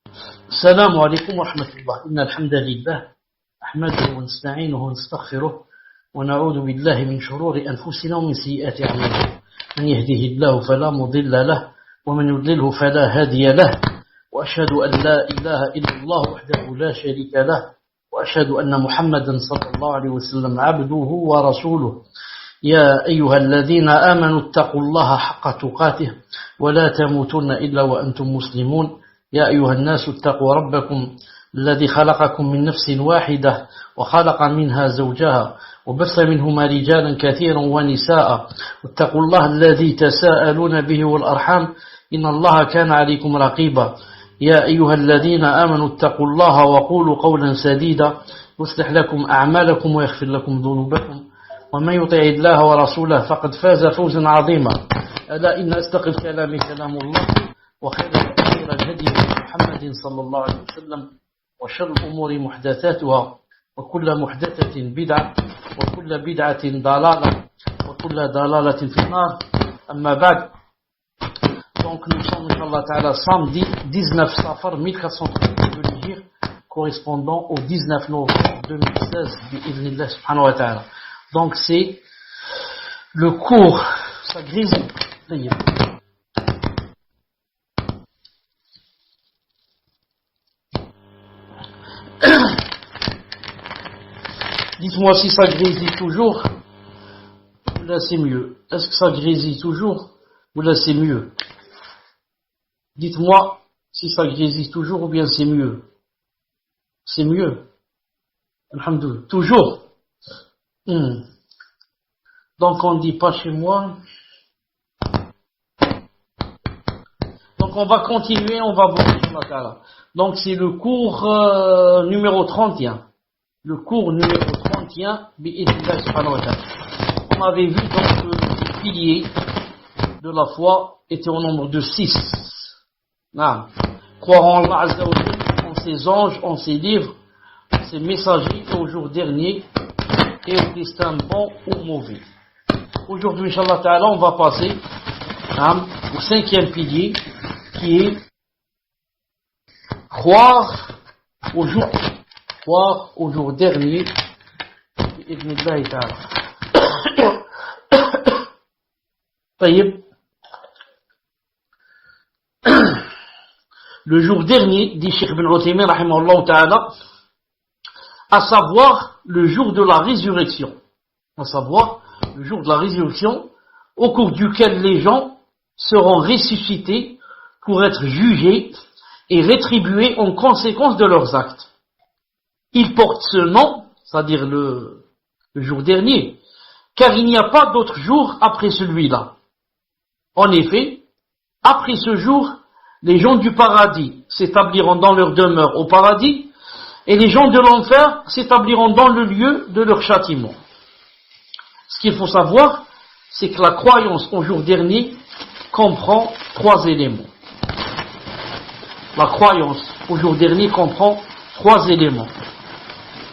السلام عليكم ورحمة الله. إن الحمد لله أحمده ونستعينه ونستغفره ونعوذ بالله من شرور أنفسنا ومن سيئات أعمالنا. من يهده الله فلا مضل له ومن يضلله فلا هادي له، وأشهد أن لا إله إلا الله وحده لا شريك له، وأشهد أن محمدا صلى الله عليه وسلم عبده ورسوله. يا أيها الذين آمنوا اتقوا الله حق تقاته ولا تموتن إلا وأنتم مسلمون. يا أيها الناس اتقوا ربكم الذي خلقكم من نفس واحدة وخلق منها زوجها وبث منهما رجالا كثيرا ونساء، واتقوا الله الذي تساءلون به والأرحام إن الله كان عليكم رقيبا. يا أيها الذين آمنوا اتقوا الله وقولوا قولا سديدا يصلح لكم أعمالكم ويغفر لكم ذنوبكم، ومن يطع الله ورسوله فقد فاز فوزا عظيما. ألا إن أصدق الكلام كلام الله، وخير الهدي محمد صلى الله عليه وسلم، وشر الأمور محدثاتها، وكل محدثة بدعة، وكل بدعة ضلالة، وكل ضلالة في النار. أما بعد. Donc nous sommes, Inch'Allah Ta'ala, samedi 19 Safar 1438 de l'Hégire, correspondant au 19 novembre 2016 bi'idhnillah subhanahu wa ta'ala. Donc c'est le cours, ça grise. Dites-moi si ça grésille toujours, ou là c'est mieux. Est-ce que ça grésille toujours, ou là c'est mieux? Dites-moi si ça grésille toujours, ou bien c'est mieux. C'est mieux. Alhamdoulilah. Toujours. Donc on ne dit pas chez moi. Donc on va continuer, on va voir. Donc c'est le cours numéro 31. Le cours numéro 31, on avait vu donc que les piliers de la foi étaient au nombre de 6. Croire en Allah Azza wa Jalla, en ses anges, en ses livres, en ses messagers, au jour dernier, et au destin bon ou mauvais. Aujourd'hui, Inch'Allah Ta'ala, on va passer au 5e pilier, qui est croire au jour dernier. Le jour dernier, dit Cheikh Ibn Uthaymin rahimahullah ta'ala, à savoir le jour de la résurrection. À savoir le jour de la résurrection, au cours duquel les gens seront ressuscités pour être jugés et rétribués en conséquence de leurs actes. Il porte ce nom, c'est-à-dire le jour dernier, car il n'y a pas d'autre jour après celui-là. En effet, après ce jour, les gens du paradis s'établiront dans leur demeure au paradis, et les gens de l'enfer s'établiront dans le lieu de leur châtiment. Ce qu'il faut savoir, c'est que la croyance au jour dernier comprend 3 éléments. La croyance au jour dernier comprend 3 éléments.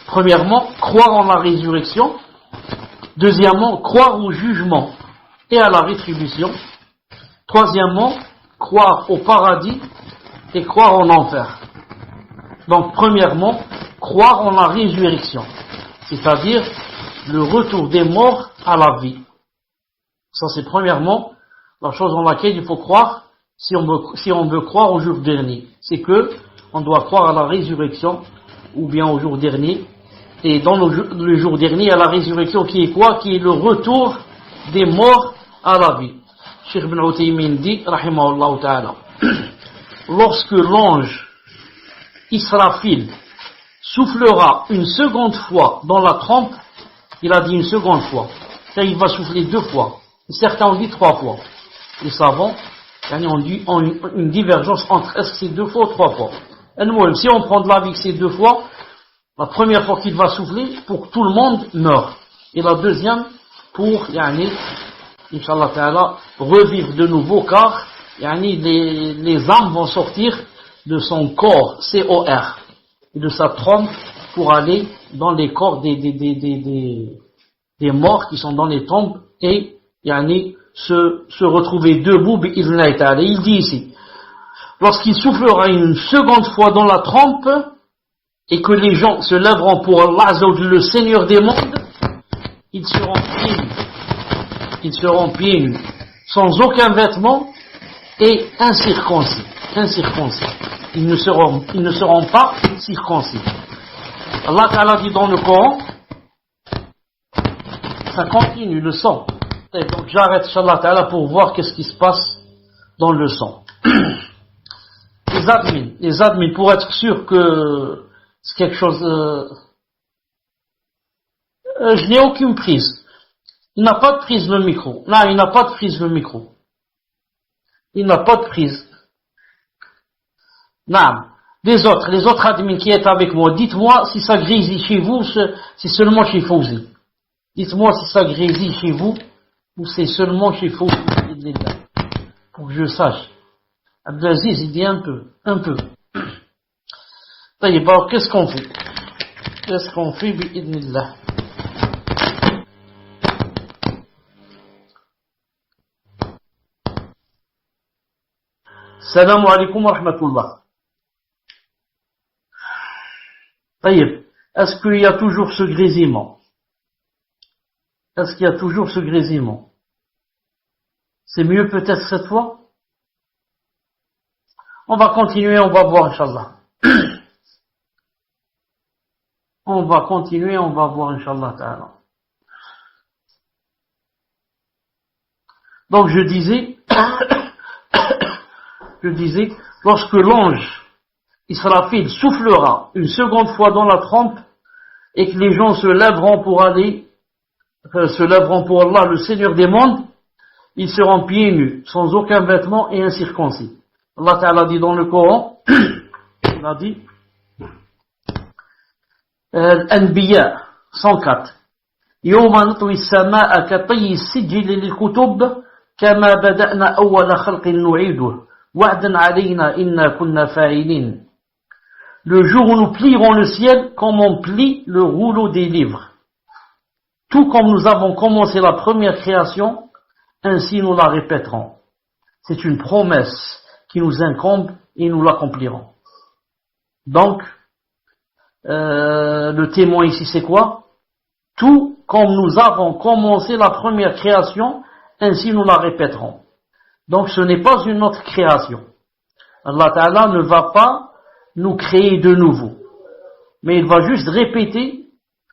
Premièrement, croire en la résurrection. Deuxièmement, croire au jugement et à la rétribution. Troisièmement, croire au paradis et croire en enfer. Donc, premièrement, croire en la résurrection, c'est-à-dire le retour des morts à la vie. Ça, c'est premièrement la chose en laquelle il faut croire si on veut croire au jour dernier. C'est que on doit croire à la résurrection ou bien au jour dernier. Et dans le jour dernier, à la résurrection qui est quoi? Qui est le retour des morts à la vie. Cheikh Ibn Uthaymin dit, rahimahullah ta'ala, lorsque l'ange Israfil soufflera une seconde fois dans la trompe, il a dit une seconde fois, c'est-à-dire il va souffler 2 fois, certains ont dit 3 fois. Les savants ont dit une divergence entre est-ce que c'est 2 fois ou 3 fois. Si on prend de l'avis que c'est 2 fois, la première fois qu'il va souffler, pour que tout le monde meure. Et la deuxième, pour, Inch'Allah Ta'ala, revivre de nouveau, car, les âmes vont sortir de son corps, C-O-R, et de sa trompe, pour aller dans les corps des morts qui sont dans les tombes, et, se retrouver debout, il dit ici, lorsqu'il soufflera une seconde fois dans la trompe, et que les gens se lèveront pour Allah Azza wa Jalla, le Seigneur des mondes, ils seront pieds nus. Ils seront pieds nus, sans aucun vêtement, et incirconcis. Ils ne seront pas circoncis. Allah Ta'ala dit dans le Coran, ça continue, le sang. Et donc j'arrête, Inch'Allah Ta'ala, pour voir qu'est-ce qui se passe dans le sang. Les admins, pour être sûr que c'est quelque chose... je n'ai aucune prise. Il n'a pas de prise le micro. Non, il n'a pas de prise le micro. Il n'a pas de prise. Non. Les autres admins qui sont avec moi, dites-moi si ça grésille chez vous, c'est seulement chez Fawzi. Dites-moi si ça grésille chez vous, ou c'est seulement chez Fawzi. Pour que je sache. Abdelaziz, il dit un peu. Alors, qu'est-ce qu'on fait? Bi'idnillah. Salam alaikum wa rahmatullah. Est-ce qu'il y a toujours ce grésillement? C'est mieux peut-être cette fois? On va continuer, on va voir, Inch'Allah. On va continuer, on va voir, Inch'Allah Ta'ala. Donc je disais, lorsque l'ange Israfil soufflera une seconde fois dans la trompe, et que les gens se lèveront pour Allah, le Seigneur des mondes, ils seront pieds nus, sans aucun vêtement et incirconcis. Allah Ta'ala dit dans le Coran, il a dit, Anbiya 104, Yawma natwi as-samaa katayyi as-sijil lil-kutub kama bada'na awwala khalqin nu'iduhu wa'dan 'alayna inna kunna fa'ilin. Le jour où nous plierons le ciel comme on plie le rouleau des livres. Tout comme nous avons commencé la première création, ainsi nous la répéterons. C'est une promesse qui nous incombe et nous l'accomplirons. Donc, le témoin ici c'est quoi? Tout comme nous avons commencé la première création, ainsi nous la répéterons. Donc ce n'est pas une autre création. Allah Ta'ala ne va pas nous créer de nouveau, mais il va juste répéter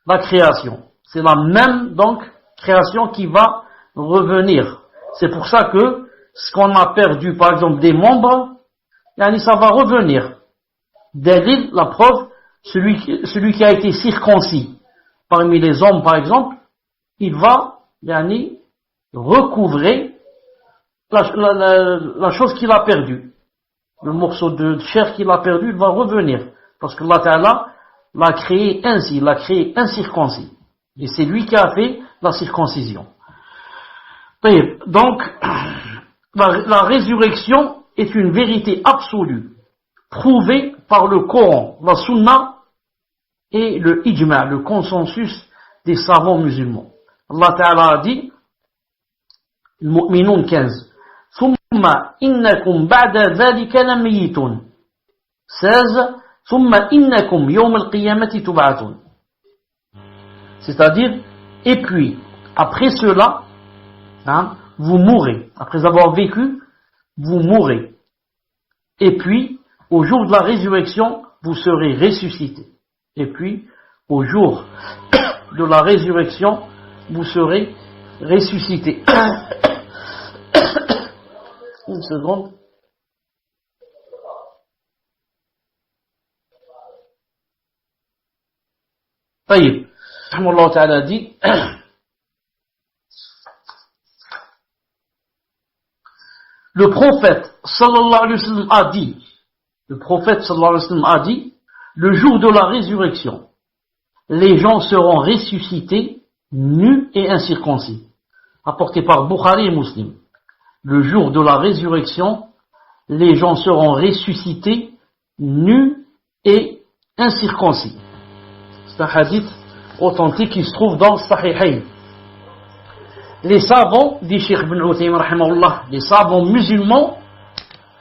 la création. C'est la même donc création qui va revenir. C'est pour ça que ce qu'on a perdu par exemple des membres, ça va revenir. Dalil, la preuve, celui qui a été circoncis parmi les hommes par exemple, il va recouvrer la chose qu'il a perdue. Le morceau de chair qu'il a perdu, il va revenir. Parce que Allah Ta'ala l'a créé ainsi, l'a créé incirconcis. Et c'est lui qui a fait la circoncision. Donc, la résurrection est une vérité absolue, prouvée par le Coran, la Sunna et le Ijma', le consensus des savants musulmans. Allah Ta'ala a dit, Al-Mu'minun 15, ثم إنكم بعد ذلك لميتون 16 ثم إنكم يوم القيامة تبعثون. C'est-à-dire, et puis, après cela, vous mourrez. Après avoir vécu, vous mourrez. Et puis, au jour de la résurrection, vous serez ressuscités. Et puis, au jour de la résurrection, vous serez ressuscités. Une seconde. طيب رحمه الله تعالى dit le prophète sallallahu alayhi wa sallam a dit le jour de la résurrection les gens seront ressuscités nus et incirconcis, rapporté par Bukhari et Muslim. Le jour de la résurrection, les gens seront ressuscités, nus et incirconcis. C'est un hadith authentique qui se trouve dans Sahihayn. Les savants, dit Cheikh Ibn Uthaymin rahimahullah, les savants musulmans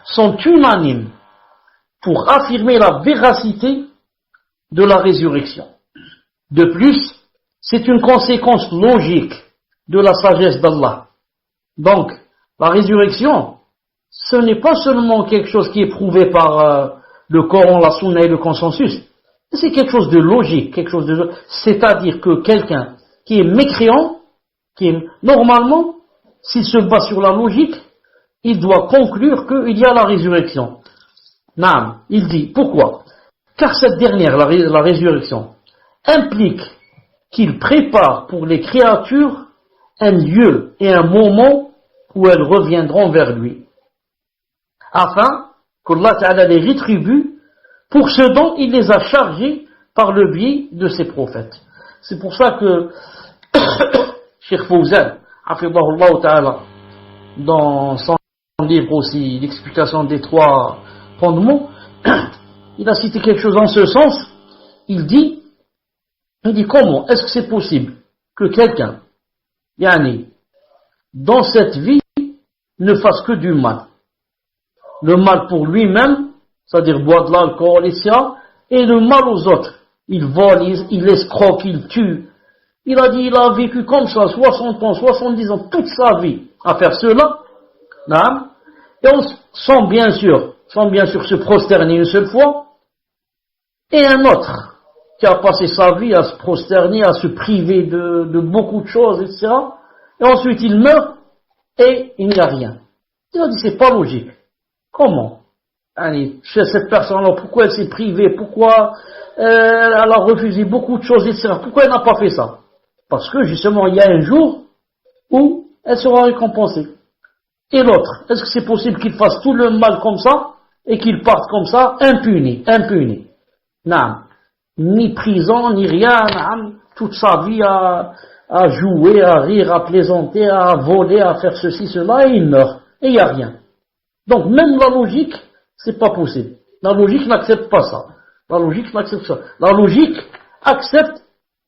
sont unanimes pour affirmer la véracité de la résurrection. De plus, c'est une conséquence logique de la sagesse d'Allah. Donc, la résurrection, ce n'est pas seulement quelque chose qui est prouvé par le Coran, la Sunna et le consensus. C'est quelque chose de logique, c'est-à-dire que quelqu'un qui est mécréant, normalement, s'il se base sur la logique, il doit conclure qu'il y a la résurrection. Naam, il dit, pourquoi? Car cette dernière, la résurrection, implique qu'il prépare pour les créatures un lieu et un moment où elles reviendront vers lui, afin qu'Allah Ta'ala les rétribue pour ce dont il les a chargés par le biais de ses prophètes. C'est pour ça que Cheikh Fawzan, hafidhahullah Ta'ala, dans son livre aussi, l'explication des 3 fondements, il a cité quelque chose en ce sens. Il dit comment est-ce que c'est possible que quelqu'un, dans cette vie, ne fasse que du mal? Le mal pour lui-même, c'est-à-dire boire de l'alcool, etc., et le mal aux autres. Il vole, il escroque, il tue. Il a dit, il a vécu comme ça, 60 ans, 70 ans, toute sa vie, à faire cela. Et on sans bien sûr se prosterner une seule fois, et un autre qui a passé sa vie à se prosterner, à se priver de beaucoup de choses, etc. Et ensuite il meurt, et il n'y a rien. Il a dit, c'est pas logique. Comment? Chez cette personne-là, pourquoi elle s'est privée? Pourquoi elle a refusé beaucoup de choses, etc. Pourquoi elle n'a pas fait ça? Parce que justement, il y a un jour où elle sera récompensée. Et l'autre, est-ce que c'est possible qu'il fasse tout le mal comme ça et qu'il parte comme ça, impuni? Non. Ni prison, ni rien, toute sa vie à jouer, à rire, à plaisanter, à voler, à faire ceci, cela, et il meurt. Et il n'y a rien. Donc même la logique, c'est pas possible. La logique n'accepte pas ça. La logique accepte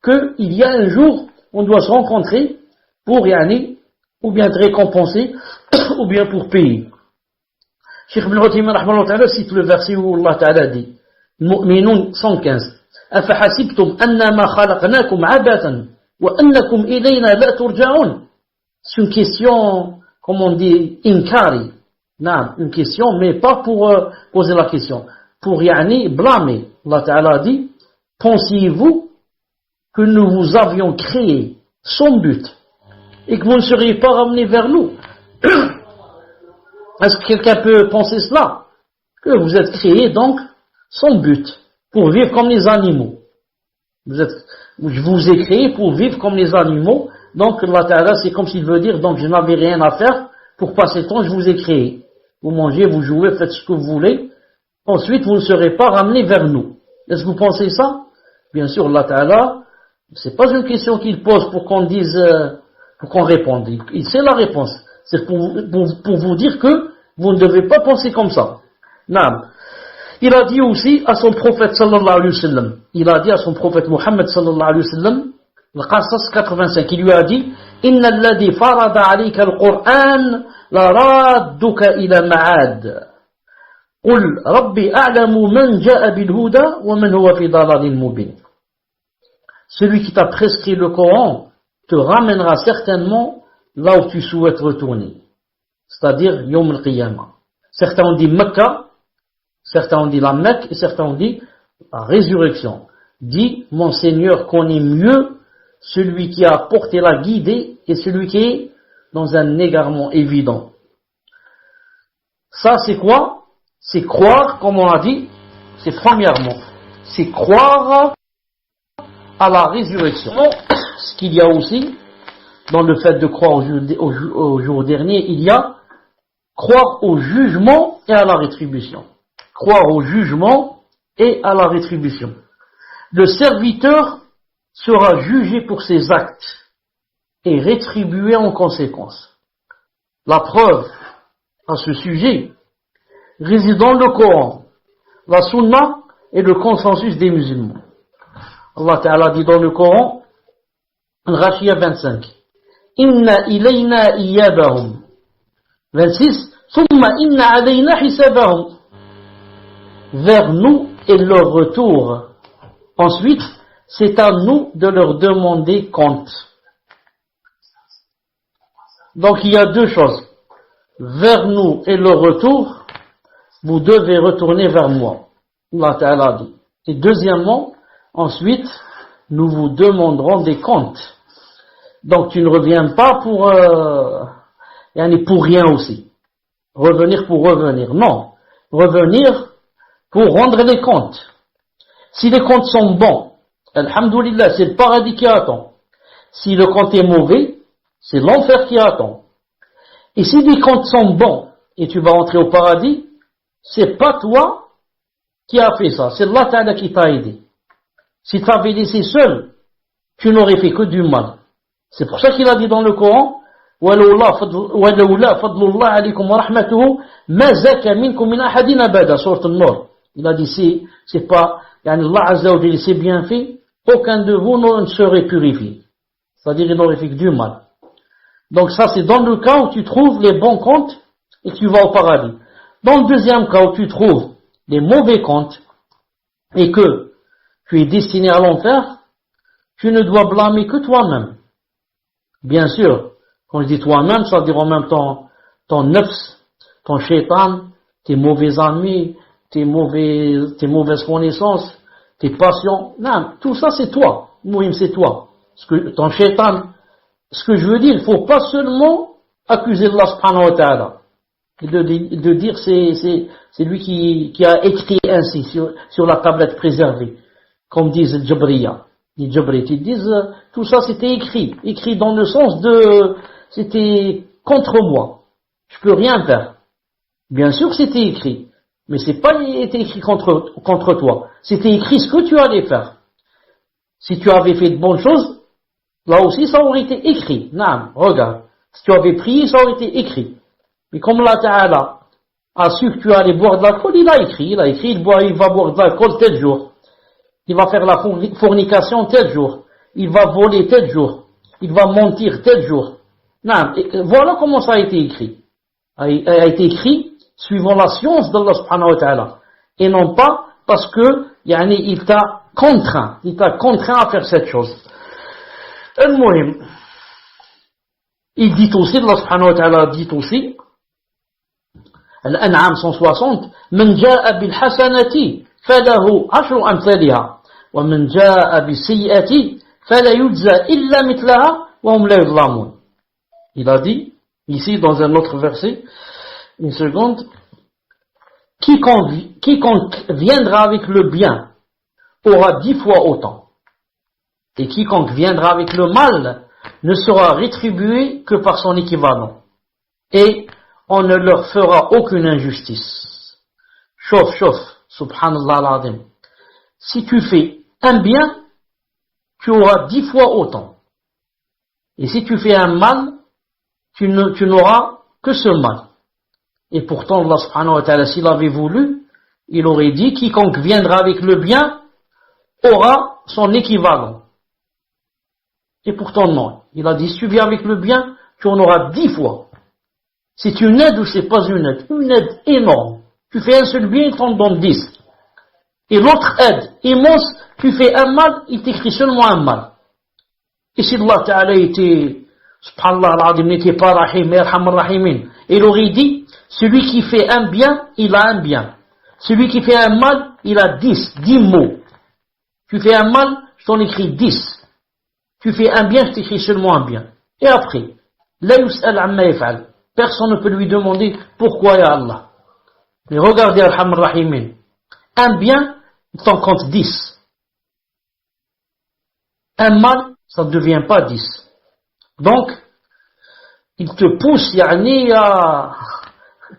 qu'il y a un jour, on doit se rencontrer pour ou bien être récompensé, ou bien pour payer. Cheikh Ibn Uthaymin rahimahullah ta'ala cite le verset où Allah ta'ala dit, Mu'minun 115, أَفَحَسِبْتُمْ أَنَّمَا خَلَقْنَاكُمْ عَبَثًا وَأَنَّكُمْ إِلَيْنَا لَا تُرْجَعُونَ. C'est une question, comme on dit, inkari. Non, une question, mais pas pour poser la question. Pour blâmer. Allah Ta'ala dit, pensiez-vous que nous vous avions créé sans but et que vous ne seriez pas ramenés vers nous? Est-ce que quelqu'un peut penser cela? Que vous êtes créés donc sans but, pour vivre comme les animaux. Je vous ai créé pour vivre comme les animaux. Donc Allah Ta'ala, c'est comme s'il veut dire, donc je n'avais rien à faire pour passer le temps, je vous ai créé. Vous mangez, vous jouez, faites ce que vous voulez. Ensuite, vous ne serez pas ramenés vers nous. Est-ce que vous pensez ça? Bien sûr, Allah Ta'ala, c'est pas une question qu'il pose pour qu'on dise, pour qu'on réponde. Il sait la réponse. C'est pour vous dire que vous ne devez pas penser comme ça. Non. Il a dit aussi à son prophète sallallahu alayhi wa sallam, il a dit à son prophète Muhammad sallallahu alayhi wa sallam, le Qasas 85, il lui a dit, Inna alladhi farada alayka al-Qur'an la radduka ila ma'ad. Qul rabbi a'lamu man ja'a bil huda wa man huwa fi dalalin mubin. Celui qui t'a prescrit le Coran te ramènera certainement là où tu souhaites retourner. C'est-à-dire Yom al-Qiyamah. Certains ont dit Mecca, certains ont dit la Mecque et certains ont dit la résurrection. Dit, mon Seigneur connaît mieux celui qui a porté la guidée et celui qui est dans un égarement évident. Ça c'est quoi? C'est croire, comme on a dit, c'est premièrement, c'est croire à la résurrection. Ce qu'il y a aussi, dans le fait de croire au jour dernier, il y a croire au jugement et à la rétribution. Croire au jugement et à la rétribution. Le serviteur sera jugé pour ses actes et rétribué en conséquence. La preuve à ce sujet réside dans le Coran, la Sunna et le consensus des musulmans. Allah Ta'ala dit dans le Coran, Al-Ghashiyah 25, Inna ilayna iyabahum. 26, ثم إن علينا حسابهم. Vers nous est leur retour. Ensuite, c'est à nous de leur demander compte. Donc il y a deux choses. Vers nous est le retour, vous devez retourner vers moi. Allah Ta'ala dit. Et deuxièmement, ensuite, nous vous demanderons des comptes. Donc tu ne reviens pas pour rien aussi. Revenir pour revenir. Non. Revenir pour rendre les comptes. Si les comptes sont bons, alhamdoulilah, c'est le paradis qui attend. Si le compte est mauvais, c'est l'enfer qui attend. Et si les comptes sont bons et tu vas entrer au paradis, c'est pas toi qui as fait ça, c'est Allah Ta'ala qui t'a aidé. Si tu avais laissé seul, tu n'aurais fait que du mal. C'est pour ça qu'il a dit dans le Coran, وَلَوْلَا فَضْلُ اللَّهِ عَلَيْكُمْ وَرَحْمَتُهُ مَا زَكَى مِنْكُمْ مِنْ أَحَدٍ أَبَدًا, sourate An-Nur. Il a dit, c'est pas, Allah Azza wa Jalla, c'est bien fait, aucun de vous ne serait purifié. C'est-à-dire, il n'aurait fait que du mal. Donc ça, c'est dans le cas où tu trouves les bons comptes et que tu vas au paradis. Dans le deuxième cas où tu trouves les mauvais comptes et que tu es destiné à l'enfer, tu ne dois blâmer que toi-même. Bien sûr, quand je dis toi-même, ça veut dire en même temps ton nefs, ton shaitan, tes mauvais amis, tes mauvaises connaissances, tes passions. Non, tout ça c'est toi. Mouhim, c'est toi. Ton shaitan. Ce que je veux dire, il ne faut pas seulement accuser Allah subhanahu wa ta'ala. Et de dire c'est lui qui a écrit ainsi sur la tablette préservée. Comme disent les Jabriya. Les Jabrites, ils disent, tout ça c'était écrit. Écrit dans le sens de, c'était contre moi. Je peux rien faire. Bien sûr c'était écrit. Mais c'est pas été écrit contre toi. C'était écrit ce que tu allais faire. Si tu avais fait de bonnes choses, là aussi, ça aurait été écrit. Non, regarde. Si tu avais prié, ça aurait été écrit. Mais comme Allah Ta'ala a su que tu allais boire de l'alcool, il a écrit, il va boire de l'alcool tel jour. Il va faire la fornication tel jour. Il va voler tel jour. Il va mentir tel jour. Non, voilà comment ça a été écrit. A été écrit suivant la science d'Allah subhanahu wa ta'ala. Et non pas parce que, il t'a contraint. Il t'a contraint à faire cette chose. المهم il dit aussi, Allah subhanahu wa ta'ala dit aussi, الأنعام 160, من جاء بالحسنة فله عشر أمثالها ومن جاء بالسيئة فلا يجزى إلا مثلها وهم لا يظلمون. Il a dit, ici dans un autre verset, une seconde, quiconque viendra avec le bien aura 10 fois autant. Et quiconque viendra avec le mal ne sera rétribué que par son équivalent. Et on ne leur fera aucune injustice. Chauffe, subhanallah al-azim. Si tu fais un bien, tu auras 10 fois autant. Et si tu fais un mal, tu n'auras que ce mal. Et pourtant, Allah subhanahu wa ta'ala, s'il avait voulu, il aurait dit, quiconque viendra avec le bien aura son équivalent. Et pourtant non. Il a dit, si tu viens avec le bien, tu en auras 10 fois. C'est une aide ou c'est pas une aide énorme. Tu fais un seul bien, il t'en donne 10. Et l'autre aide immense, tu fais un mal, il t'écrit seulement un mal. Et si Allah Ta'ala était, subhanallah al-azim, n'était pas rahim, yarham ar-rahimin, il aurait dit, celui qui fait un bien, il a un bien. Celui qui fait un mal, il a 10 mots. Tu fais un mal, je t'en écris 10. Tu fais un bien, je t'écris seulement un bien. Et après, la yus'al amma yaf'al. Personne ne peut lui demander pourquoi ya Allah. Mais regardez Arham Rahimin. Un bien, il t'en compte 10. Un mal, ça ne devient pas 10. Donc, il te pousse,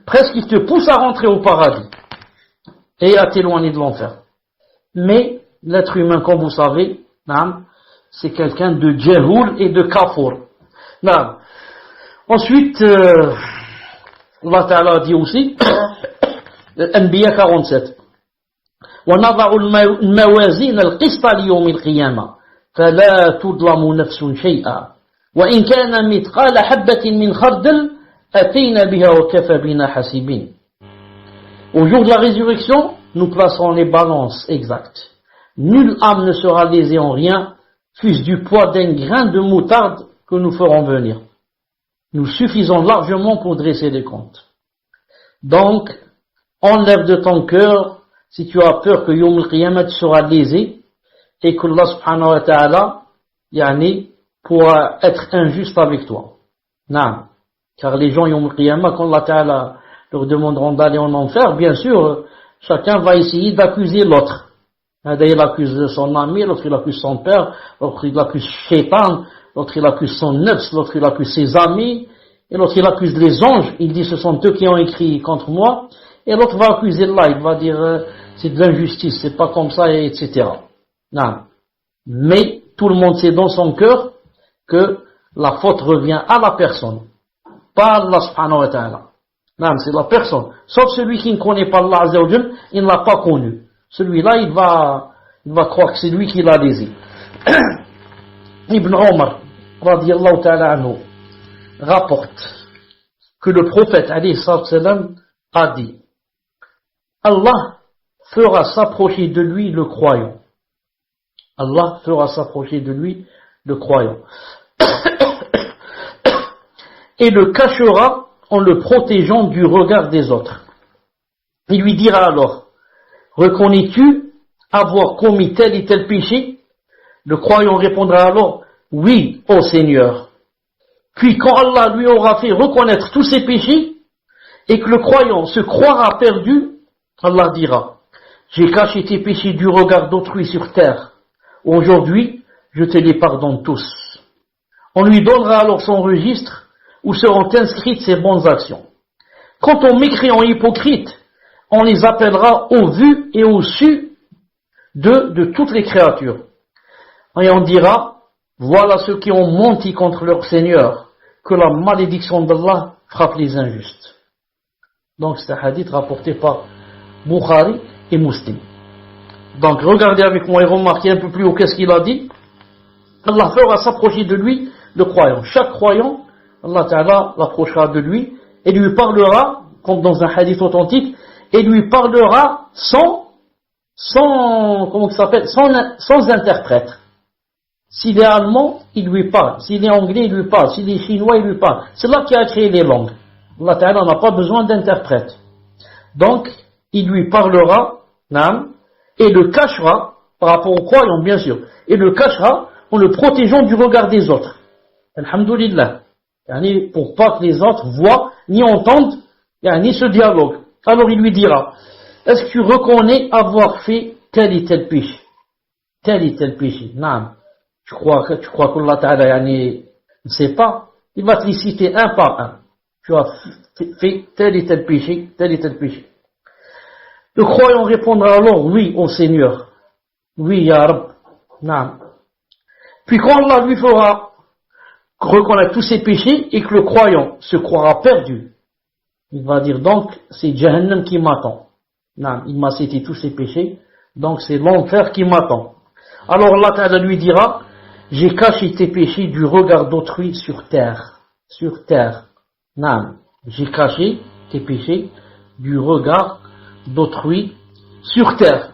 presque il te pousse à rentrer au paradis. Et à t'éloigner de l'enfer. Mais, l'être humain, comme vous savez, c'est quelqu'un de Djehoul et de Kafour. Ensuite, Allah Ta'ala dit aussi, Anbiya 47, وَنَضَعُ الْمَوَازِينَ الْقِسْطَ لِيَوْمِ الْقِيَامَةِ فَلَا تُظْلَمُ نَفْسٌ شَيْئًا وَإِنْ كَانَ مِثْقَالَ حَبَّةٍ مِنْ خَرْدَلٍ أتينا بها وكفى بنا حاسبين. Au jour de la résurrection, nous placerons les balances exactes. Nulle âme ne sera lésée en rien, fût-ce du poids d'un grain de moutarde que nous ferons venir. Nous suffisons largement pour dresser des comptes. Donc, enlève de ton cœur, si tu as peur que Yawm al-Qiyamah sera lésé, et que Allah subhanahu wa ta'ala, pourra être injuste avec toi. Non. Car les gens Yawm al-Qiyamah, quand Allah ta'ala leur demanderont d'aller en enfer, bien sûr, chacun va essayer d'accuser l'autre. Il accuse son ami, l'autre il accuse son père, l'autre il accuse Shaitan, l'autre il accuse son nefs, l'autre il accuse ses amis, et l'autre il accuse les anges, il dit ce sont eux qui ont écrit contre moi, et l'autre va accuser Allah, il va dire c'est de l'injustice, c'est pas comme ça, etc. Non. Mais tout le monde sait dans son cœur que la faute revient à la personne, pas à Allah subhanahu wa ta'ala. Non, c'est la personne. Sauf celui qui ne connaît pas Allah Azza wa Jal, il ne l'a pas connu. Celui-là, il va croire que c'est lui qui l'a lésé. Ibn Omar, radiyallahu ta'ala anhu, rapporte que le prophète, alayhi sallam, a dit, Allah fera s'approcher de lui le croyant. Allah fera s'approcher de lui le croyant. Et le cachera en le protégeant du regard des autres. Il lui dira alors, reconnais-tu avoir commis tel et tel péché? Le croyant répondra alors, oui, ô Seigneur. Puis quand Allah lui aura fait reconnaître tous ses péchés, et que le croyant se croira perdu, Allah dira, j'ai caché tes péchés du regard d'autrui sur terre. Aujourd'hui, je te les pardonne tous. On lui donnera alors son registre, où seront inscrites ses bonnes actions. Quant aux mécréants hypocrites, on les appellera au vu et au su de toutes les créatures. Et on dira, voilà ceux qui ont menti contre leur Seigneur, que la malédiction d'Allah frappe les injustes. Donc c'est un hadith rapporté par Bukhari et Muslim. Donc regardez avec moi et remarquez un peu plus haut qu'est-ce qu'il a dit. Allah fera s'approcher de lui le croyant. Chaque croyant, Allah Ta'ala l'approchera de lui et lui parlera, comme dans un hadith authentique, et lui parlera sans interprète. S'il est allemand, il lui parle. S'il est anglais, il lui parle. S'il est chinois, il lui parle. C'est là qui a créé les langues. Allah Ta'ala n'a pas besoin d'interprète. Donc, il lui parlera, et le cachera, par rapport aux croyants, bien sûr, et le cachera en le protégeant du regard des autres. Alhamdulillah. Pour pas que les autres voient, ni entendent, ni ce dialogue. Alors il lui dira, est-ce que tu reconnais avoir fait tel et tel péché? Tel et tel péché. Non. Tu crois qu'Allah Ta'ala ne sait pas? Il va te les citer un par un. Tu as fait tel et tel péché, tel et tel péché. Le croyant répondra alors, oui, ô Seigneur. Oui, Ya Rab. Non. Puis quand Allah lui fera reconnaître tous ses péchés et que le croyant se croira perdu, il va dire donc, c'est Jahannam qui m'attend. Non, il m'a cité tous ses péchés, donc c'est l'enfer qui m'attend. Alors Allah Ta'ala lui dira, j'ai caché tes péchés du regard d'autrui sur terre. Sur terre. Non, j'ai caché tes péchés du regard d'autrui sur terre.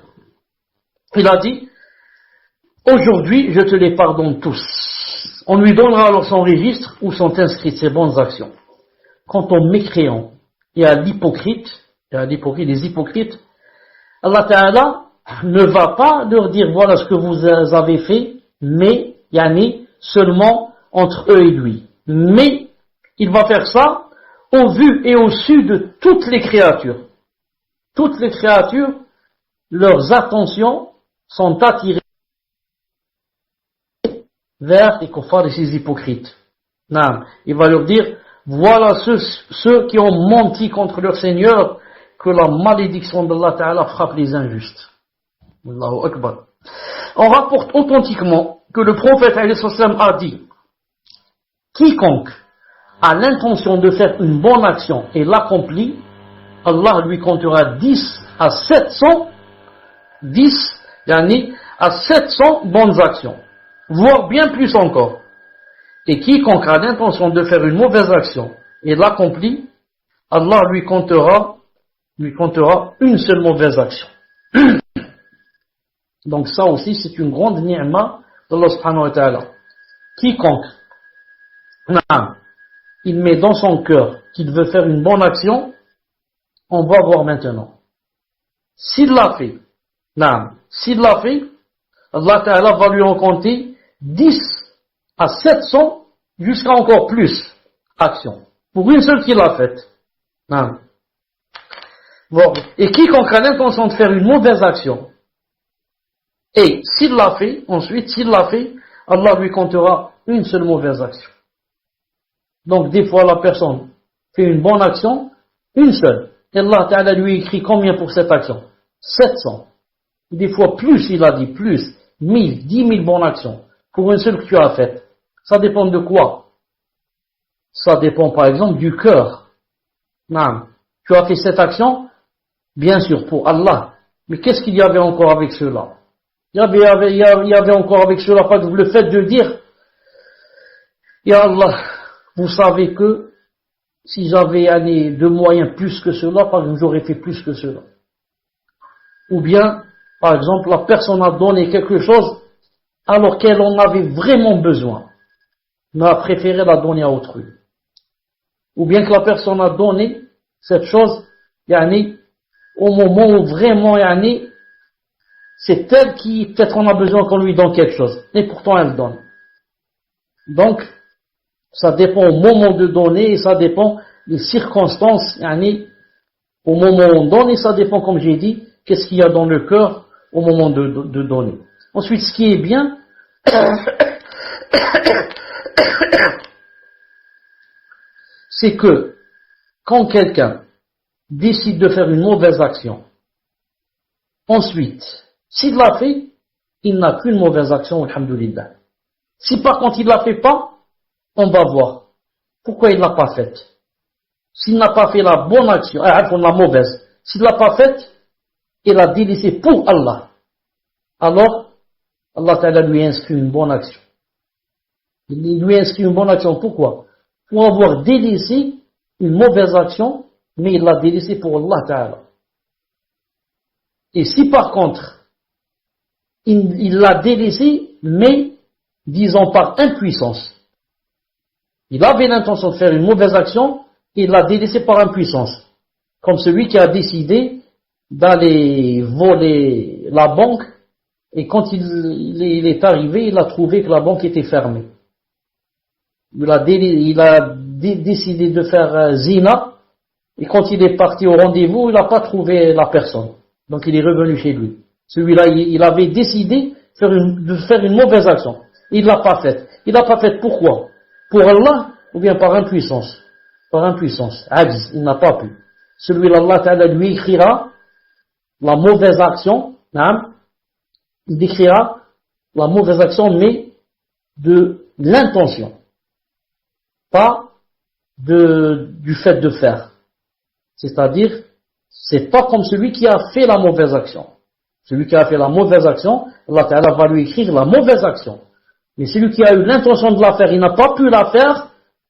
Il a dit, aujourd'hui je te les pardonne tous. On lui donnera alors son registre où sont inscrites ses bonnes actions. Quant aux mécréants et à l'hypocrite, les hypocrites, Allah Ta'ala ne va pas leur dire voilà ce que vous avez fait, mais seulement entre eux et lui. Mais il va faire ça au vu et au su de toutes les créatures. Toutes les créatures, leurs attentions sont attirées vers les kuffars et ces hypocrites. Non, il va leur dire, voilà ceux qui ont menti contre leur Seigneur, que la malédiction d'Allah Ta'ala frappe les injustes. Allahu Akbar. On rapporte authentiquement que le prophète a dit, quiconque a l'intention de faire une bonne action et l'accomplit, Allah lui comptera 10 à 700 bonnes actions, voire bien plus encore. Et quiconque a l'intention de faire une mauvaise action et l'accomplit, Allah lui comptera une seule mauvaise action. Donc ça aussi, c'est une grande ni'ma d'Allah subhanahu wa ta'ala. Quiconque, il met dans son cœur qu'il veut faire une bonne action, on va voir maintenant. S'il l'a fait, Allah ta'ala va lui en compter 10 à 700 jusqu'à encore plus actions. Pour une seule qu'il a faite. Bon. Et quiconque a l'intention de faire une mauvaise action, et s'il l'a fait, Allah lui comptera une seule mauvaise action. Donc des fois la personne fait une bonne action, une seule. Et Allah Ta'ala lui écrit combien pour cette action? 700. Des fois plus, il a dit plus, 1000, 10 000 bonnes actions pour une seule que tu as faite. Ça dépend de quoi? Ça dépend par exemple du cœur. Tu as fait cette action, bien sûr pour Allah. Mais qu'est-ce qu'il y avait encore avec cela? Il y avait encore avec cela par exemple le fait de dire, Ya Allah, vous savez que si j'avais de moyens plus que cela, par exemple, j'aurais fait plus que cela. Ou bien, par exemple, la personne a donné quelque chose alors qu'elle en avait vraiment besoin, mais a préféré la donner à autrui. Ou bien que la personne a donné cette chose, au moment où vraiment, c'est elle qui, peut-être on a besoin qu'on lui donne quelque chose, et pourtant elle donne. Donc, ça dépend au moment de donner, et ça dépend des circonstances, au moment où on donne, et ça dépend, comme j'ai dit, qu'est-ce qu'il y a dans le cœur au moment de donner. Ensuite, ce qui est bien, c'est que quand quelqu'un décide de faire une mauvaise action, ensuite, s'il l'a fait, il n'a qu'une mauvaise action, alhamdoulilah. Si par contre il ne la fait pas, on va voir pourquoi il ne l'a pas faite. S'il n'a pas fait la bonne action, la mauvaise, s'il ne l'a pas faite, il a délaissé pour Allah. Alors, Allah Ta'ala lui inscrit une bonne action. Il lui inscrit une bonne action, pourquoi? Pour avoir délaissé une mauvaise action, mais il l'a délaissé pour Allah Ta'ala. Et si par contre, il l'a délaissé, mais, disons par impuissance, il avait l'intention de faire une mauvaise action, et il l'a délaissé par impuissance. Comme celui qui a décidé d'aller voler la banque, et quand il est arrivé, il a trouvé que la banque était fermée. Il a décidé de faire zina, et quand il est parti au rendez-vous, il n'a pas trouvé la personne. Donc il est revenu chez lui. Celui-là, il avait décidé de faire une mauvaise action. Il ne l'a pas faite. Il ne l'a pas faite pourquoi? Pour Allah ou bien par impuissance? Par impuissance. Ajiz, il n'a pas pu. Celui-là, Allah Ta'ala lui écrira la mauvaise action. Il décrira la mauvaise action, mais de l'intention. Pas du fait de faire. C'est-à-dire, c'est pas comme celui qui a fait la mauvaise action. Celui qui a fait la mauvaise action, Allah Ta'ala va lui écrire la mauvaise action. Mais celui qui a eu l'intention de la faire, il n'a pas pu la faire,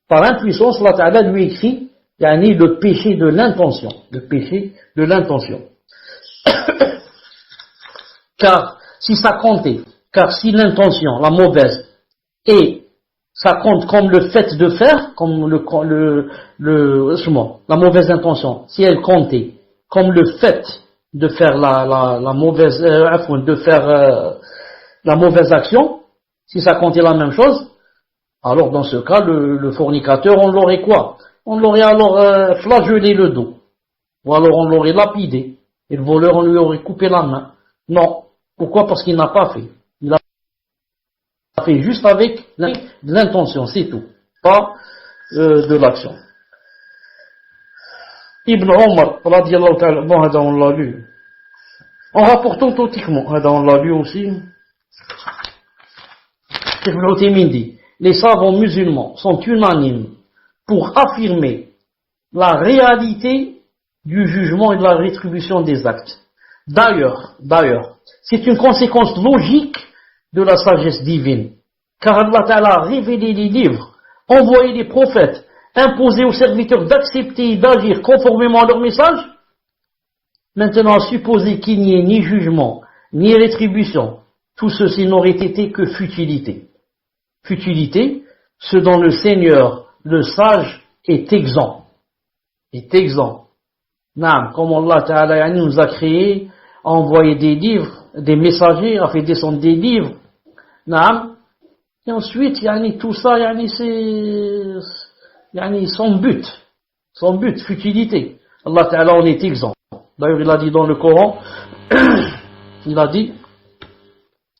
par impuissance, Allah Ta'ala lui écrit, le péché de l'intention. Le péché de l'intention. Car si l'intention, la mauvaise, et ça compte comme le fait de faire, comme la mauvaise intention, si elle comptait comme le fait de faire la mauvaise action, si ça comptait la même chose, alors dans ce cas, le fornicateur, on l'aurait quoi? On l'aurait alors flagellé le dos, ou alors on l'aurait lapidé, et le voleur, on lui aurait coupé la main. Non. Pourquoi? Parce qu'il n'a pas fait. Il a fait juste avec l'intention, c'est tout. Pas de l'action. Ibn Omar, radiyallahu ta'ala, bon, on l'a lu. En rapportant authentiquement, on l'a lu aussi. Ibn Uthaymin dit, les savants musulmans sont unanimes pour affirmer la réalité du jugement et de la rétribution des actes. D'ailleurs, c'est une conséquence logique de la sagesse divine, car Allah Ta'ala a révélé les livres, envoyé les prophètes, imposer aux serviteurs d'accepter et d'agir conformément à leur message. Maintenant, supposer qu'il n'y ait ni jugement, ni rétribution, tout ceci n'aurait été que futilité. Futilité, ce dont le Seigneur, le sage, est exempt. Est exempt. Naam, comme Allah Ta'ala nous a créé, a envoyé des livres, des messagers, a fait descendre des livres. Naam. Et ensuite, tout ça, c'est son but, futilité. Allah Ta'ala en est exempt. D'ailleurs, il a dit dans le Coran, il a dit,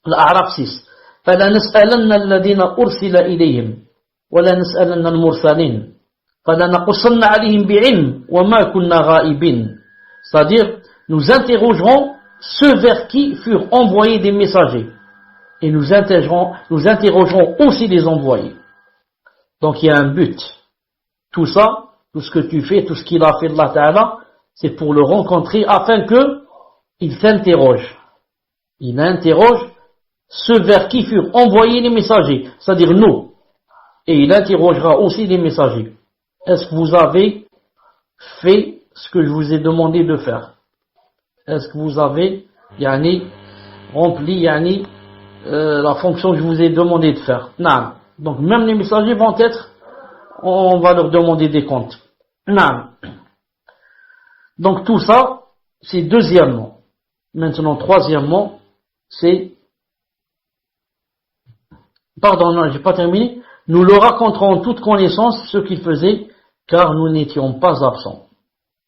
l'A'raf 6, فَلَنَسْأَلَنَّ الَّذِينَ أُرْسِلَ إِلَيْهِمْ وَلَنَسْأَلَنَّ الْمُرْسَلِينَ فَلَنَقُصَّنَّ عَلَيْهِمْ بِعِلْمٍ وَمَا كُنَّا غَائِبِينَ. C'est-à-dire, nous interrogerons ceux vers qui furent envoyés des messagers. Et nous interrogerons aussi les envoyés. Donc il y a un but. Tout ça, tout ce que tu fais, tout ce qu'il a fait de Allah Ta'ala, c'est pour le rencontrer afin que il t'interroge. Il interroge ceux vers qui furent envoyés les messagers, c'est-à-dire nous. Et il interrogera aussi les messagers. Est-ce que vous avez fait ce que je vous ai demandé de faire? Est-ce que vous avez rempli la fonction que je vous ai demandé de faire? Non. Donc même les messagers vont être, on va leur demander des comptes. Non. Donc tout ça, c'est deuxièmement. Maintenant, troisièmement, c'est... Pardon, non, j'ai pas terminé. Nous leur raconterons en toute connaissance ce qu'ils faisaient, car nous n'étions pas absents.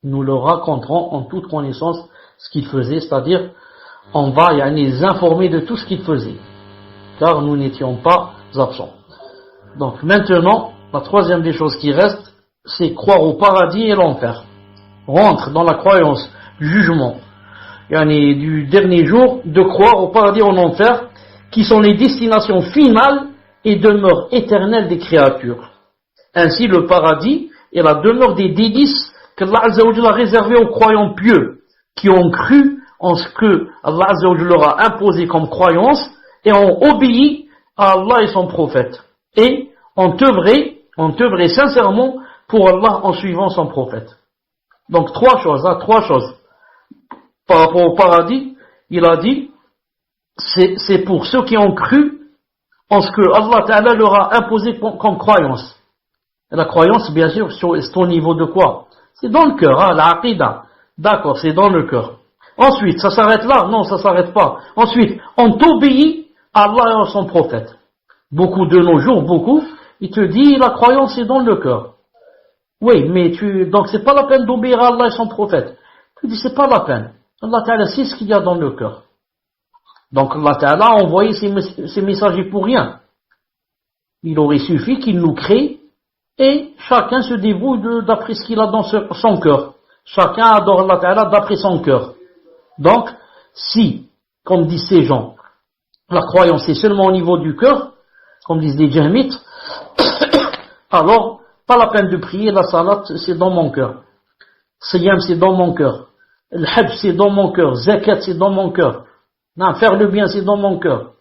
Nous leur raconterons en toute connaissance ce qu'ils faisaient, c'est-à-dire, on va les informer de tout ce qu'ils faisaient, car nous n'étions pas absents. Donc maintenant, la troisième des choses qui reste, c'est croire au paradis et l'enfer. Rentre dans la croyance du jugement, du dernier jour, de croire au paradis et en enfer, qui sont les destinations finales et demeures éternelles des créatures. Ainsi, le paradis est la demeure des délices qu'Allah Azza wa Jalla a réservé aux croyants pieux, qui ont cru en ce que Allah Azza wa Jalla leur a imposé comme croyance et ont obéi à Allah et son prophète. Et ont œuvré sincèrement pour Allah en suivant son prophète. Donc trois choses. Par rapport au paradis, il a dit, c'est pour ceux qui ont cru en ce que Allah Ta'ala leur a imposé comme croyance. Et la croyance, bien sûr, c'est au niveau de quoi? C'est dans le cœur, la aqidah. D'accord, c'est dans le cœur. Ensuite, ça s'arrête là? Non, ça s'arrête pas. Ensuite, on obéit à Allah et à son prophète. Beaucoup de nos jours, il te dit la croyance est dans le cœur. Oui, mais donc c'est pas la peine d'obéir à Allah et son prophète. Tu dis c'est pas la peine. Allah Ta'ala sait ce qu'il y a dans le cœur. Donc Allah Ta'ala a envoyé ses messagers pour rien. Il aurait suffi qu'il nous crée et chacun se débrouille d'après ce qu'il a dans son cœur. Chacun adore Allah Ta'ala d'après son cœur. Donc, si, comme disent ces gens, la croyance est seulement au niveau du cœur, comme disent les Jahmites, alors, pas la peine de prier, la salat, c'est dans mon cœur. Siyam, c'est dans mon cœur. Le hajj, c'est dans mon cœur. Zakat, c'est dans mon cœur. Non, faire le bien, c'est dans mon cœur.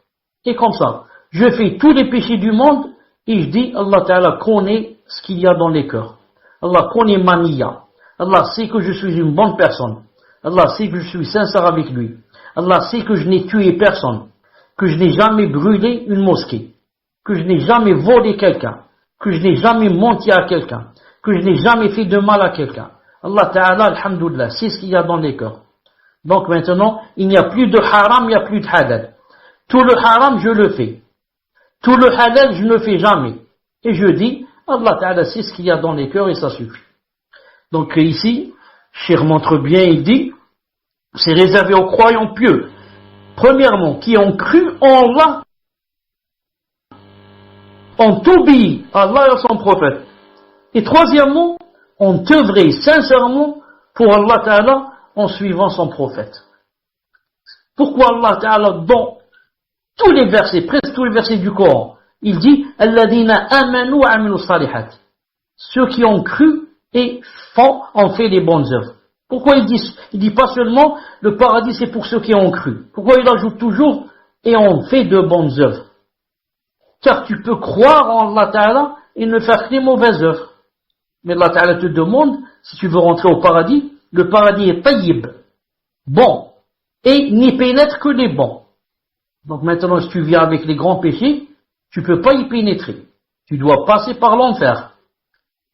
Et comme ça, je fais tous les péchés du monde et je dis, Allah Ta'ala connaît ce qu'il y a dans les cœurs. Allah connaît ma niya. Allah sait que je suis une bonne personne. Allah sait que je suis sincère avec lui. Allah sait que je n'ai tué personne. Que je n'ai jamais brûlé une mosquée. Que je n'ai jamais volé quelqu'un. Que je n'ai jamais menti à quelqu'un. Que je n'ai jamais fait de mal à quelqu'un. Allah Ta'ala, alhamdoulilah, c'est ce qu'il y a dans les cœurs. Donc maintenant, il n'y a plus de haram, il n'y a plus de halal. Tout le haram, je le fais. Tout le halal, je ne le fais jamais. Et je dis, Allah Ta'ala sait ce qu'il y a dans les cœurs et ça suffit. Donc ici, Cheikh montre bien, il dit, c'est réservé aux croyants pieux. Premièrement, qui ont cru en Allah, ont obéi à Allah et à son prophète. Et troisièmement, ont œuvré sincèrement pour Allah Ta'ala en suivant son prophète. Pourquoi Allah Ta'ala, dans tous les versets, presque tous les versets du Coran, il dit « Alladina amanu wa amilu salihat » ceux qui ont cru et ont fait les bonnes œuvres. Pourquoi il dit pas seulement le paradis c'est pour ceux qui ont cru? Pourquoi il ajoute toujours et ont fait de bonnes œuvres? Car tu peux croire en Allah Ta'ala et ne faire que les mauvaises œuvres. Mais Allah Ta'ala te demande, si tu veux rentrer au paradis, le paradis est tayyib, bon, et n'y pénètre que les bons. Donc maintenant, si tu viens avec les grands péchés, tu peux pas y pénétrer. Tu dois passer par l'enfer.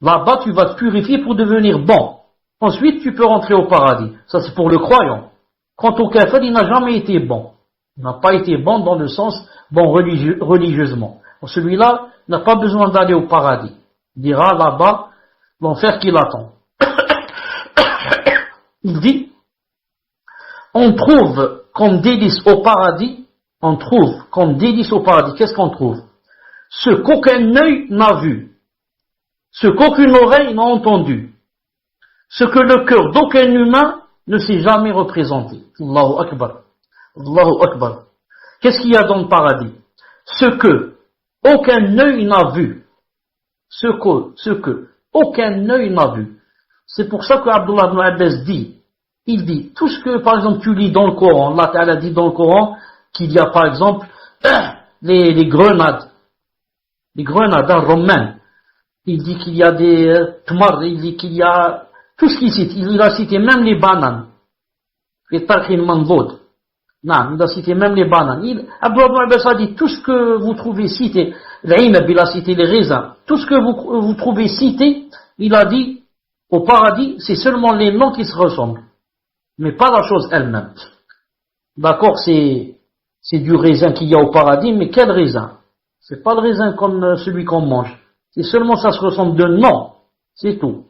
Là-bas, tu vas te purifier pour devenir bon. Ensuite, tu peux rentrer au paradis. Ça, c'est pour le croyant. Quant au kafir, il n'a jamais été bon. Il n'a pas été bon dans le sens bon religieusement. Celui-là n'a pas besoin d'aller au paradis. Il dira là-bas l'enfer qui l'attend. Il dit, on trouve comme délice au paradis, qu'est-ce qu'on trouve? Ce qu'aucun œil n'a vu, ce qu'aucune oreille n'a entendu, ce que le cœur d'aucun humain ne s'est jamais représenté. Allahu Akbar. Allahu Akbar. Qu'est-ce qu'il y a dans le paradis? Ce que aucun œil n'a vu. Ce que aucun œil n'a vu. C'est pour ça que Abdullah ibn Abbas dit, il dit, tout ce que, par exemple, tu lis dans le Coran, Allah Ta'ala dit dans le Coran qu'il y a, par exemple, les grenades romaines. Il dit qu'il y a des tmar, il dit qu'il y a tout ce qu'il cite. Il a cité même les bananes. Les tarkhin mandoud. Non, il a cité même les bananes. Abdullah ibn Abbas a dit tout ce que vous trouvez cité. L'Inab, il a cité les raisins. Tout ce que vous trouvez cité, il a dit, au paradis, c'est seulement les noms qui se ressemblent. Mais pas la chose elle-même. D'accord, c'est du raisin qu'il y a au paradis, mais quel raisin? C'est pas le raisin comme celui qu'on mange. C'est seulement ça se ressemble de nom. C'est tout.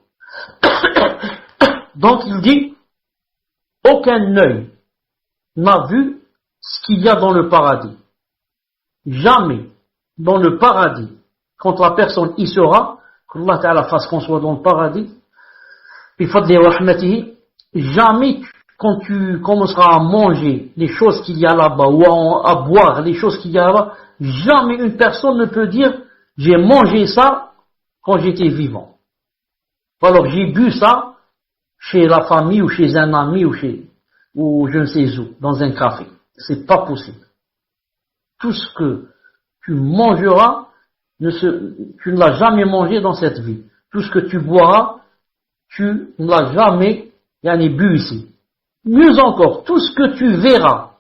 Donc il dit, aucun œil n'a vu ce qu'il y a dans le paradis. Jamais dans le paradis, quand la personne y sera, qu'Allah Ta'ala fasse qu'on soit dans le paradis, jamais quand tu commenceras à manger les choses qu'il y a là-bas ou à boire les choses qu'il y a là-bas, jamais une personne ne peut dire j'ai mangé ça quand j'étais vivant. Alors j'ai bu ça chez la famille ou chez un ami ou je ne sais où, dans un café. C'est pas possible. Tout ce que tu mangeras, tu ne l'as jamais mangé dans cette vie. Tout ce que tu boiras, tu ne l'as jamais bu ici. Mieux encore, tout ce que tu verras,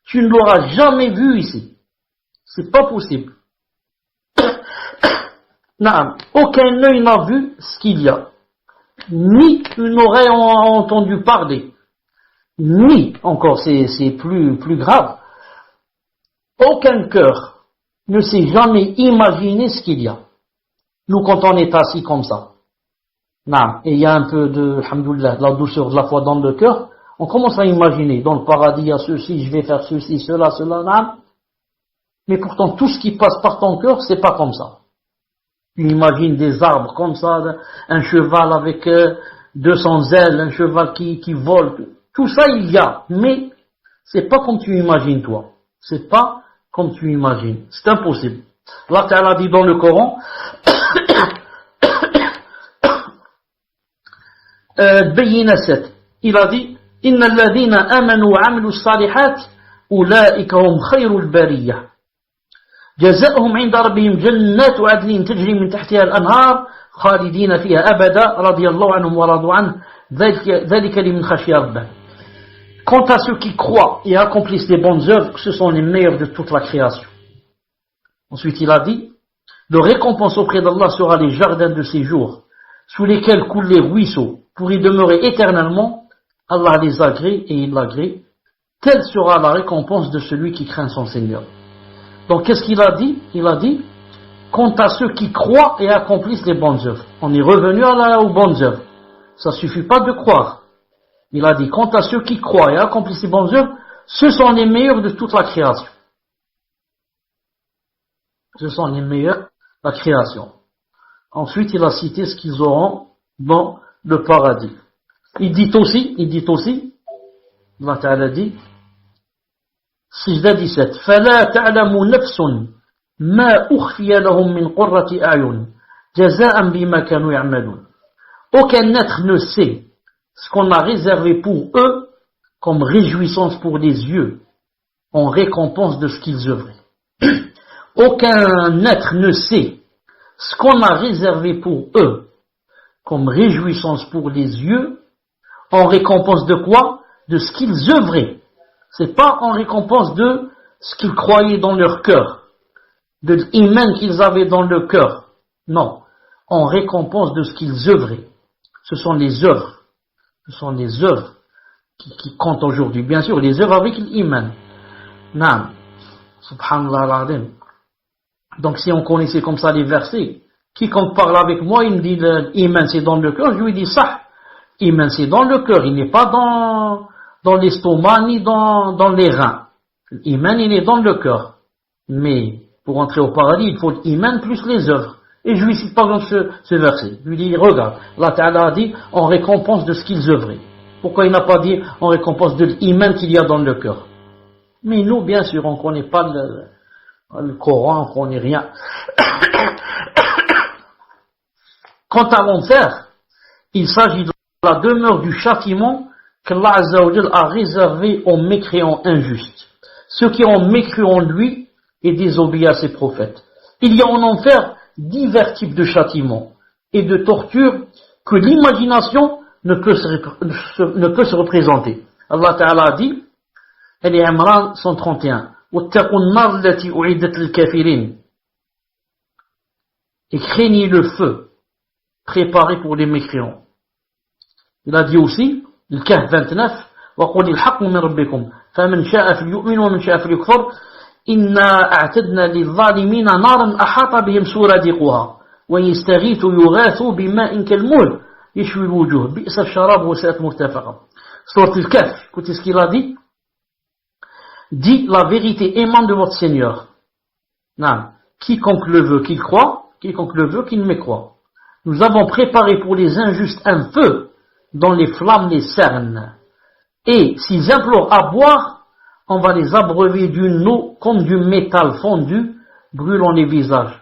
tu ne l'auras jamais vu ici. C'est pas possible. Aucun œil n'a vu ce qu'il y a. Ni une oreille a entendu parler. Ni, encore c'est plus grave, aucun cœur ne s'est jamais imaginé ce qu'il y a. Nous, quand on est assis comme ça, et il y a un peu de, alhamdoulilah, de la douceur de la foi dans le cœur, on commence à imaginer, dans le paradis, il y a ceci, je vais faire ceci, cela, mais pourtant, tout ce qui passe par ton cœur, c'est pas comme ça. Tu imagines des arbres comme ça, un cheval avec 200 ailes, un cheval qui vole, tout ça il y a, mais c'est pas comme tu imagines toi. C'est pas comme tu imagines. C'est impossible. Allah Ta'ala dit dans le Coran, Bayina 7, il a dit, Inna alladhina amanu wa amilu salihat, ulaika hum khayrul bariyah. جزاؤهم عند ربهم جنات عدن تجري من تحتها الأنهار خالدين فيها أبدا رضي الله عنهم ورضوا عنه ذلك لمن خشي ربه. Quant à ceux qui croient et accomplissent les bonnes œuvres, ce sont les meilleurs de toute la création. Ensuite il a dit, leur récompense auprès d'Allah sera les jardins de séjour, sous lesquels coulent les ruisseaux, pour y demeurer éternellement. Allah les agrée et il l'agrée. Telle sera la récompense de celui qui craint son Seigneur. Donc qu'est-ce qu'il a dit? Il a dit, quant à ceux qui croient et accomplissent les bonnes œuvres. On est revenu aux bonnes œuvres. Ça suffit pas de croire. Il a dit, quant à ceux qui croient et accomplissent les bonnes œuvres, ce sont les meilleurs de toute la création. Ce sont les meilleurs de la création. Ensuite, il a cité ce qu'ils auront dans le paradis. Il dit aussi, Allah Ta'ala dit, Sijda 17, فَلَا تَعْلَمُ نَفْسٌ مَا أُخْفِيَ لَهُم مِّن قُرَّةِ أَعْيُنٍ جَزَاءً بِمَا كَانُوا يَعْمَلُونَ. Aucun être ne sait ce qu'on a réservé pour eux comme réjouissance pour les yeux, en récompense de ce qu'ils œuvraient. Aucun être ne sait ce qu'on a réservé pour eux comme réjouissance pour les yeux, en récompense de quoi? De ce qu'ils œuvraient. C'est pas en récompense de ce qu'ils croyaient dans leur cœur, de l'iman qu'ils avaient dans le cœur. Non, en récompense de ce qu'ils œuvraient. Ce sont les œuvres. Ce sont les œuvres qui comptent aujourd'hui. Bien sûr, les œuvres avec l'iman. Naam. Subhanallah al-Azim. Donc si on connaissait comme ça les versets, quiconque parle avec moi, il me dit l'iman c'est dans le cœur, je lui dis ça. Iman c'est dans le cœur, il n'est pas dans l'estomac ni dans les reins. L'iman il est dans le cœur. Mais pour entrer au paradis, il faut l'iman plus les œuvres. Et je lui cite par exemple ce verset. Je lui dis, regarde, Allah Ta'ala a dit en récompense de ce qu'ils œuvraient. Pourquoi il n'a pas dit en récompense de l'iman qu'il y a dans le cœur? Mais nous, bien sûr, on ne connaît pas le Coran, on ne connaît rien. Quant à l'enfer, il s'agit de la demeure du châtiment qu'Allah Azza wa Jal a réservé aux mécréants injustes, ceux qui ont mécru en lui et désobéi à ses prophètes. Il y a en enfer divers types de châtiments et de tortures que l'imagination ne peut se représenter. Allah Ta'ala a dit, elle est Imran 131, et craignez le feu préparé pour les mécréants. Il a dit aussi, le Kahf 29, وَقُلِ الْحَقُّ مِنْ رَبِّكُمْ فَمَنْ شَاءَ فَلْيُؤْمِنْ وَمَنْ شَاءَ فَلْيَكْفُرْ إِنَّا أَعْتَدْنَا لِلظَّالِمِينَ نَارًا أَحَاطَ بِهِمْ سُرَادِقُهَا وَيَسْتَغِيثُ يُغَاثُ بِمَاءٍ كَالْمُهْلِ يَشْوِي الْوُجُوهَ بِئْسَ الشَّرَابُ وَسَاءَتْ مُرْتَفَقًا. Sourate al-Kahf, écoutez ce qu'il a dit. Dit, la vérité émane de votre Seigneur. Non. Quiconque le veut qu'il croit, quiconque le veut qu'il mécroit. Nous avons préparé pour les injustes un feu dont les flammes les cernent. Et s'ils implorent à boire, on va les abreuver d'une eau comme du métal fondu, brûlant les visages.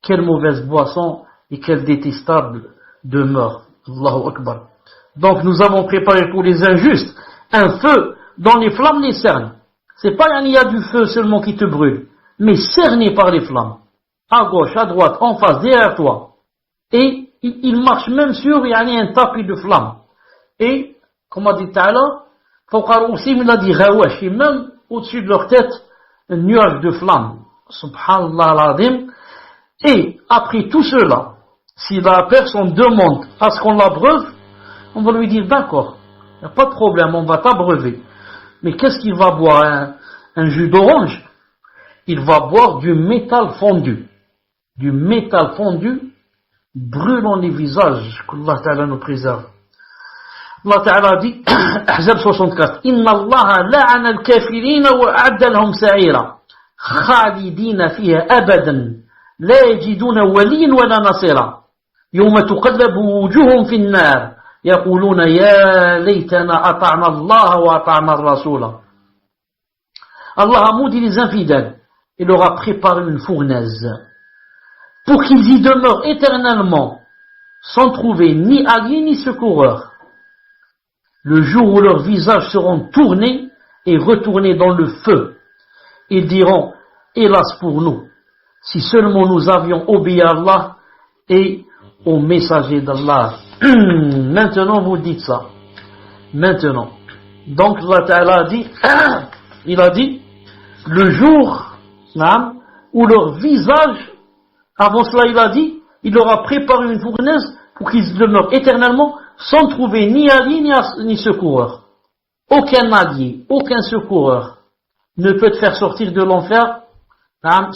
Quelle mauvaise boisson et quelle détestable demeure. Allahu Akbar. Donc nous avons préparé pour les injustes un feu dont les flammes les cernent. C'est pas il y a du feu seulement qui te brûle, mais cerné par les flammes. À gauche, à droite, en face, derrière toi. Et il marche même sur un tapis de flammes. Et, comme a dit Ta'ala, il a dit Ghawash, et même au-dessus de leur tête, un nuage de flammes. Subhanallah al-Azim. Et après tout cela, si la personne demande à ce qu'on l'abreuve, on va lui dire d'accord, il n'y a pas de problème, on va t'abreuver. Mais qu'est-ce qu'il va boire? Un jus d'orange? Il va boire du métal fondu. Du métal fondu brûlant les visages, qu'Allah Ta'ala nous préserve. Allah Ta'ala dit, Ahzab 64, Inna Allah la'ana al-kafirina wa a'adda lahum sa'ira, khalidina fiha abadan, la yajiduna waliyan wa la nasira, yawma tuqallabu wujuhum fi an-nar, يقولون يا ليتنا أطعنا الله وأطعنا الرسول. Allah a maudit les infidèles et leur a préparé une fournaise pour qu'ils y demeurent éternellement sans trouver ni alliés ni secoureurs. Le jour où leurs visages seront tournés et retournés dans le feu, ils diront hélas pour nous, si seulement nous avions obéi à Allah et au messager d'Allah. Maintenant vous dites ça. Maintenant. Donc Allah Ta'ala a dit, il a dit, le jour où leur visage, avant cela il a dit, il leur a préparé une fournaise pour qu'ils demeurent éternellement sans trouver ni allié ni secoureur. Aucun allié, aucun secoureur ne peut te faire sortir de l'enfer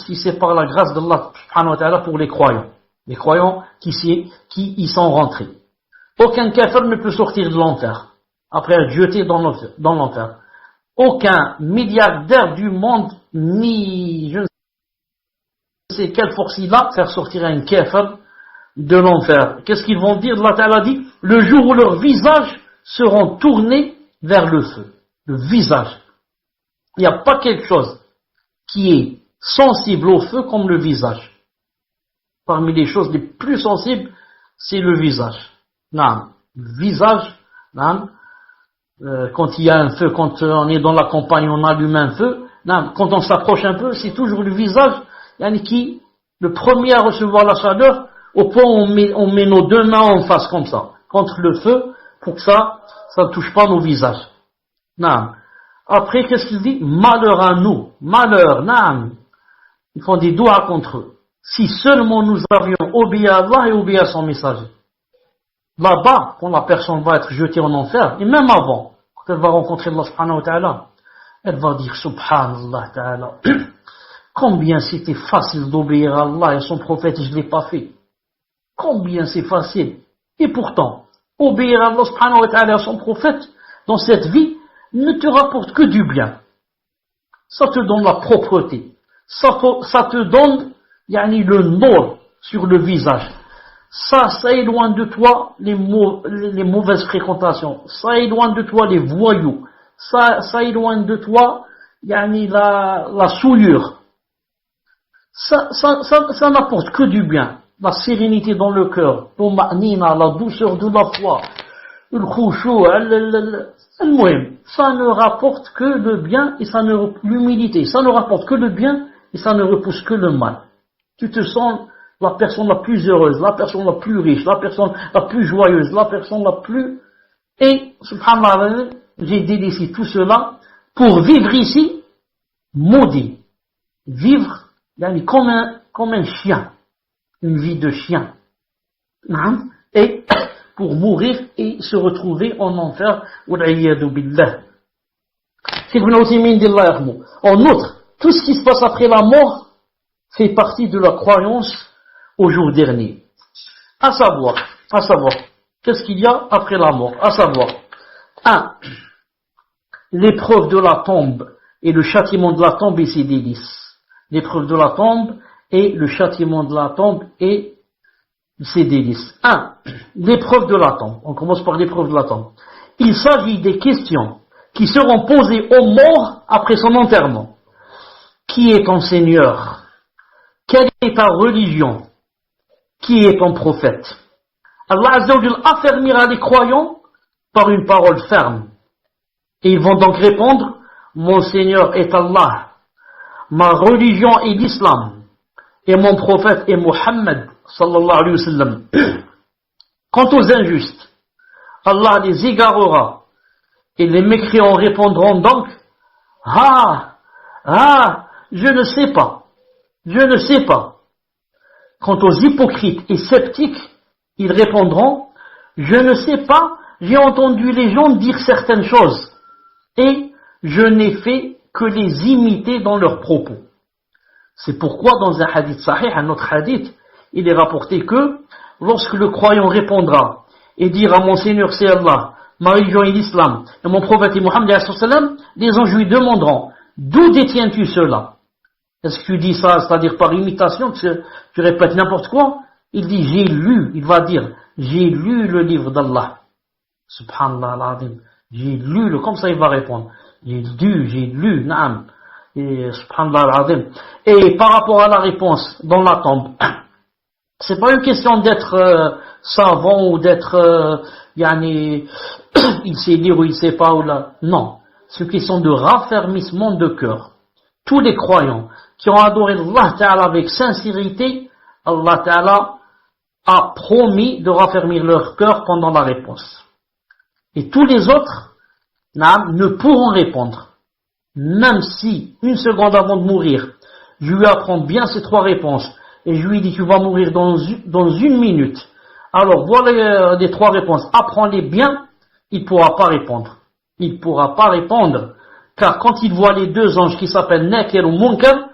si c'est par la grâce d'Allah subhanahu wa ta'ala pour les croyants qui y sont rentrés. Aucun kafir ne peut sortir de l'enfer après être jeté dans l'enfer. Aucun milliardaire du monde, ni je ne sais quelle force il a, faire sortir un kafir de l'enfer. Qu'est-ce qu'ils vont dire? Allah Ta'ala dit, le jour où leurs visages seront tournés vers le feu. Le visage. Il n'y a pas quelque chose qui est sensible au feu comme le visage. Parmi les choses les plus sensibles, c'est le visage. Non, le visage, non, quand il y a un feu, quand on est dans la campagne, on allume un feu, non, quand on s'approche un peu, c'est toujours le visage, qui, le premier à recevoir la chaleur, au point où on met nos deux mains en face comme ça, contre le feu, pour que ça ne touche pas nos visages. Naam. Après, qu'est-ce qu'il dit? Malheur à nous, malheur, naam. Ils font des doigts contre eux. Si seulement nous avions obéi à Allah et obéi à son messager. Là-bas, quand la personne va être jetée en enfer, et même avant, quand elle va rencontrer Allah subhanahu wa ta'ala, elle va dire subhanallah ta'ala. Combien c'était facile d'obéir à Allah et à son prophète, je ne l'ai pas fait. Combien c'est facile. Et pourtant, obéir à Allah subhanahu wa ta'ala et à son prophète, dans cette vie, ne te rapporte que du bien. Ça te donne la propreté. Ça te donne le nour sur le visage. Ça éloigne de toi les mauvaises fréquentations. Ça éloigne de toi les voyous. Ça éloigne de toi la souillure. Ça n'apporte que du bien. La sérénité dans le cœur, la douceur de la foi, le khushu', ça ne rapporte que le bien et l'humilité. Ça ne rapporte que le bien et ça ne repousse que le mal. Tu te sens la personne la plus heureuse, la personne la plus riche, la personne la plus joyeuse, la personne la plus... Et, subhanallah, j'ai délaissé tout cela pour vivre ici, maudit. Vivre comme un chien. Une vie de chien. Et pour mourir et se retrouver en enfer. En outre, tout ce qui se passe après la mort fait partie de la croyance au jour dernier. À savoir, qu'est-ce qu'il y a après la mort? À savoir, 1. L'épreuve de la tombe et le châtiment de la tombe et ses délices. L'épreuve de la tombe et le châtiment de la tombe et ses délices. 1. L'épreuve de la tombe. On commence par l'épreuve de la tombe. Il s'agit des questions qui seront posées aux morts après son enterrement. Qui est ton Seigneur? Quelle est ta religion? Qui est ton prophète? Allah Azza wa Jalla affermira les croyants par une parole ferme. Et ils vont donc répondre, mon Seigneur est Allah, ma religion est l'islam, et mon prophète est Muhammad sallallahu alayhi wa sallam. Quant aux injustes, Allah les égarera, et les mécréants répondront donc, je ne sais pas, je ne sais pas. Quant aux hypocrites et sceptiques, ils répondront, je ne sais pas, j'ai entendu les gens dire certaines choses, et je n'ai fait que les imiter dans leurs propos. C'est pourquoi dans un hadith sahih, un autre hadith, il est rapporté que, lorsque le croyant répondra, et dira, mon Seigneur c'est Allah, ma religion est l'islam, et mon prophète est Muhammad, les anges lui demanderont, d'où détiens-tu cela? Est-ce que tu dis ça, c'est-à-dire par imitation, tu répètes n'importe quoi? Il dit, j'ai lu, il va dire, j'ai lu le livre d'Allah. Subhanallah al-Azim. J'ai lu, comme ça il va répondre. J'ai lu, naam. Et subhanallah al-Azim. Et par rapport à la réponse dans la tombe, c'est pas une question d'être savant ou d'être, il sait lire ou il sait pas ou là. Non. C'est une question de raffermissement de cœur. Tous les croyants qui ont adoré Allah Ta'ala avec sincérité, Allah Ta'ala a promis de raffermir leur cœur pendant la réponse. Et tous les autres ne pourront répondre. Même si, une seconde avant de mourir, je lui apprends bien ces 3 réponses, et je lui dis tu vas mourir dans une minute. Alors voilà les 3 réponses, apprends-les bien, il ne pourra pas répondre. Il ne pourra pas répondre, car quand il voit les 2 anges qui s'appellent Nakir ou Munkar,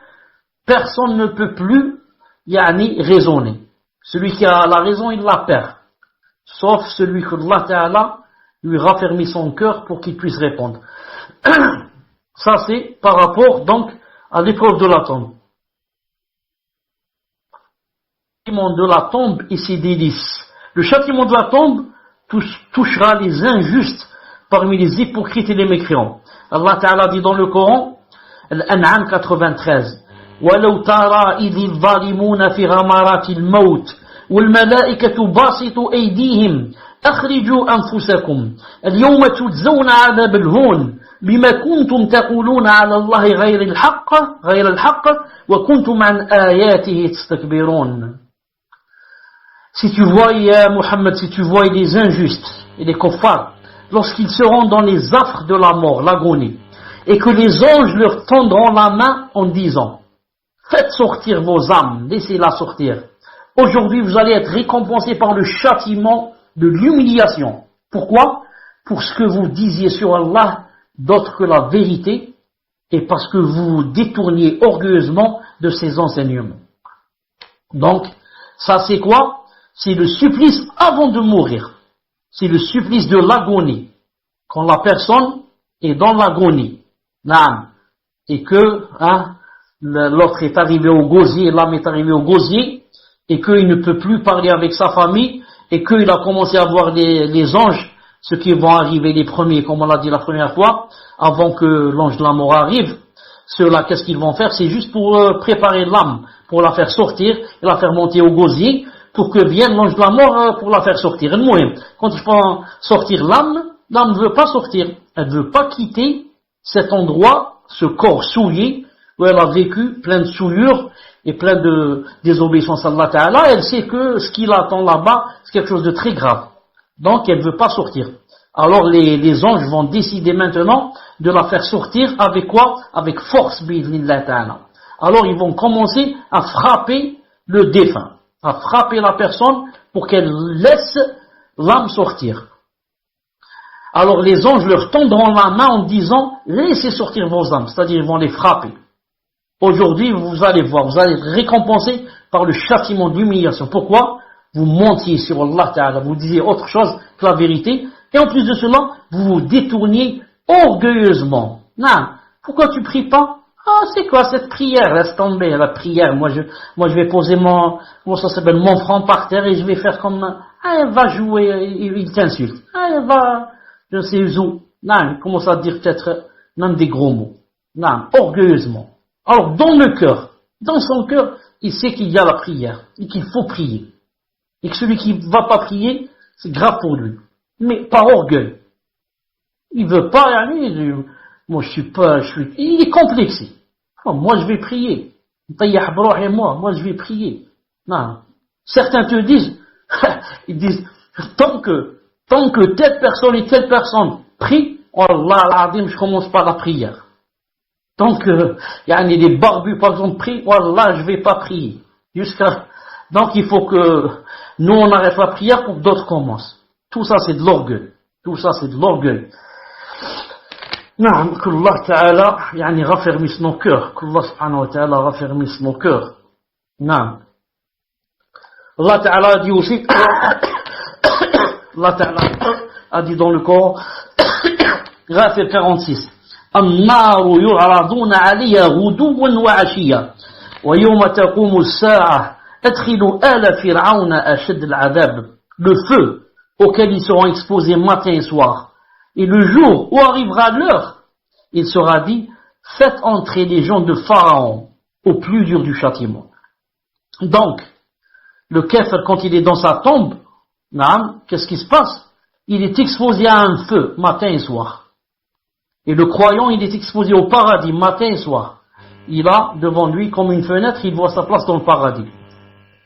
personne ne peut plus raisonner. Celui qui a la raison, il la perd. Sauf celui que Allah Ta'ala lui raffermit son cœur pour qu'il puisse répondre. Ça c'est par rapport donc à l'épreuve de la tombe. Le châtiment de la tombe et ses délices. Le châtiment de la tombe touchera les injustes parmi les hypocrites et les mécréants. Allah Ta'ala dit dans le Coran, Al-An'am 93, وَلَوْ تَرَى إِذِ الظَّالِمُونَ فِي غَمَرَاتِ الْمَوْتِ وَالْمَلَائِكَةُ بَاسِطُوا أَيْدِيهِمْ أَخْرِجُوا أَنفُسَكُمْ الْيَوْمَ تُجْزَوْنَ عَذَابَ الْهُونِ بِمَا كُنْتُمْ تَقُولُونَ عَلَى اللَّهِ غَيْرَ الْحَقِّ وَكُنْتُمْ عَنْ آيَاتِهِ تَسْتَكْبِرُونَ. Si tu voyais, Mohammed, si tu voyais les injustes et les kuffars, lorsqu'ils seront dans les affres de la mort, l'agonie, et que les anges leur tendront la main en disant, faites sortir vos âmes, laissez-la sortir. Aujourd'hui, vous allez être récompensés par le châtiment de l'humiliation. Pourquoi? Pour ce que vous disiez sur Allah d'autre que la vérité, et parce que vous vous détourniez orgueilleusement de ses enseignements. Donc, ça c'est quoi? C'est le supplice avant de mourir. C'est le supplice de l'agonie. Quand la personne est dans l'agonie, et que l'autre est arrivé au gosier, l'âme est arrivée au gosier, et qu'il ne peut plus parler avec sa famille, et qu'il a commencé à voir les anges, ceux qui vont arriver les premiers, comme on l'a dit la première fois, avant que l'ange de la mort arrive. Ceux-là, qu'est-ce qu'ils vont faire? C'est juste pour préparer l'âme, pour la faire sortir, et la faire monter au gosier, pour que vienne l'ange de la mort pour la faire sortir. Et moi, quand il faut sortir l'âme ne veut pas sortir. Elle ne veut pas quitter cet endroit, ce corps souillé, où elle a vécu plein de souillures et plein de désobéissance à Allah Ta'ala. Elle sait que ce qui l'attend là-bas, c'est quelque chose de très grave. Donc, elle ne veut pas sortir. Alors, les anges vont décider maintenant de la faire sortir avec quoi? Avec force, bi'idhnillah ta'ala. Alors, ils vont commencer à frapper le défunt, à frapper la personne pour qu'elle laisse l'âme sortir. Alors, les anges leur tendront la main en disant, laissez sortir vos âmes, c'est-à-dire ils vont les frapper. Aujourd'hui, vous allez voir, vous allez être récompensés par le châtiment d'humiliation. Pourquoi? Vous mentiez sur Allah Ta'ala, vous disiez autre chose que la vérité, et en plus de cela, vous vous détourniez orgueilleusement. Non, pourquoi tu pries pas? Ah, c'est quoi cette prière? Laisse tomber la prière. Moi, je vais poser mon front par terre et je vais faire comme, elle va jouer, il t'insulte. Elle va, je sais où. Non, il commence à dire peut-être même des gros mots. Non, orgueilleusement. Alors, dans le cœur, dans son cœur, il sait qu'il y a la prière et qu'il faut prier. Et que celui qui ne va pas prier, c'est grave pour lui. Mais par orgueil. Il veut pas, moi il est complexé. Moi je vais prier. Moi je vais prier. Non. Certains te disent, ils disent, tant que telle personne et telle personne prie, Allah l'Adim, je commence par la prière. Tant que, les barbus par exemple prient, Allah je vais pas prier. Donc il faut que nous on arrête la prière pour que d'autres commencent. Tout ça c'est de l'orgueil. Tout ça c'est de l'orgueil. نعم qu'Allah Ta'ala raffermisse nos cœurs, qu'Allah Subhanahu wa Ta'ala raffermisse nos cœurs. نعم. Allah Ta'ala a dit aussi, Allah Ta'ala a dit dans le Coran, Ghafir 46, النار يعرضون عليها غدوا وعشيا ويوم تقوم الساعة أدخلوا آل فرعون أشد العذاب. Le feu auquel ils seront exposés matin et soir. Et le jour où arrivera l'heure, il sera dit, faites entrer les gens de Pharaon au plus dur du châtiment. Donc, le kafir, quand il est dans sa tombe, qu'est-ce qui se passe? Il est exposé à un feu matin et soir. Et le croyant, il est exposé au paradis matin et soir. Il a devant lui comme une fenêtre, il voit sa place dans le paradis.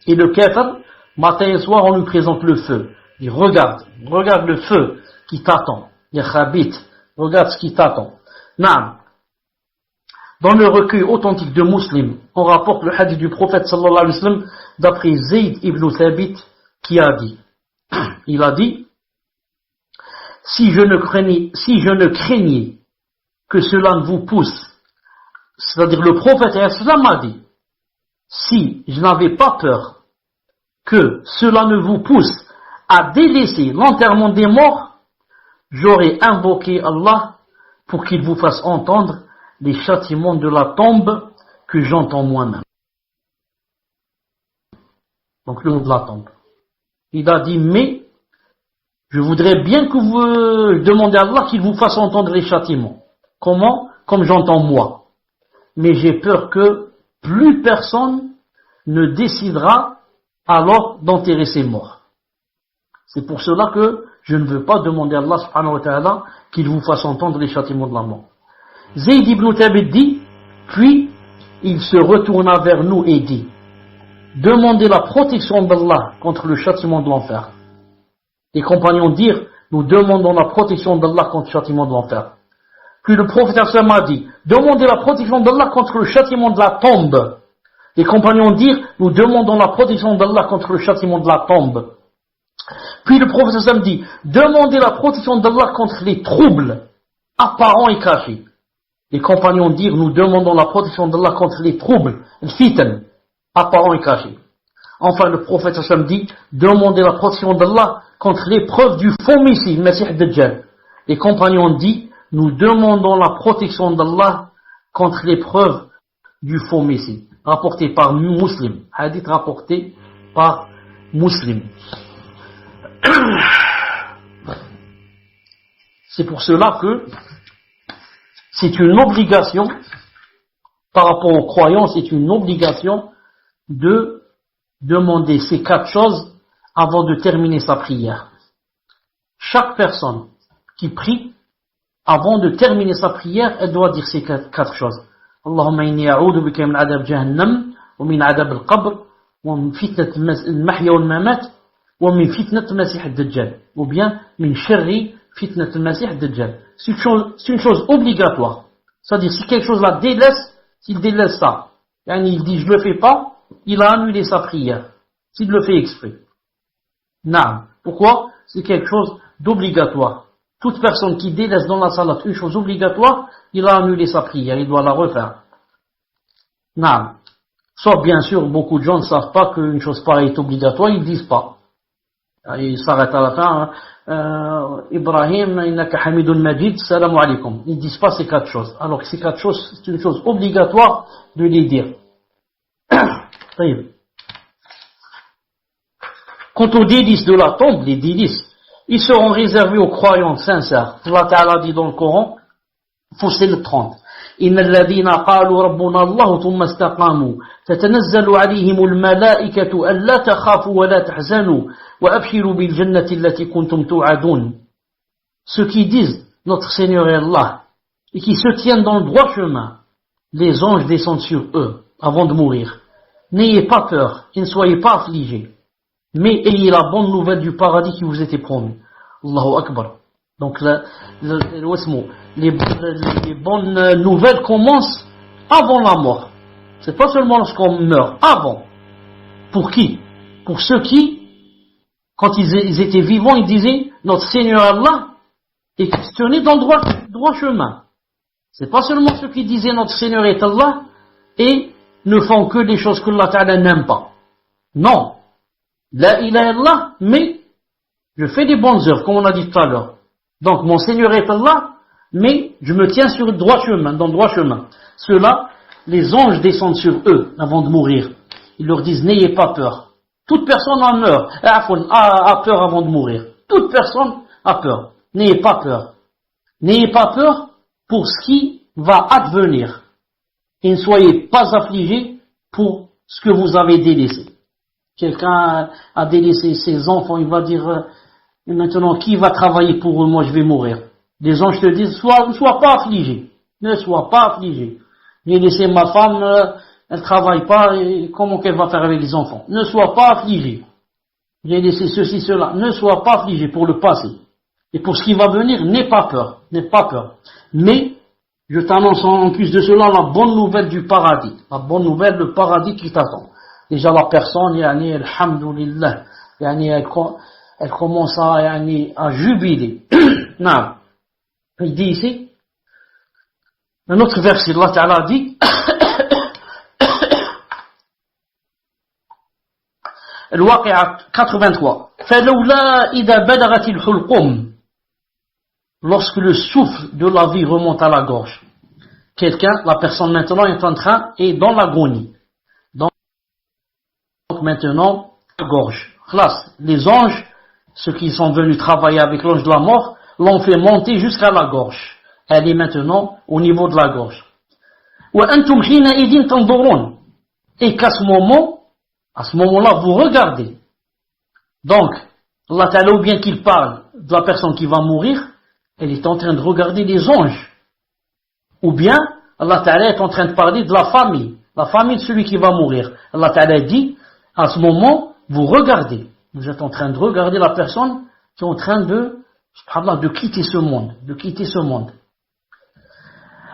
Et le kafir, matin et soir, on lui présente le feu. Il regarde le feu qui t'attend. Les khabit, regarde ce qui t'attend. Naam. Dans le recueil authentique de Muslim, on rapporte le hadith du prophète sallallahu alayhi wa sallam d'après Zayd ibn Thabit qui a dit, il a dit, si je ne craignais que cela ne vous pousse, c'est-à-dire le prophète a dit, si je n'avais pas peur que cela ne vous pousse à délaisser l'enterrement des morts, j'aurais invoqué Allah pour qu'il vous fasse entendre les châtiments de la tombe que j'entends moi-même. Donc le nom de la tombe. Il a dit, mais je voudrais bien que vous demandez à Allah qu'il vous fasse entendre les châtiments. Comment? Comme j'entends moi. Mais j'ai peur que plus personne ne décidera alors d'enterrer ses morts. C'est pour cela que je ne veux pas demander à Allah subhanahu wa ta'ala qu'il vous fasse entendre les châtiments de la mort. Zayd ibn Thabit dit, puis il se retourna vers nous et dit, demandez la protection d'Allah contre le châtiment de l'enfer. Les compagnons dirent, nous demandons la protection d'Allah contre le châtiment de l'enfer. Puis le prophète a dit, demandez la protection d'Allah contre le châtiment de la tombe. Les compagnons dirent, nous demandons la protection d'Allah contre le châtiment de la tombe. Puis le prophète dit, demandez la protection d'Allah contre les troubles apparents et cachés. Les compagnons dirent, nous demandons la protection d'Allah contre les troubles, le fitan, apparents et cachés. Enfin le prophète dit, demandez la protection d'Allah contre l'épreuve du faux messie, le Messie Dajjal. Les compagnons disent, nous demandons la protection d'Allah contre l'épreuve du faux messie. Rapporté par Muslim. Hadith rapporté par Muslim. C'est pour cela que c'est une obligation, par rapport aux croyants, c'est une obligation de demander ces 4 choses avant de terminer sa prière. Chaque personne qui prie, avant de terminer sa prière, elle doit dire ces 4 choses. Allahumma inni a'udhu bika min adab jahannam, wa min adab al-qabr, wa min fitnat al-mahya wal-mamat, wa min fitnat al-masih ad-dajjal. Ou bien, min sharri fitnat al-masih ad-dajjal. C'est une chose obligatoire. C'est-à-dire, si quelque chose la délaisse, s'il délaisse ça, il dit je le fais pas, il a annulé sa prière. S'il le fait exprès. Non. Pourquoi? C'est quelque chose d'obligatoire. Toute personne qui délaisse dans la salat une chose obligatoire, il a annulé sa prière, il doit la refaire. Non. Sauf bien sûr, beaucoup de gens ne savent pas qu'une chose pareille est obligatoire, ils ne disent pas. Ils s'arrêtent à la fin. Ibrahim, innaka hamidun majid, salam alaikum. Ils ne disent pas ces 4 choses. Alors que ces 4 choses, c'est une chose obligatoire de les dire. Quant aux délices de la tombe, les délices, ils seront réservés aux croyants sincères. Allah Ta'ala dit dans le Coran, Fussilat 30. إن الذين قالوا ربنا الله ثم استقاموا تتنزل عليهم الملائكة ألا تخافوا ولا تحزنوا وأبشروا بالجنة التي كنتم توعدون. Ceux qui disent notre Seigneur est Allah et qui se tiennent dans le droit chemin, les anges descendent sur eux avant de mourir. N'ayez pas peur et ne soyez pas affligés, mais ayez la bonne nouvelle du paradis qui vous était promis. Allahu Akbar. Donc les bonnes nouvelles commencent avant la mort. C'est pas seulement lorsqu'on meurt, avant. Pour qui? Pour ceux qui, quand ils étaient vivants, ils disaient notre Seigneur Allah est questionné dans le droit chemin. C'est pas seulement ceux qui disaient notre Seigneur est Allah et ne font que des choses que Allah Ta'ala n'aime pas. Non. La ilaha illallah, mais je fais des bonnes œuvres, comme on a dit tout à l'heure. Donc, mon Seigneur est Allah, mais je me tiens sur le droit chemin, dans le droit chemin. Ceux-là, les anges descendent sur eux avant de mourir. Ils leur disent, n'ayez pas peur. Toute personne en meurt, a peur avant de mourir. Toute personne a peur. N'ayez pas peur. N'ayez pas peur pour ce qui va advenir. Et ne soyez pas affligés pour ce que vous avez délaissé. Quelqu'un a délaissé ses enfants, il va dire, maintenant, qui va travailler pour eux? Moi, je vais mourir. Les anges te disent, ne sois pas affligé. Ne sois pas affligé. J'ai laissé ma femme, elle travaille pas, et comment qu'elle va faire avec les enfants? Ne sois pas affligé. J'ai laissé ceci, cela. Ne sois pas affligé pour le passé. Et pour ce qui va venir, n'aie pas peur. N'aie pas peur. Mais, je t'annonce en plus de cela la bonne nouvelle du paradis. La bonne nouvelle, le paradis qui t'attend. Déjà, la personne, alhamdoulilah, elle commence à jubiler. Non. Il dit ici, un autre verset, Allah Ta'ala dit, Al-Waqi'a 83, فَلَوْلَا إِذَا بَلَغَتِ الْحُلْقُمْ. Lorsque le souffle de la vie remonte à la gorge. La personne maintenant est dans l'agonie. Donc maintenant, la gorge. Les anges, ceux qui sont venus travailler avec l'ange de la mort, l'ont fait monter jusqu'à la gorge. Elle est maintenant au niveau de la gorge. وَأَنْتُمْ حِينَئِذٍ تَنْظُرُونَ. Et qu'à ce moment-là, vous regardez. Donc, Allah Ta'ala, ou bien qu'il parle de la personne qui va mourir, elle est en train de regarder les anges. Ou bien, Allah Ta'ala est en train de parler de la famille de celui qui va mourir. Allah Ta'ala dit, À ce moment, vous regardez. Vous êtes en train de regarder la personne qui est en train de quitter ce monde,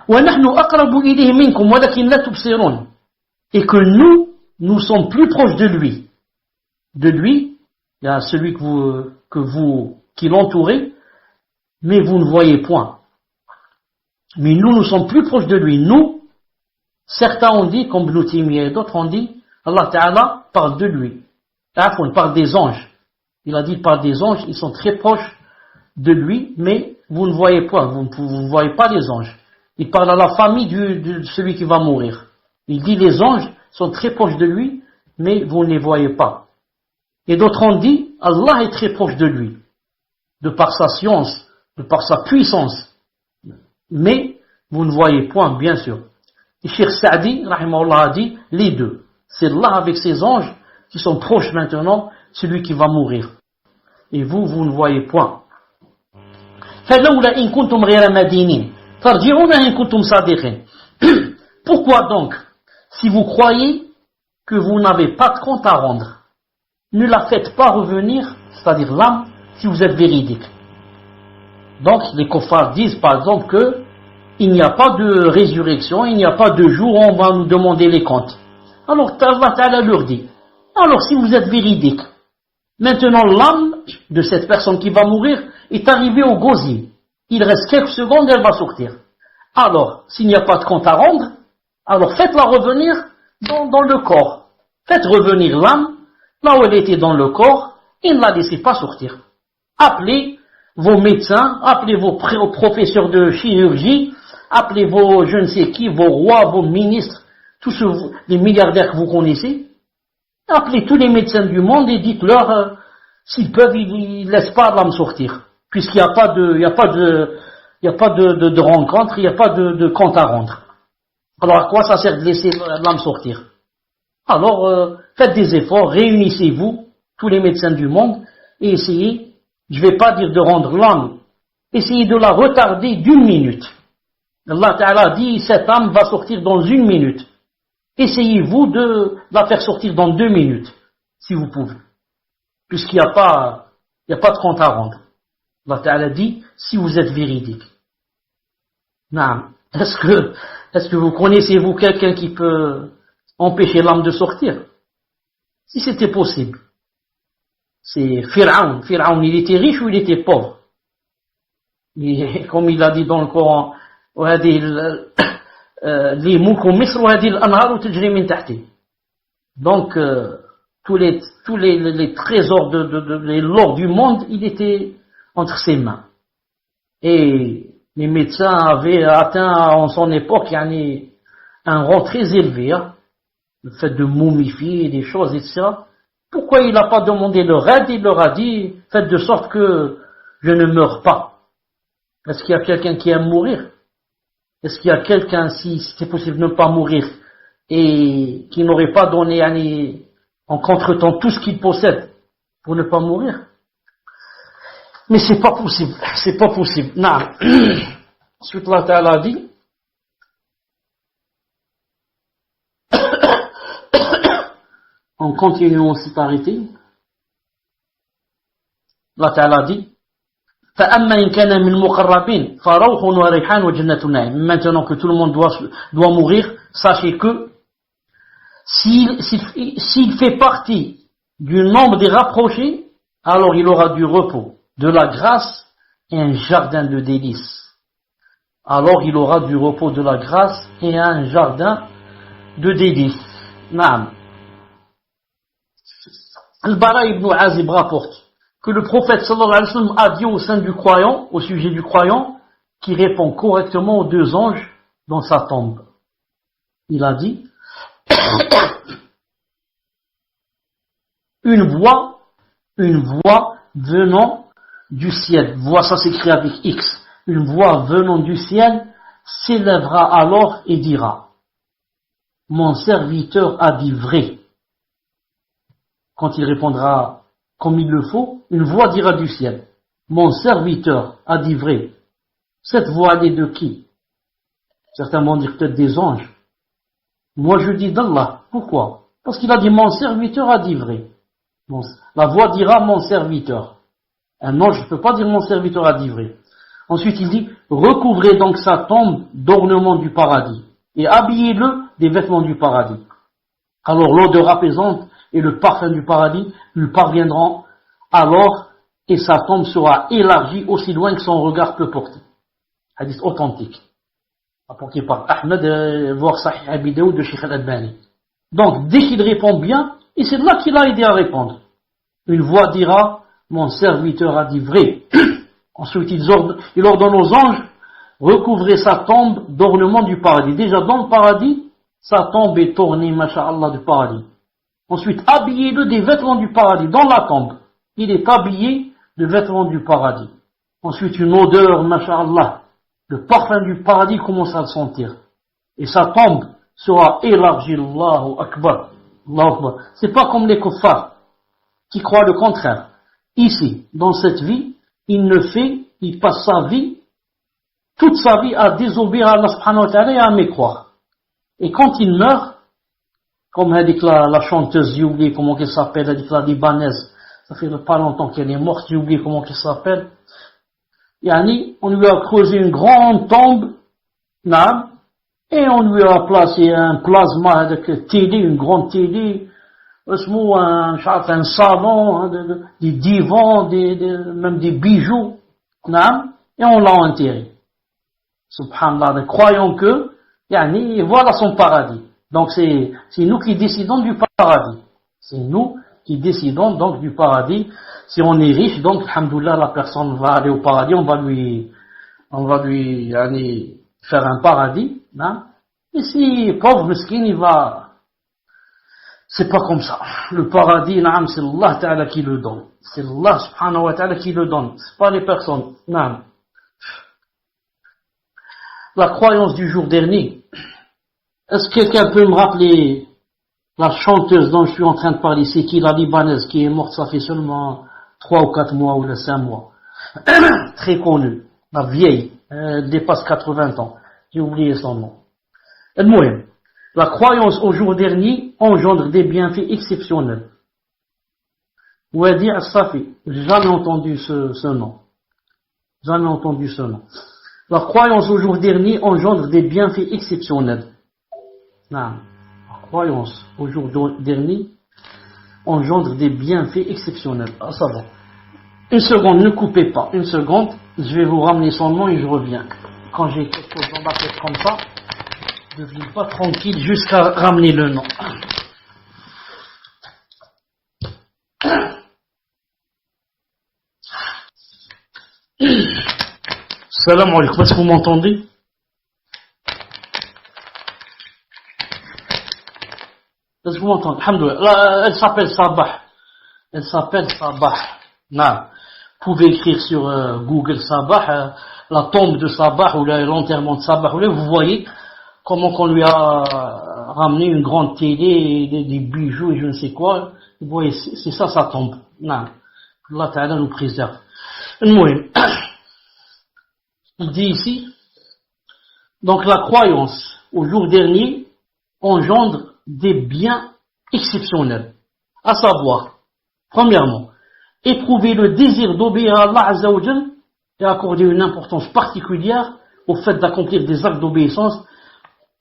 وَنَحْنُ أَقْرَبُ إِلَيْهِ مِنْكُمْ وَلَكِنْ لَا تُبْصِرُونَ. Et que nous sommes plus proches de lui. De lui, il y a celui qui l'entourait, mais vous ne voyez point. Mais nous sommes plus proches de lui. Nous, certains ont dit, comme Ibn Taymiyyah et d'autres ont dit, Allah Ta'ala parle de lui. Il parle des anges. Il a dit, il parle des anges, ils sont très proches de lui, mais vous ne voyez pas, vous ne voyez pas les anges. Il parle à la famille de celui qui va mourir. Il dit, les anges sont très proches de lui, mais vous ne les voyez pas. Et d'autres ont dit, Allah est très proche de lui, de par sa science, de par sa puissance. Mais vous ne voyez point, bien sûr. Et Cheikh Saadi, rahimahullah, a dit, les deux. C'est Allah avec ses anges qui sont proches maintenant, celui qui va mourir. Et vous ne voyez point. فَلَوْلَا إِن كُنْتُمْ غَيْرَ مَدِينِينَ فَارْجِعُونَ إِن كُنْتُمْ صَادِقِينَ. Pourquoi donc, si vous croyez que vous n'avez pas de compte à rendre, ne la faites pas revenir, c'est-à-dire l'âme, si vous êtes véridique. Donc, les kuffars disent par exemple que il n'y a pas de résurrection, il n'y a pas de jour où on va nous demander les comptes. Alors, Allah Ta'ala leur dit, alors si vous êtes véridique, maintenant l'âme de cette personne qui va mourir est arrivée au gosier. Il reste quelques secondes, elle va sortir. Alors, s'il n'y a pas de compte à rendre, alors faites-la revenir dans le corps. Faites revenir l'âme, là où elle était dans le corps, et ne la laissez pas sortir. Appelez vos médecins, appelez vos professeurs de chirurgie, appelez vos je ne sais qui, vos rois, vos ministres, tous les milliardaires que vous connaissez. Appelez tous les médecins du monde et dites-leur, s'ils peuvent, ils ne laissent pas l'âme sortir. Puisqu'il n'y a pas de rencontre, il n'y a pas de compte à rendre. Alors à quoi ça sert de laisser l'âme sortir? Alors faites des efforts, réunissez-vous, tous les médecins du monde, et essayez, je ne vais pas dire de rendre l'âme, essayez de la retarder d'1 minute. Allah Ta'ala dit, cette âme va sortir dans 1 minute. Essayez-vous de la faire sortir dans 2 minutes, si vous pouvez. Puisqu'il n'y a pas de compte à rendre. Allah Ta'ala dit, si vous êtes véridique. Non. Est-ce que vous connaissez-vous quelqu'un qui peut empêcher l'âme de sortir? Si c'était possible. C'est Pharaon. Pharaon, il était riche ou il était pauvre? Et, comme il a dit dans le Coran, donc tous les trésors de l'or du monde, il était entre ses mains. Et les médecins avaient atteint en son époque un rang très élevé, le fait de momifier des choses, etc. Pourquoi il n'a pas demandé leur aide? Il leur a dit, faites de sorte que je ne meure pas. Est-ce qu'il y a quelqu'un qui aime mourir? Est-ce qu'il y a quelqu'un, si c'était possible de ne pas mourir, et qui n'aurait pas donné en contretemps tout ce qu'il possède pour ne pas mourir? Mais c'est pas possible, c'est pas possible. Non. Ensuite, Allah Ta'ala a dit, en continuant cette arrêté, Allah Ta'ala a dit, فَأَمَّا إِنْ كَانَ مِنْ مُقَرَّبِينَ فَرَوْحٌ وَرَيْحَانٌ وَجَنَّةُ النَّعِيمِ. Maintenant que tout le monde doit mourir, sachez que s'il fait partie du nombre des rapprochés, alors il aura du repos, de la grâce et un jardin de délices. Alors il aura du repos, de la grâce et un jardin de délices. Naam. Al-Bara ibn Azib rapporte que le prophète sallallahu alayhi wa sallam a dit au sein du croyant, au sujet du croyant, qui répond correctement aux 2 anges dans sa tombe. Il a dit, une voix venant du ciel, voix ça s'écrit avec X, une voix venant du ciel s'élèvera alors et dira, mon serviteur a dit vrai. Quand il répondra comme il le faut, une voix dira du ciel, mon serviteur a dit vrai. Cette voix elle est de qui? Certains vont dire peut-être des anges. Moi je dis d'Allah. Pourquoi? Parce qu'il a dit mon serviteur a dit vrai. Bon, la voix dira mon serviteur. Un ange ne peut pas dire mon serviteur a dit vrai. Ensuite il dit recouvrez donc sa tombe d'ornements du paradis et habillez-le des vêtements du paradis. Alors l'odeur apaisante et le parfum du paradis lui parviendront alors et sa tombe sera élargie aussi loin que son regard peut porter. Hadith authentique. Apporté par Ahmed, voire Sahih Abi Daoud de Sheikh Al-Albani. Donc, dès qu'il répond bien, et c'est là qu'il a aidé à répondre. Une voix dira, mon serviteur a dit vrai. Ensuite, il ordonne aux anges, recouvrez sa tombe d'ornements du paradis. Déjà, dans le paradis, sa tombe est ornée, masha'Allah, du paradis. Ensuite, habillez-le des vêtements du paradis, dans la tombe. Il est habillé de vêtements du paradis. Ensuite, une odeur, masha'Allah, le parfum du paradis commence à le sentir. Et sa tombe sera élargie, Allahu Akbar. Allahu Akbar. C'est pas comme les kuffars, qui croient le contraire. Ici, dans cette vie, il passe sa vie, toute sa vie à désobéir à Allah subhanahu wa ta'ala et à mécroire. Et quand il meurt, comme a dit la chanteuse, j'ai oublié comment elle s'appelle, elle dit la libanaise, ça fait pas longtemps qu'elle est morte, j'ai oublié comment elle s'appelle. Yani, on lui a creusé une grande tombe, et on lui a placé un plasma avec télé, une grande télé, un salon, des divans, même des bijoux, et on l'a enterré. Subhanallah, croyons que, yani, voilà son paradis. Donc c'est nous qui décidons du paradis. C'est nous qui décidons donc du paradis. Si on est riche, donc, alhamdoulilah, la personne va aller au paradis, on va lui yani, faire un paradis. Et si pauvre mesquin, c'est pas comme ça. Le paradis, c'est Allah Ta'ala qui le donne. C'est Allah subhanahu wa ta'ala qui le donne. C'est pas les personnes. La croyance du jour dernier. Est-ce que quelqu'un peut me rappeler la chanteuse dont je suis en train de parler? C'est qui, la libanaise, qui est morte, ça fait seulement 3 ou 4 mois ou 5 mois. Très connue. La vieille. Elle dépasse 80 ans. J'ai oublié son nom. El-Mouhem. La croyance au jour dernier engendre des bienfaits exceptionnels. Wadi al-Safi. J'ai jamais entendu ce nom. Jamais entendu ce nom. La croyance au jour dernier engendre des bienfaits exceptionnels. Non. La croyance au jour dernier engendre des bienfaits exceptionnels. Ah, ça va. Une seconde, ne coupez pas. Une seconde, je vais vous ramener son nom et je reviens. Quand j'ai quelque chose dans ma tête comme ça, je ne vis pas tranquille jusqu'à ramener le nom. Salam alaikum, est-ce que vous m'entendez? Est-ce que vous m'entendez? Alhamdoulilah. Elle s'appelle Sabah. Elle s'appelle Sabah. Non. Vous pouvez écrire sur Google Sabah, la tombe de Sabah ou l'enterrement de Sabah. Vous voyez comment qu'on lui a ramené une grande télé, des bijoux et je ne sais quoi. Vous voyez, c'est ça sa tombe. Non. Allah Ta'ala nous préserve. Il dit ici, donc la croyance au jour dernier engendre des biens exceptionnels. À savoir, premièrement, éprouver le désir d'obéir à Allah Azza wa Jal et accorder une importance particulière au fait d'accomplir des actes d'obéissance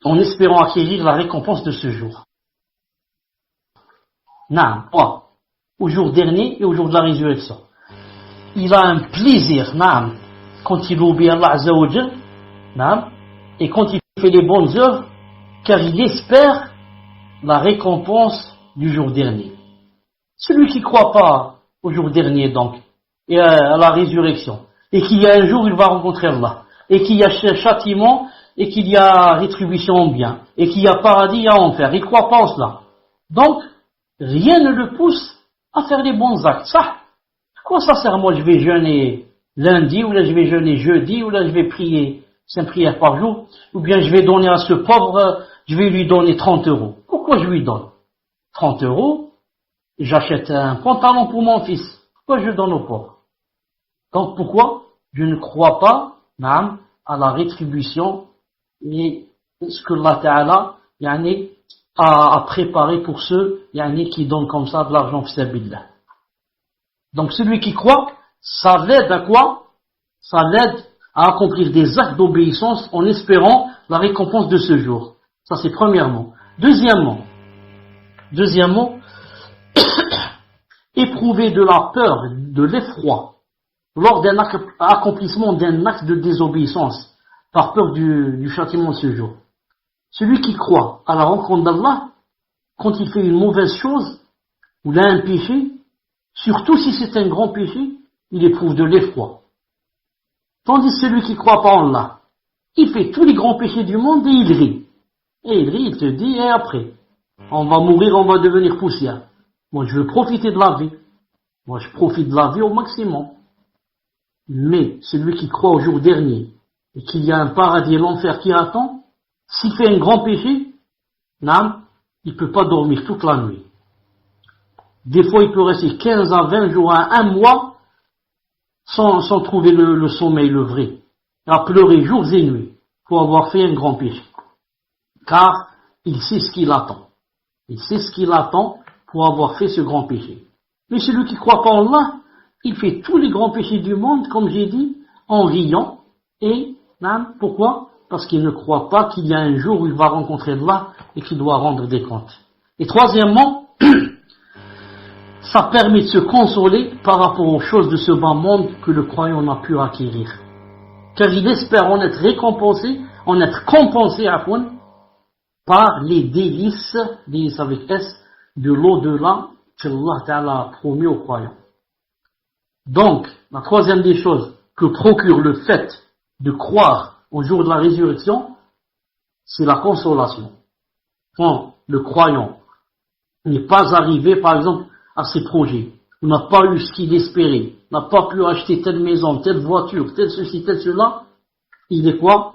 en espérant acquérir la récompense de ce jour. Naam, au jour dernier et au jour de la résurrection. Il a un plaisir, naam, quand il obéit à Allah Azza wa Jal, naam, et quand il fait les bonnes œuvres, car il espère la récompense du jour dernier. Celui qui ne croit pas au jour dernier donc, et à la résurrection, et qu'il y a un jour il va rencontrer Allah, et qu'il y a châtiment, et qu'il y a rétribution en bien, et qu'il y a paradis et enfer, il ne croit pas en cela. Donc, rien ne le pousse à faire les bons actes. Ça, quoi ça sert? Moi je vais jeûner lundi, ou là je vais jeûner jeudi, ou là je vais prier 5 prières par jour, ou bien je vais donner à ce pauvre, je vais lui donner 30 euros. Pourquoi je lui donne 30 euros? J'achète un pantalon pour mon fils. Pourquoi je donne aux pauvres? Donc pourquoi je ne crois pas, à la rétribution et ce que Allah Ta'ala à préparer pour ceux qui donnent comme ça de l'argent fi sabilillah. Donc celui qui croit, ça l'aide à quoi? Ça l'aide à accomplir des actes d'obéissance en espérant la récompense de ce jour. Ça c'est premièrement. Deuxièmement, éprouver de la peur, de l'effroi lors d'un accomplissement d'un acte de désobéissance par peur du châtiment de ce jour. Celui qui croit à la rencontre d'Allah, quand il fait une mauvaise chose ou il a un péché, surtout si c'est un grand péché, il éprouve de l'effroi. Tandis que celui qui croit pas en Allah, il fait tous les grands péchés du monde et il rit. Et il rit, il te dit, et après, on va mourir, on va devenir poussière. Moi, je veux profiter de la vie. Moi, je profite de la vie au maximum. Mais celui qui croit au jour dernier et qu'il y a un paradis et l'enfer qui attend, s'il fait un grand péché, il ne peut pas dormir toute la nuit. Des fois, il peut rester 15 à 20 jours à 1 mois sans trouver le sommeil, le vrai. À pleurer jours et nuits pour avoir fait un grand péché. Car il sait ce qu'il attend. Il sait ce qu'il attend pour avoir fait ce grand péché. Mais celui qui ne croit pas en Allah, il fait tous les grands péchés du monde, comme j'ai dit, en riant. Et, pourquoi? Parce qu'il ne croit pas qu'il y a un jour où il va rencontrer Allah et qu'il doit rendre des comptes. Et troisièmement, ça permet de se consoler par rapport aux choses de ce bas monde que le croyant n'a pu acquérir. Car il espère en être récompensé, compensé par les délices avec S, de l'au-delà que Allah Ta'ala a promis aux croyants. Donc, la troisième des choses que procure le fait de croire au jour de la résurrection, c'est la consolation. Quand le croyant n'est pas arrivé, par exemple, à ses projets, ou n'a pas eu ce qu'il espérait, n'a pas pu acheter telle maison, telle voiture, tel ceci, tel cela, il est quoi?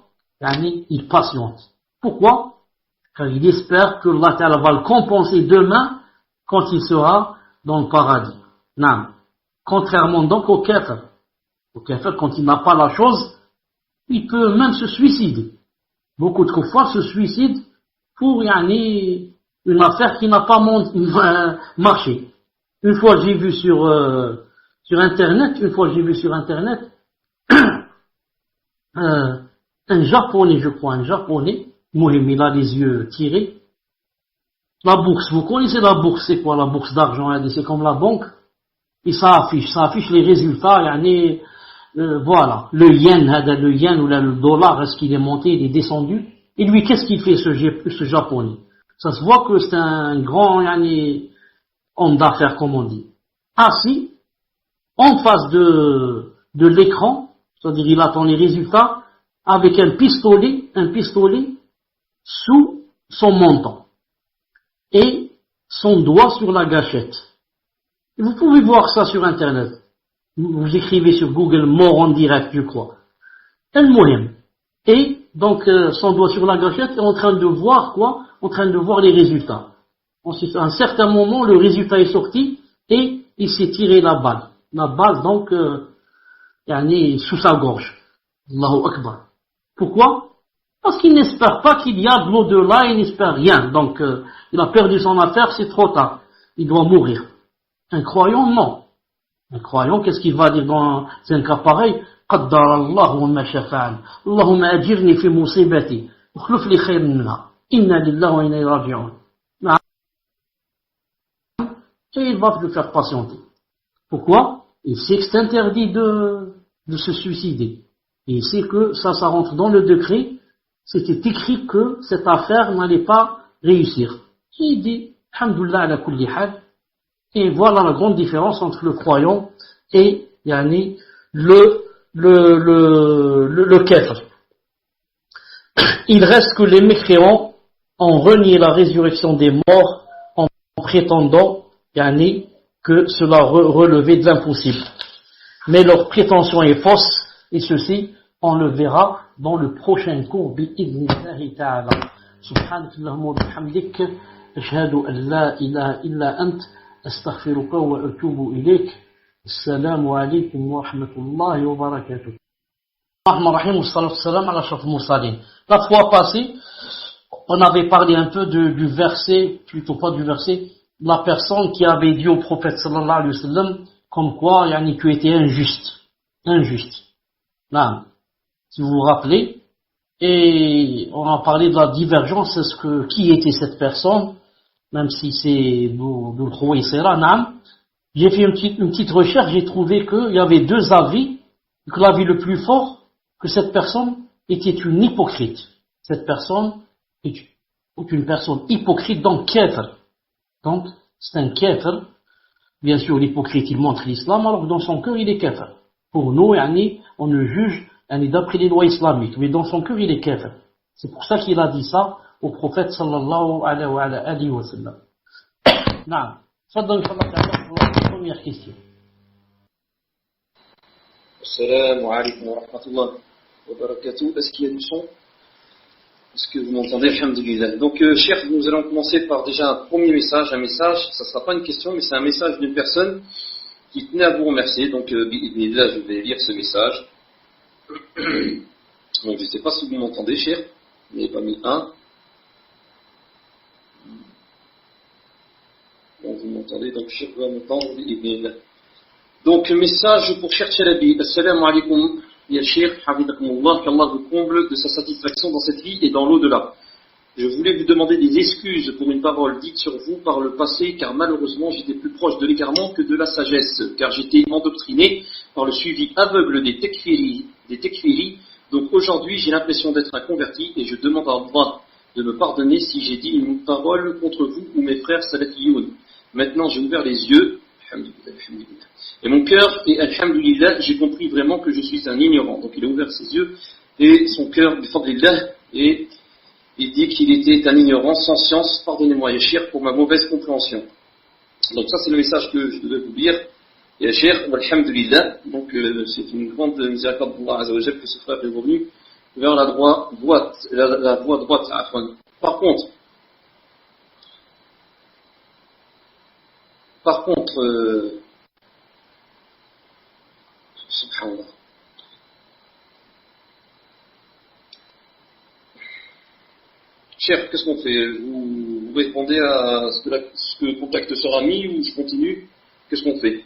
Il patiente. Pourquoi? Car il espère que Allah Ta'ala va le compenser demain quand il sera dans le paradis. Non. Contrairement donc au kafir. Au kafir, quand il n'a pas la chose, il peut même se suicider. Beaucoup de fois se suicident pour une affaire qui n'a pas marché. Une fois j'ai vu sur internet, un japonais, je crois, Mohim, il a les yeux tirés. La bourse, vous connaissez la bourse, c'est quoi la bourse d'argent? C'est comme la banque. Et ça affiche les résultats, voilà, le yen ou le dollar, est-ce qu'il est monté, il est descendu? Et lui, qu'est-ce qu'il fait ce japonais? Ça se voit que c'est un grand homme d'affaires, comme on dit. Assis, en face de l'écran, c'est-à-dire il attend les résultats, avec un pistolet sous son menton et son doigt sur la gâchette. Et vous pouvez voir ça sur internet. Vous écrivez sur Google mort en direct, je crois. Et donc son doigt sur la gâchette est en train de voir quoi? En train de voir les résultats. Ensuite, à un certain moment, le résultat est sorti et il s'est tiré la balle. La balle donc sous sa gorge. Allahu Akbar. Pourquoi? Parce qu'il n'espère pas qu'il y a de l'au-delà, il n'espère rien. Donc, il a perdu son affaire, c'est trop tard. Il doit mourir. Un croyant, non. Un croyant, qu'est-ce qu'il va dire dans un cas pareil? قدر الله ما شاء فعل اللهم أجرني في مصيبتي واخلف لي خير منها إنا لله وإنا إليه راجعون. Et il va le faire patienter. Pourquoi? Il sait que c'est interdit de se suicider. Et il sait que ça rentre dans le décret. C'était écrit que cette affaire n'allait pas réussir. Il dit, Alhamdulillah ala kulli hal. Et voilà la grande différence entre le croyant et le kafir. Il reste que les mécréants ont renié la résurrection des morts en prétendant que cela relevait de l'impossible. Mais leur prétention est fausse, et ceci, on le verra dans le prochain cours, bi'idhnillahi ta'ala. Subhanakallahumma wa bihamdik, ashhadu an la ilaha illa ant, astaghfiruka wa atubu ilayk. Assalamu alaykum wa rahmatullahi wa barakatuh. La fois passée, on avait parlé un peu du verset, plutôt pas du verset, de la personne qui avait dit au prophète sallallahu alayhi wa sallam, comme quoi, yani, tu étais injuste. Injuste. Non. Si vous vous rappelez, et on a parlé de la divergence, est-ce que, qui était cette personne, même si c'est Dhul Khuwaysira, non. J'ai fait une petite recherche, j'ai trouvé qu'il y avait deux avis, que l'avis le plus fort, que cette personne était une hypocrite. Cette personne est une personne hypocrite, donc kafir. Donc, c'est un kafir. Bien sûr, l'hypocrite, il montre l'islam, alors que dans son cœur, il est kafir. Pour nous, yani, on ne juge d'après les lois islamiques, mais dans son cœur, il est kafir. C'est pour ça qu'il a dit ça au prophète sallallahu alayhi wa sallam. Non. Ça donne pour la première question. Assalamu alaikum wa rahmatullah wa barakatuh. Est-ce qu'il y a du son? Est-ce que vous m'entendez? Alhamdulillah. Donc, chers, nous allons commencer par déjà un premier message. Un message, ça ne sera pas une question, mais c'est un message d'une personne qui tenait à vous remercier. Donc, là, je vais lire ce message. Donc, je ne sais pas si vous m'entendez, chers. Vous n'avez pas mis un. Donc, vous m'entendez. Donc, chers, vous m'entendez. Donc, message pour Cheikh Chalabi. Assalamu alaikum. Ya Cheikh, Hafidakumullah, qu'Allah vous comble de sa satisfaction dans cette vie et dans l'au-delà. Je voulais vous demander des excuses pour une parole dite sur vous par le passé, car malheureusement j'étais plus proche de l'égarement que de la sagesse, car j'étais endoctriné par le suivi aveugle des tekfiris. Donc aujourd'hui j'ai l'impression d'être un converti et je demande à Allah de me pardonner si j'ai dit une parole contre vous ou mes frères salafiyoun. Maintenant j'ai ouvert les yeux. Et mon cœur, et alhamdulillah, j'ai compris vraiment que je suis un ignorant. Donc il a ouvert ses yeux et son cœur, bifadlillah, et il dit qu'il était un ignorant sans science. Pardonnez-moi, Yachir, pour ma mauvaise compréhension. Donc ça, c'est le message que je devais vous lire. Yachir, alhamdulillah. Donc c'est une grande miséricorde d'Allah Azzawajal que ce frère est revenu vers la voie droite. Par contre, subhanallah. Cher, qu'est-ce qu'on fait? Vous répondez à ce que le contact sera mis ou je continue? Qu'est-ce qu'on fait?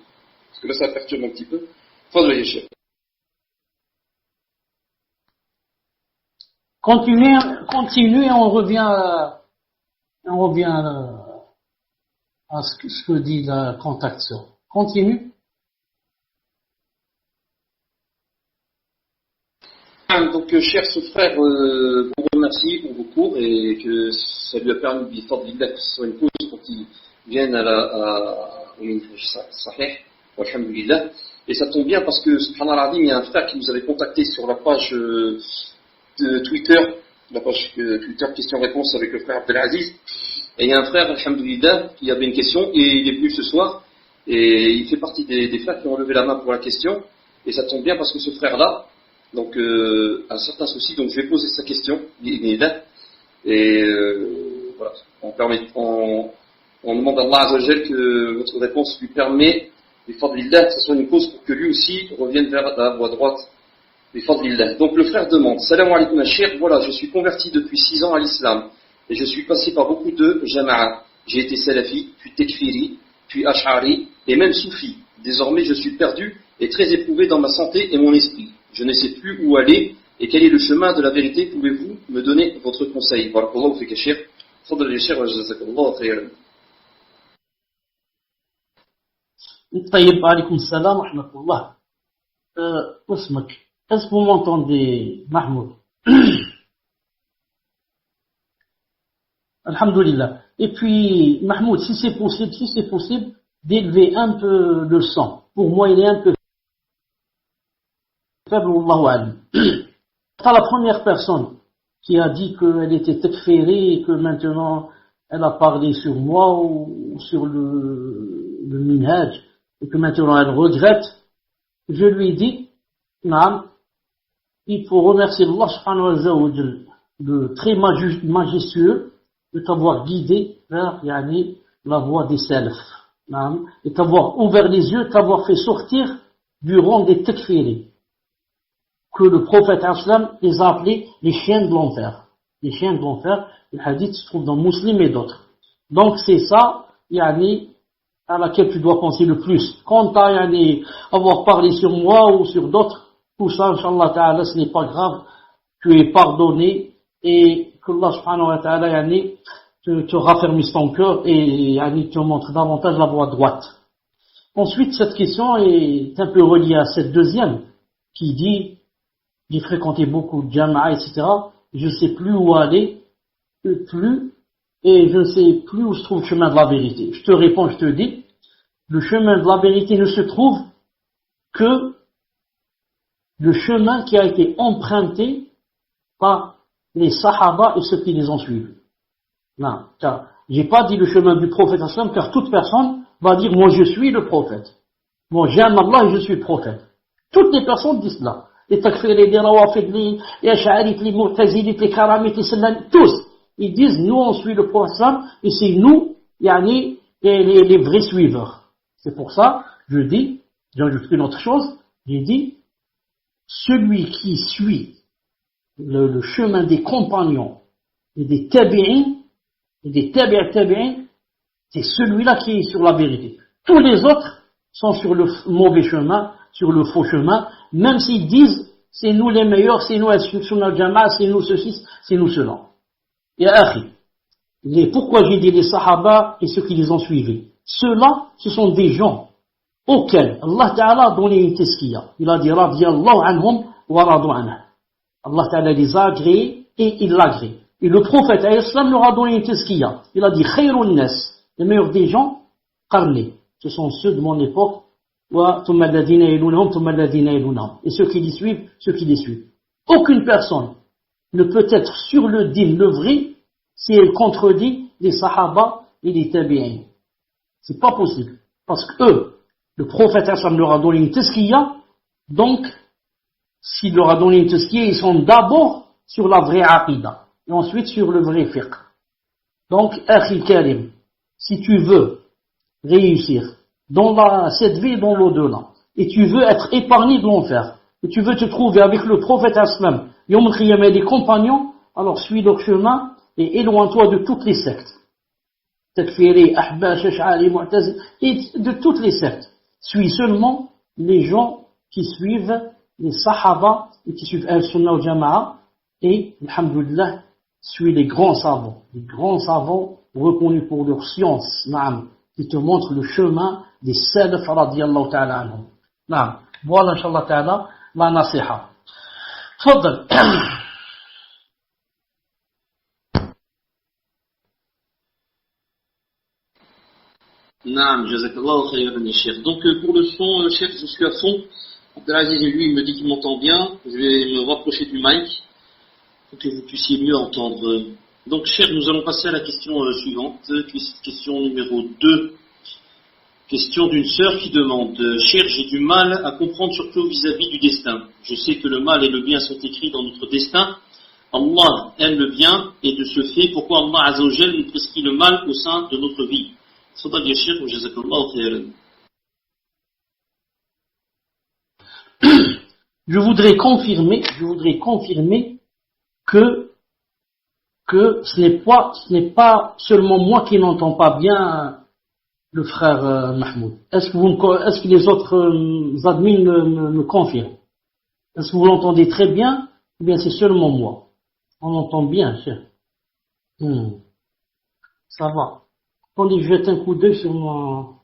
Parce que là, ça perturbe un petit peu. Fadl cher. Continuez, on revient à ce que dit la contact sœur. Continue. Donc, cher ce frère, vous remercie pour vos cours et que ça lui a permis de que ce soit une cause pour qu'il vienne au Minhaj Sahih, alhamdulillah. Et ça tombe bien parce que, subhanallah, il y a un frère qui nous avait contacté sur la page de Twitter, la page Twitter question-réponse avec le frère Abdelaziz. Et il y a un frère, alhamdulillah, qui avait une question et il est venu ce soir. Et il fait partie des frères qui ont levé la main pour la question. Et ça tombe bien parce que ce frère-là, donc, un certain souci, donc je vais poser sa question, et voilà, on demande à Allah Azzawajal que votre réponse lui permet, bifadlillah, que ce soit une cause pour que lui aussi revienne vers la voie droite, bifadlillah. Donc le frère demande, salam alaikum Cheikh, voilà, je suis converti depuis 6 ans à l'islam, et je suis passé par beaucoup de jama'a. J'ai été salafi, puis tekfiri, puis ash'ari, et même soufi. Désormais je suis perdu et très éprouvé dans ma santé et mon esprit. Je ne sais plus où aller et quel est le chemin de la vérité. Pouvez-vous me donner votre conseil? Barakallahu fik Cheikh. Fadl ya Cheikh wa jazakallahu khayran. طيب عليكم السلام ورحمة الله. اسمك. Est-ce que vous m'entendez, Mahmoud? Alhamdulillah. Et puis, Mahmoud, si c'est possible, d'élever un peu le son. Pour moi, il est un peu faible, Wallahu alim. C'est la première personne qui a dit qu'elle était tekfiri et que maintenant elle a parlé sur moi ou sur le minhaj et que maintenant elle regrette. Je lui dis, Naam, il faut remercier Allah subhanahu wa ta'ala de très majestueux de t'avoir guidé vers la voie des salaf. Naam, et t'avoir ouvert les yeux, t'avoir fait sortir du rang des tekfiri, que le prophète Aslam les a appelés les chiens de l'enfer. les chiens de l'enfer. Le hadith se trouve dans Muslim et d'autres. Donc c'est ça, yani, à laquelle tu dois penser le plus. Quant à yani, avoir parlé sur moi ou sur d'autres, tout ça, Inch'Allah Ta'ala, ce n'est pas grave. Tu es pardonné et que Allah subhanahu wa ta'ala yani, te raffermisse ton cœur et yani, te montre davantage la voie droite. Ensuite, cette question est un peu reliée à cette deuxième qui dit j'ai fréquenté beaucoup de jama'a, etc. Je ne sais plus où aller, et je ne sais plus où se trouve le chemin de la vérité. Je te réponds, je te dis, le chemin de la vérité ne se trouve que le chemin qui a été emprunté par les sahaba et ceux qui les ont suivis. Non, car j'ai pas dit le chemin du prophète sallam, car toute personne va dire moi je suis le prophète. Moi j'aime Allah et je suis le prophète. Toutes les personnes disent cela. Les takfiris, les rawafid, les ash'arites, les mu'tazilites, les karamites, les sallam, tous. Ils disent nous on suit le prophète sallam et c'est nous, yani, les vrais suiveurs. C'est pour ça, je dis, j'ajoute une autre chose, j'ai dit, celui qui suit le chemin des compagnons et des tabi'in, et des tabi'in, c'est celui-là qui est sur la vérité. Tous les autres sont sur le mauvais chemin, sur le faux chemin, même s'ils disent c'est nous les meilleurs, c'est nous Sunnah al-Jama'a, c'est nous ceci, c'est nous cela. Et akhi, pourquoi j'ai dit les sahaba et ceux qui les ont suivis? Ceux-là, ce sont des gens auxquels Allah Ta'ala a donné une tazkiya. Il a dit radiyallahu anhum wa radu anhu. Allah Ta'ala les a agréés et il l'a agréé. Et le prophète al-Islam leur a donné une tazkiya. Il a dit khayrun nas, les meilleurs des gens, qarni. Ce sont ceux de mon époque, wa thumma alladhina yalunhum thumma alladhina yalunhum. Et ceux qui les suivent, ceux qui les suivent. Aucune personne ne peut être sur le din, le vrai, si elle contredit les sahaba et les tabi'in. C'est pas possible. Parce que eux, le prophète al-Islam leur a donné une tazkiya, donc, s'il leur a donné une tazkiya, ils sont d'abord sur la vraie aqidah. Et ensuite sur le vrai fiqh. Donc, akhi karim, si tu veux réussir dans cette vie et dans l'au-delà, et tu veux être épargné de l'enfer, et tu veux te trouver avec le prophète Aslam, Yom al-Qiyam et les compagnons, alors suis leur chemin et éloigne-toi de toutes les sectes. Takfiri, Ahbash, Ash'ari, Mu'tazil, et de toutes les sectes. Suis seulement les gens qui suivent les Sahaba et qui suivent Al-Sunnah au Jama'a, et, alhamdulillah, suis les grands savants reconnus pour leur science, naam, qui te montrent le chemin des salaf radiyallahu ta'ala anhum. Naam, voilà inshallah ta'ala la nasiha. Tfaddal. Naam, jazakallahu khayran, Cheikh. Donc pour le son, Cheikh, je suis à fond. Abdelaziz, lui, il me dit qu'il m'entend bien. Je vais me rapprocher du mic pour que vous puissiez mieux entendre. Donc, Cheikh, nous allons passer à la question suivante. Question numéro 2. Question d'une sœur qui demande: Cheikh, j'ai du mal à comprendre, surtout vis-à-vis du destin. Je sais que le mal et le bien sont écrits dans notre destin. Allah aime le bien, et de ce fait, pourquoi Allah Azza wa Jal nous prescrit le mal au sein de notre vie? C'est-à-dire, Cheikh, wa jazakallahu khayran. Je voudrais confirmer que ce n'est pas seulement moi qui n'entends pas bien le frère Mahmoud. Est-ce que les autres admins me confirment? Est-ce que vous l'entendez très bien? Ou bien c'est seulement moi? On l'entend bien, cher. Ça va. Attendez, je jette un coup d'œil sur mon...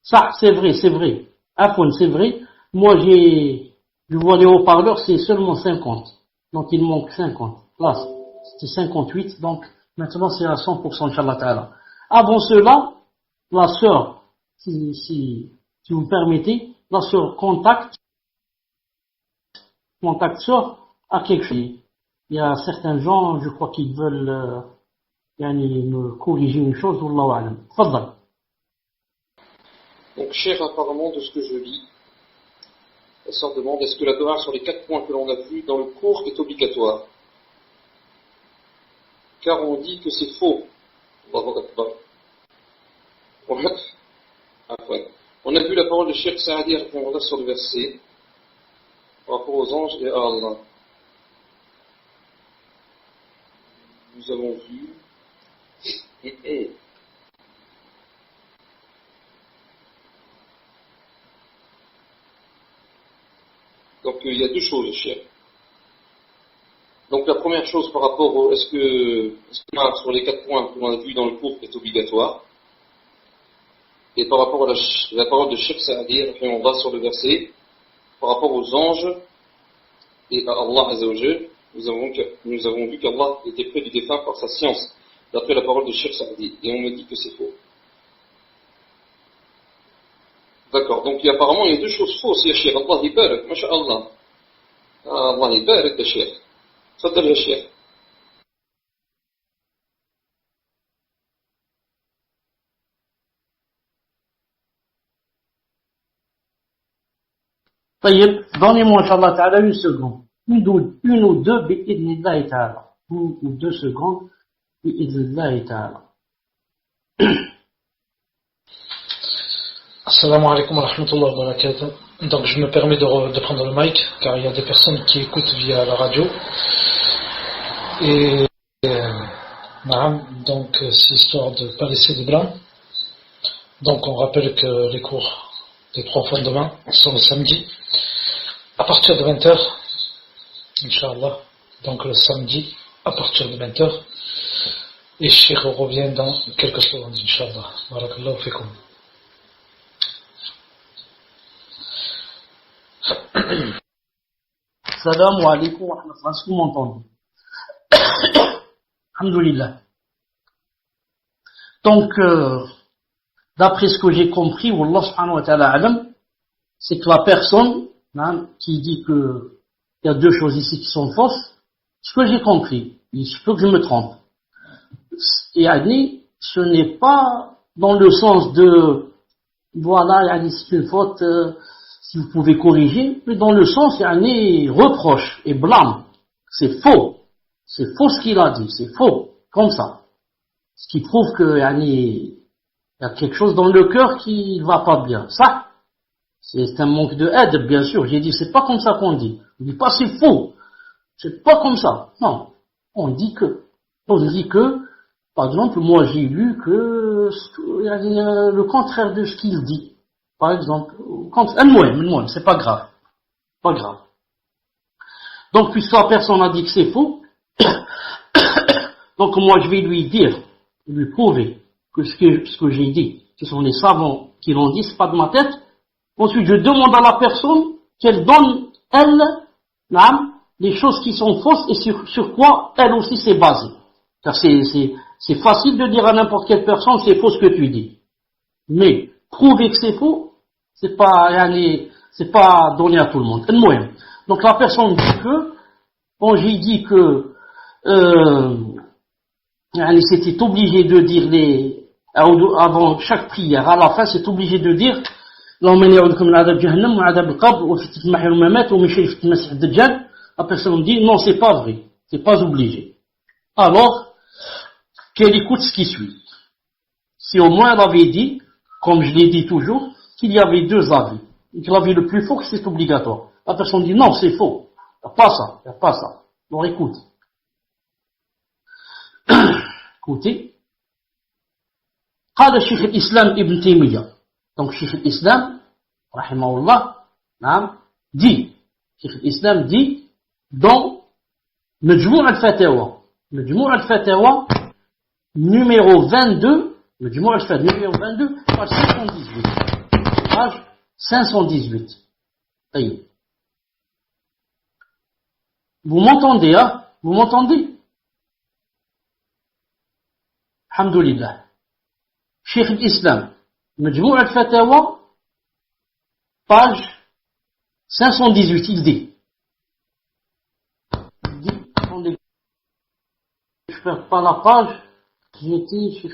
Ça, c'est vrai. Afon, c'est vrai. Moi, je vois les haut-parleurs, c'est seulement 50. Donc, il manque 50. Là, c'était 58. Donc, maintenant, c'est à 100%, Inch'Allah Ta'ala. Avant cela, la sœur, si vous me permettez, la sœur contacte sœur à quelque chose. Il y a certains gens, je crois, qui veulent me corriger une chose, Wallahu a'lam. Fadal. Donc, cher, apparemment, de ce que je lis, la sœur demande: est-ce que la Torah sur les 4 points que l'on a vus dans le cours est obligatoire? Car on dit que c'est faux. On a vu la parole de Cheikh Saadi répondre sur le verset par rapport aux anges et à Allah. vu. Donc il y a deux choses, cher. Donc la première chose par rapport au est-ce qu'on a sur les 4 points que l'on a vu dans le cours est obligatoire, et par rapport à la parole de Cheikh Saadi, on va sur le verset, par rapport aux anges et à Allah Azza wa Jal, nous avons vu qu'Allah était près du défunt par sa science, d'après la parole de Cheikh Saadi, et on me dit que c'est faux. D'accord, donc apparemment il y a deux choses fausses, ya Cheikh. Allah ibarak, masha'Allah. Allah ibarak, ya Cheikh. تفضل يا شيخ. طيب, donnez-moi, Inch'Allah Ta'ala, une seconde. Une ou deux, bi'idnillahi ta'ala. Une ou 2 secondes, bi'idnillahi ta'ala. Assalamu alaikum wa rahmatullahi wa barakatuh. Donc je me permets de prendre le mic, car il y a des personnes qui écoutent via la radio. Et donc c'est histoire de ne pas laisser de blanc. Donc on rappelle que les cours des 3 fondements sont le samedi à partir de 20h, Inch'Allah. Donc le samedi à partir de 20h. Et Cheikh revient dans quelques secondes, Inch'Allah. Barakallahu fikum. Salam alaikum wa rahmatullah. Est-ce que vous m'entendez? Alhamdulillah. Donc, d'après ce que j'ai compris, Wallah subhanahu wa ta'ala alam, c'est que la personne qui dit que il y a 2 choses ici qui sont fausses, ce que j'ai compris, il se peut que je me trompe. Et Annie, ce n'est pas dans le sens de voilà, Annie, c'est une faute, si vous pouvez corriger, mais dans le sens, Annie, reproche et blâme. C'est faux. C'est faux ce qu'il a dit, c'est faux, comme ça. Ce qui prouve que il y a quelque chose dans le cœur qui ne va pas bien. Ça, c'est un manque de aide, bien sûr. J'ai dit, c'est pas comme ça qu'on dit. On dit pas c'est faux. C'est pas comme ça. Non. On dit que, par exemple, moi j'ai lu que le contraire de ce qu'il dit. Par exemple, c'est pas grave. Pas grave. Donc, puisque la personne a dit que c'est faux, donc moi je vais lui prouver que ce que j'ai dit, ce sont les savants qui l'ont dit, c'est pas de ma tête. Ensuite je demande à la personne qu'elle donne, elle, les choses qui sont fausses et sur quoi elle aussi s'est basée. Car c'est facile de dire à n'importe quelle personne c'est faux ce que tu dis. Mais prouver que c'est faux, c'est pas donné à tout le monde. Donc la personne dit que, bon j'ai dit que c'était obligé de dire avant chaque prière, à la fin c'est obligé de dire la personne dit non, c'est pas vrai, c'est pas obligé. Alors qu'elle écoute ce qui suit. Si au moins elle avait dit, comme je l'ai dit toujours, qu'il y avait 2 avis, et que l'avis le plus fort que c'est obligatoire, la personne dit non, c'est faux, il n'y a pas ça. Alors écoute. Écoutez, قال الشيخ الإسلام ابن تيمية. Donc Cheikh al-Islam, rahimahullah, dit, Cheikh al-Islam dit dans Majmou' al-Fatawa, numéro 22, Majmou' al-Fatawa numéro 22, page 518. Page 518. Allez. Vous m'entendez, hein? Vous m'entendez? Alhamdulillah. Cheikh al-Islam, Majmou' al-Fatawa, page 518, il dit, attendez, je perds pas la page, j'ai dit Cheikh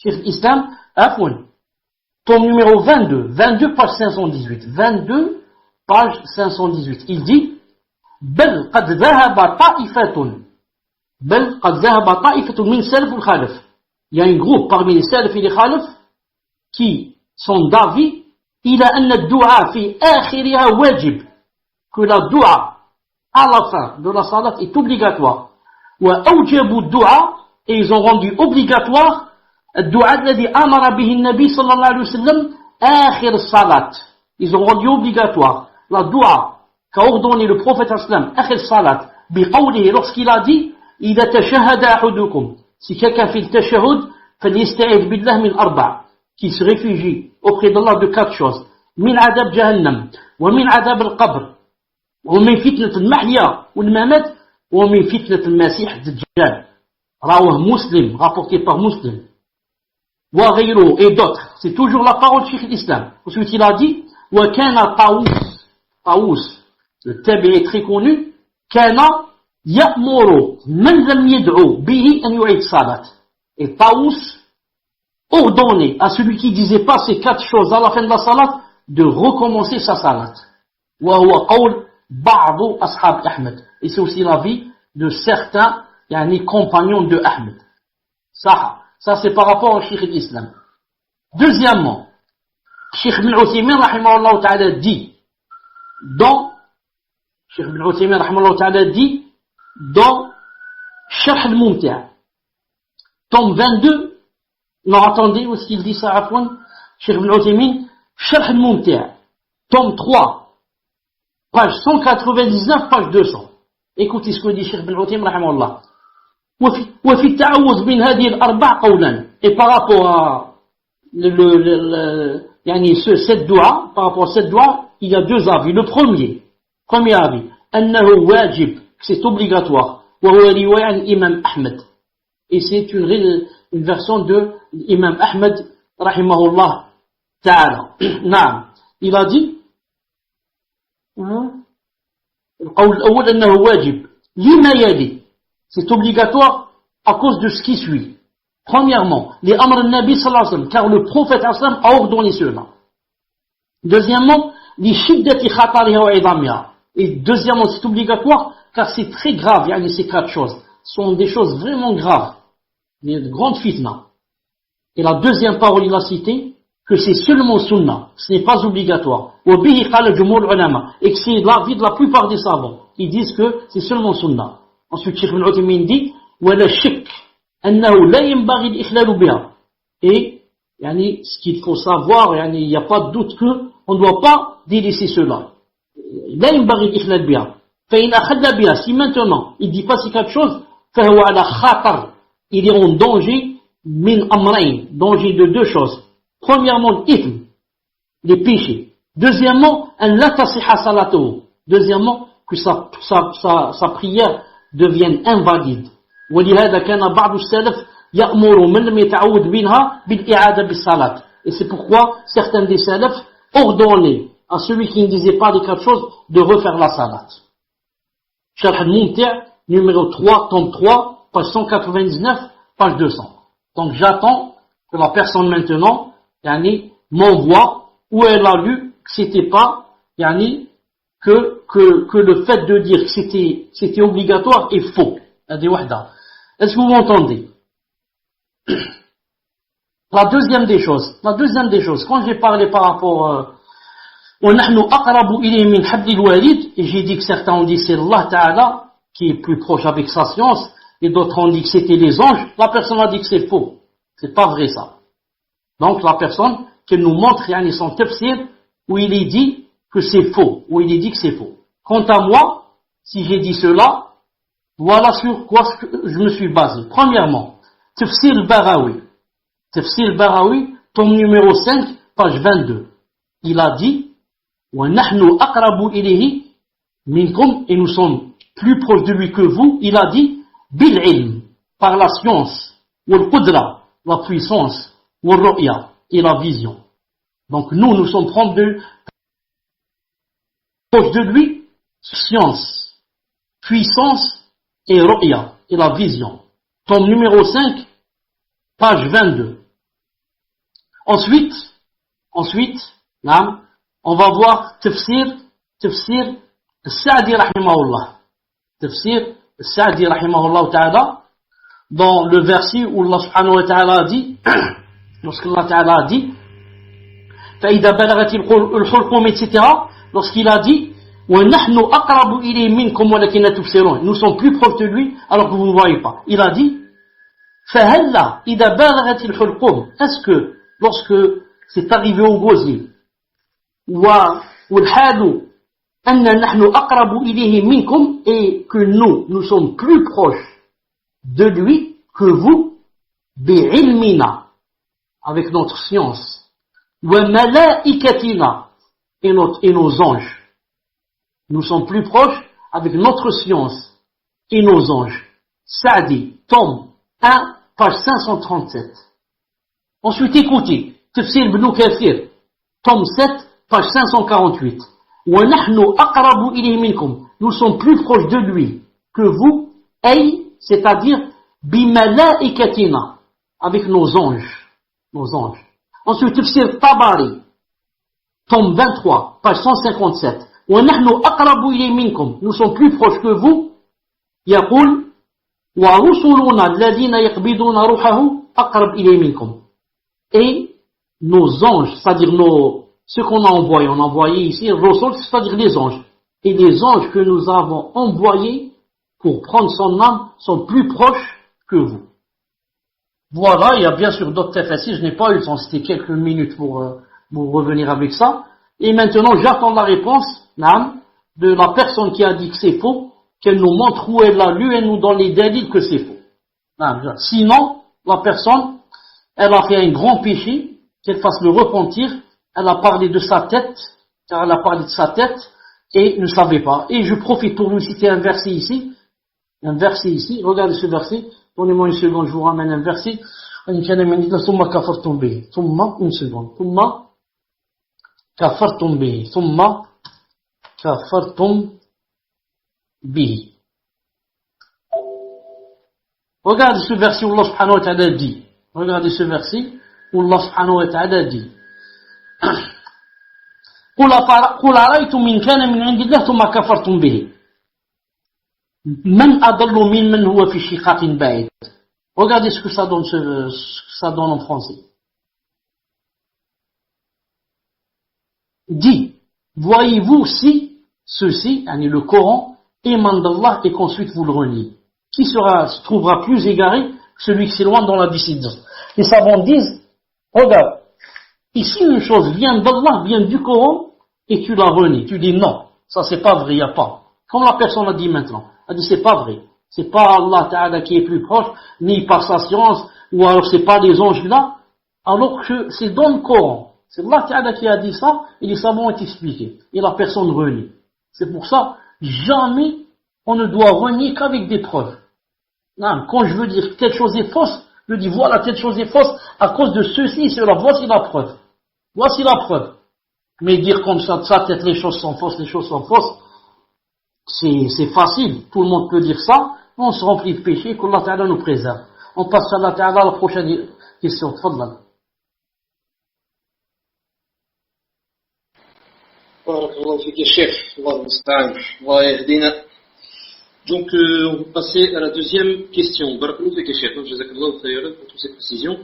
al-Islam, Afouane, tome numéro 22, page 518, 22, page 518, il dit, بل قد ذهب طائفة من سلف الخلف. Il y a un groupe parmi les salaf et les khalaf qui sont d'avis إلى أن الدعاء في آخرها واجب. que la dua à la fin de la salat est obligatoire. وأوجبوا الدعاء, et ils ont rendu obligatoire الدعاء الذي أمر به النبي صلى الله عليه وسلم آخر الصلاة. Ils ont rendu obligatoire la dua qu'a ordonné le prophète sallam آخر الصلاة بقوله, lorsqu'il a dit إذا تشهد أحدكم, si quelqu'un fait le tashahhud فليستعذ بالله من أربع, qui se réfugie auprès d'Allah de quatre choses, من عذاب جهنم ومن عذاب القبر ومن فتنة المحيا والممات ومن فتنة المسيح الدجال. رواه مسلم, rapporté par Muslim. وغيره et d'autres. C'est toujours la parole de Cheikh l'Islam. Ensuite il a dit وكان طاووس, le tabi'i très connu, كان يأمر من لم يدعو به أن يعيد صلاة. Et Taous ordonnait à celui qui disait pas ces quatre choses à la fin de la salat de recommencer sa salat. وهو قول بعض أصحاب أحمد. Et c'est aussi l'avis de certains compagnons de Ahmed. Ça c'est par rapport au Cheikh l'Islam. Deuxièmement, Cheikh Ibn Uthaymin rahimahullah ta'ala dit dans Sharh al-Mumti', tome 22, non attendez, où est-ce qu'il dit ça, Afwan? Cheikh Ibn Uthaymin, Sharh al-Mumti', tome 3, page 199, page 200. Écoutez ce que dit Cheikh Ibn Uthaymin rahimahullah. وفي التعوذ من هذه الأربع قولا. Et par rapport à cette dua, par rapport à cette dua, il y a deux avis. Le premier avis, أنه واجب, c'est obligatoire. وهو رواية عن الإمام أحمد. Et c'est une version de l'imam Ahmed rahimahullah ta'ala. نعم. Il a dit القول الأول أنه واجب لما يلي, c'est obligatoire à cause de ce qui suit. Premièrement, les amr al-Nabi sallallahu alayhi wa sallam, car le prophète sallallahu alayhi wa sallam a ordonné cela. Deuxièmement, les shiddati khatariha wa idamiha. Et deuxièmement, c'est obligatoire car c'est très grave, ces quatre choses sont des choses vraiment graves, des grandes fitna. Et la deuxième parole, il a cité que c'est seulement sunnah, ce n'est pas obligatoire. وبه قال جمهور العلماء, et que c'est l'avis de la plupart des savants, ils disent que c'est seulement sunnah. Ensuite, Cheikh Ibn Uthaymin dit ولا شك أنه لا ينبغي الإخلال بها. Et ce qu'il faut savoir, il n'y a pas de doute qu'on ne doit pas délaisser cela. لا ينبغي الإخلال بها. فإن أخل بها, si maintenant il ne dit pas ces quatre choses, فهو على خطر, il est en danger من أمرين, danger de deux choses. Premièrement, l'ithme, les péchés. Deuxièmement, أن لا تصح صلاته. Deuxièmement, que sa prière devienne invalide. ولهذا كان بعض السلف يأمر من لم يتعود منها بالإعادة بالصلاة. Et c'est pourquoi certains des salafs ordonnaient à celui qui ne disait pas les quatre choses de refaire la salat. Sharh al-Mumti', numéro 3, tome 3, page 199, page 200. Donc j'attends que la personne maintenant m'envoie où elle a lu que c'était pas que le fait de dire que c'était obligatoire est faux. Est-ce que vous m'entendez? La deuxième des choses, quand j'ai parlé par rapport وَنَحْنُ أَقْرَبُ إِلَيْهِ مِنْ حَبْلِ الْوَارِدِ, et j'ai dit que certains ont dit c'est Allah Ta'ala qui est plus proche avec sa science, et d'autres ont dit que c'était les anges. La personne a dit que c'est faux, c'est pas vrai ça. Donc la personne qu'elle nous montre son tafsir où il est dit que c'est faux, où il est dit que c'est faux. Quant à moi, si j'ai dit cela, voilà sur quoi je me suis basé. Premièrement, Tafsir al-Barawi, tome numéro 5, page 22. Il a dit وَنَحْنُ أَقْرَبُ إِلَيْهِ مِنْكُمْ, et nous sommes plus proches de lui que vous. Il a dit بِالْعِلْم, par la science, وَالْقُدْرَةِ, la puissance, وَالرُّؤْيَةِ, et la vision. Donc nous sommes proches de lui, science, puissance et ru'ya, et la vision. Tome numéro 5, page 22. Ensuite, on va voir Tafsir Sa'di rahimahullah. Tafsir Sa'di rahimahullah ta'ala, dans le verset où Allah subhanahu wa ta'ala a dit, lorsqu'Allah ta'ala a dit, فَإِذَا بَلَغَتِ الْحُلْقُمْ, etc., lorsqu'il a dit, وَنَحْنُ أَقْرَبُ إِلَيْهِ مِنْكُمْ وَلَكِنْ لَا تُبْصِرُونَ. Nous sommes plus proches de lui alors que vous ne voyez pas. Il a dit فَهَلَّا إِذَا بَلَغَتِ الْحُلْقُومِ. Est-ce que lorsque c'est arrivé au gosier وَالْحَالُ أَنَّ نَحْنُ أَقْرَبُ إِلَيْهِ مِنْكُمْ, et que nous sommes plus proches de lui que vous, بِعِلْمِنَا, avec notre science, وَمَلَائِكَتِنَا, et nos anges. Nous sommes plus proches avec notre science et nos anges. Sa'di, tome 1, page 537. Ensuite, écoutez, Tafsir Ibn Kathir, tome 7, page 548. وَنَحْنُ أَقْرَبُ إِلَيْهِ مِنْكُمْ. Nous sommes plus proches de lui que vous, c'est-à-dire بِمَلَائِكَتِنَا, avec nos anges. Ensuite, Tafsir Tabari, tome 23, page 157. وَنَحْنُ أَقْرَبُ إِلَيْهِ مِنْكُمْ. Nous sommes plus proches que vous. يقول وَرُسُلُنَا الَّذِينَ يَقْبِضُونَ رُوحَهُ أَقْرَبْ إِلَيْهِ مِنْكُمْ. Et nos anges, c'est-à-dire ceux qu'on a envoyés, on a envoyé ici, Rasul, c'est-à-dire les anges. Et les anges que nous avons envoyés pour prendre son âme sont plus proches que vous. Voilà, il y a bien sûr d'autres tafsir, je n'ai pas eu le temps, c'était quelques minutes pour revenir avec ça. Et maintenant, j'attends la réponse, de la personne qui a dit que c'est faux, qu'elle nous montre où elle l'a lu et nous donne les dalils que c'est faux. Sinon, la personne, elle a fait un grand péché, qu'elle fasse le repentir, elle a parlé de sa tête, car elle a parlé de sa tête, et ne savait pas. Et je profite pour vous citer un verset ici, regardez ce verset, donnez-moi une seconde, je vous ramène un verset, une seconde, كفرتم به ثم كفرتم به. Regardez ce verset où Allah subhanahu wa ta'ala dit. Regardez ce verset où Allah subhanahu wa ta'ala dit. قل أرأيتم إن كان من عند الله ثم كفرتم به من أضل ممن هو في شقاق بعيد. Regardez ce que ça donne en français. Dit, voyez-vous si ceci, le Coran, émane d'Allah et qu'ensuite vous le reniez. Qui se trouvera plus égaré que celui qui s'éloigne dans la dissidence? Les savants disent, regarde, ici une chose vient d'Allah, vient du Coran, et tu la renies. Tu dis non, ça c'est pas vrai, il n'y a pas. Comme la personne a dit maintenant, elle dit c'est pas vrai. C'est pas Allah Ta'ala qui est plus proche, ni par sa science, ou alors c'est pas les anges là, alors que c'est dans le Coran. C'est Allah Ta'ala qui a dit ça, et les savants ont expliqué. Et la personne renie. C'est pour ça, jamais on ne doit renier qu'avec des preuves. Non, quand je veux dire que telle chose est fausse, je dis voilà, telle chose est fausse à cause de ceci et cela. Voici la preuve. Voici la preuve. Mais dire comme ça, de sa tête, les choses sont fausses, c'est facile. Tout le monde peut dire ça. On se remplit de péché, qu'Allah Ta'ala nous préserve. On passe à Allah Ta'ala à la prochaine question. Tfadlal. Donc, on va passer à la deuxième question. Pour toutes ces précisions.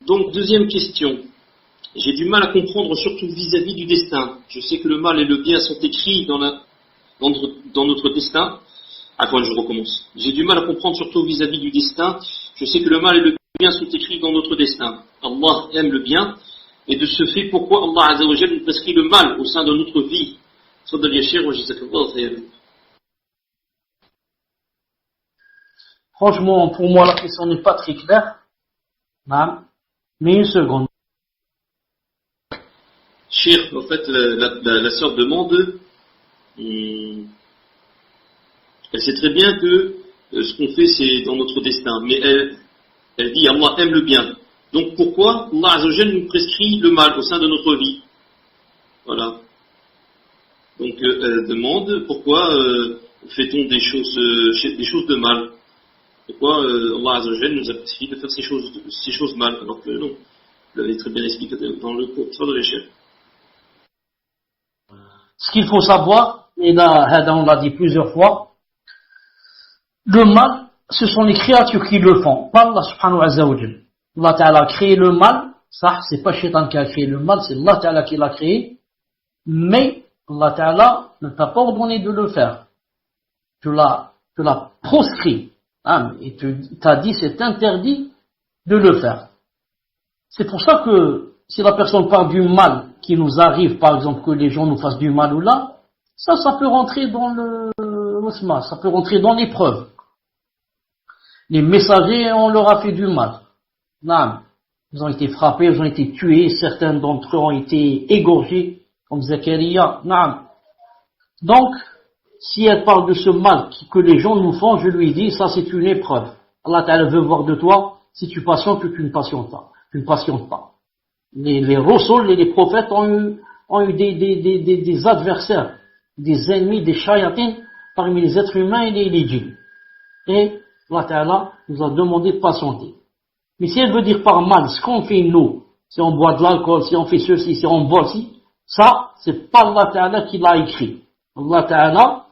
Donc, deuxième question. J'ai du mal à comprendre, surtout vis-à-vis du destin. Je sais que le mal et le bien sont écrits dans notre destin. Attends, je recommence. J'ai du mal à comprendre, surtout vis-à-vis du destin. Je sais que le mal et le bien sont écrits dans notre destin. Allah aime le bien. Et de ce fait, pourquoi Allah Azza wa Jalla nous prescrit le mal au sein de notre vie? Franchement, pour moi, la question n'est pas très claire. Mais une seconde. Cheikh, en fait, la sœur demande, elle sait très bien que ce qu'on fait, c'est dans notre destin. Mais elle dit, Allah aime le bien. Donc pourquoi Allah Azza wa Jalla nous prescrit le mal au sein de notre vie? Voilà. Donc elle demande pourquoi fait-on des choses de mal? Pourquoi Allah Azza wa Jalla nous a prescrit de faire ces choses mal, alors que non. Vous l'avez très bien expliqué dans le cours de l'échelle. Ce qu'il faut savoir, et là on l'a dit plusieurs fois, le mal, ce sont les créatures qui le font, pas Allah subhanahu wa ta'ala. Allah Ta'ala a créé le mal, ça c'est pas Shaitan qui a créé le mal, c'est Allah Ta'ala qui l'a créé, mais Allah Ta'ala ne t'a pas ordonné de le faire. Tu l'as proscrit. Hein, et t'as dit c'est interdit de le faire. C'est pour ça que si la personne parle du mal qui nous arrive, par exemple que les gens nous fassent du mal ou là, ça peut rentrer dans ça peut rentrer dans l'épreuve. Les messagers, on leur a fait du mal. Non, ils ont été frappés, ils ont été tués, certains d'entre eux ont été égorgés, comme Zakaria. Non. Donc, si elle parle de ce mal que les gens nous font, je lui dis, ça c'est une épreuve. Allah Ta'ala veut voir de toi si tu patientes ou tu ne patientes pas. Les Rasul et les prophètes ont eu des adversaires, des ennemis, des shayatins parmi les êtres humains et les djinns. Et Allah Ta'ala nous a demandé de patienter. Mais si elle veut dire par mal, ce qu'on fait nous, si on boit de l'alcool, si on fait ceci, si on boit ci, ça, c'est pas Allah Ta'ala qui l'a écrit. Allah Ta'ala,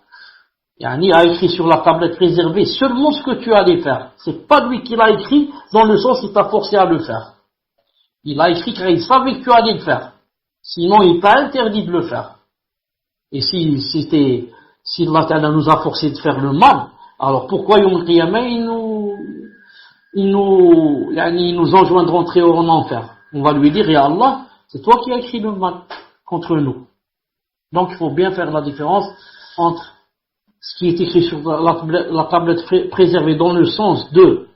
a écrit sur la tablette réservée seulement ce que tu allais faire. C'est pas lui qui l'a écrit dans le sens il t'a forcé à le faire. Il a écrit car il savait que tu allais le faire. Sinon, il t'a interdit de le faire. Et si Allah Ta'ala nous a forcé de faire le mal, alors pourquoi Yom al-Qiyamah, il nous enjoint de rentrer en enfer? On va lui dire, ya Allah, c'est toi qui as écrit le mal contre nous. Donc il faut bien faire la différence entre ce qui est écrit sur la tablette préservée dans le sens de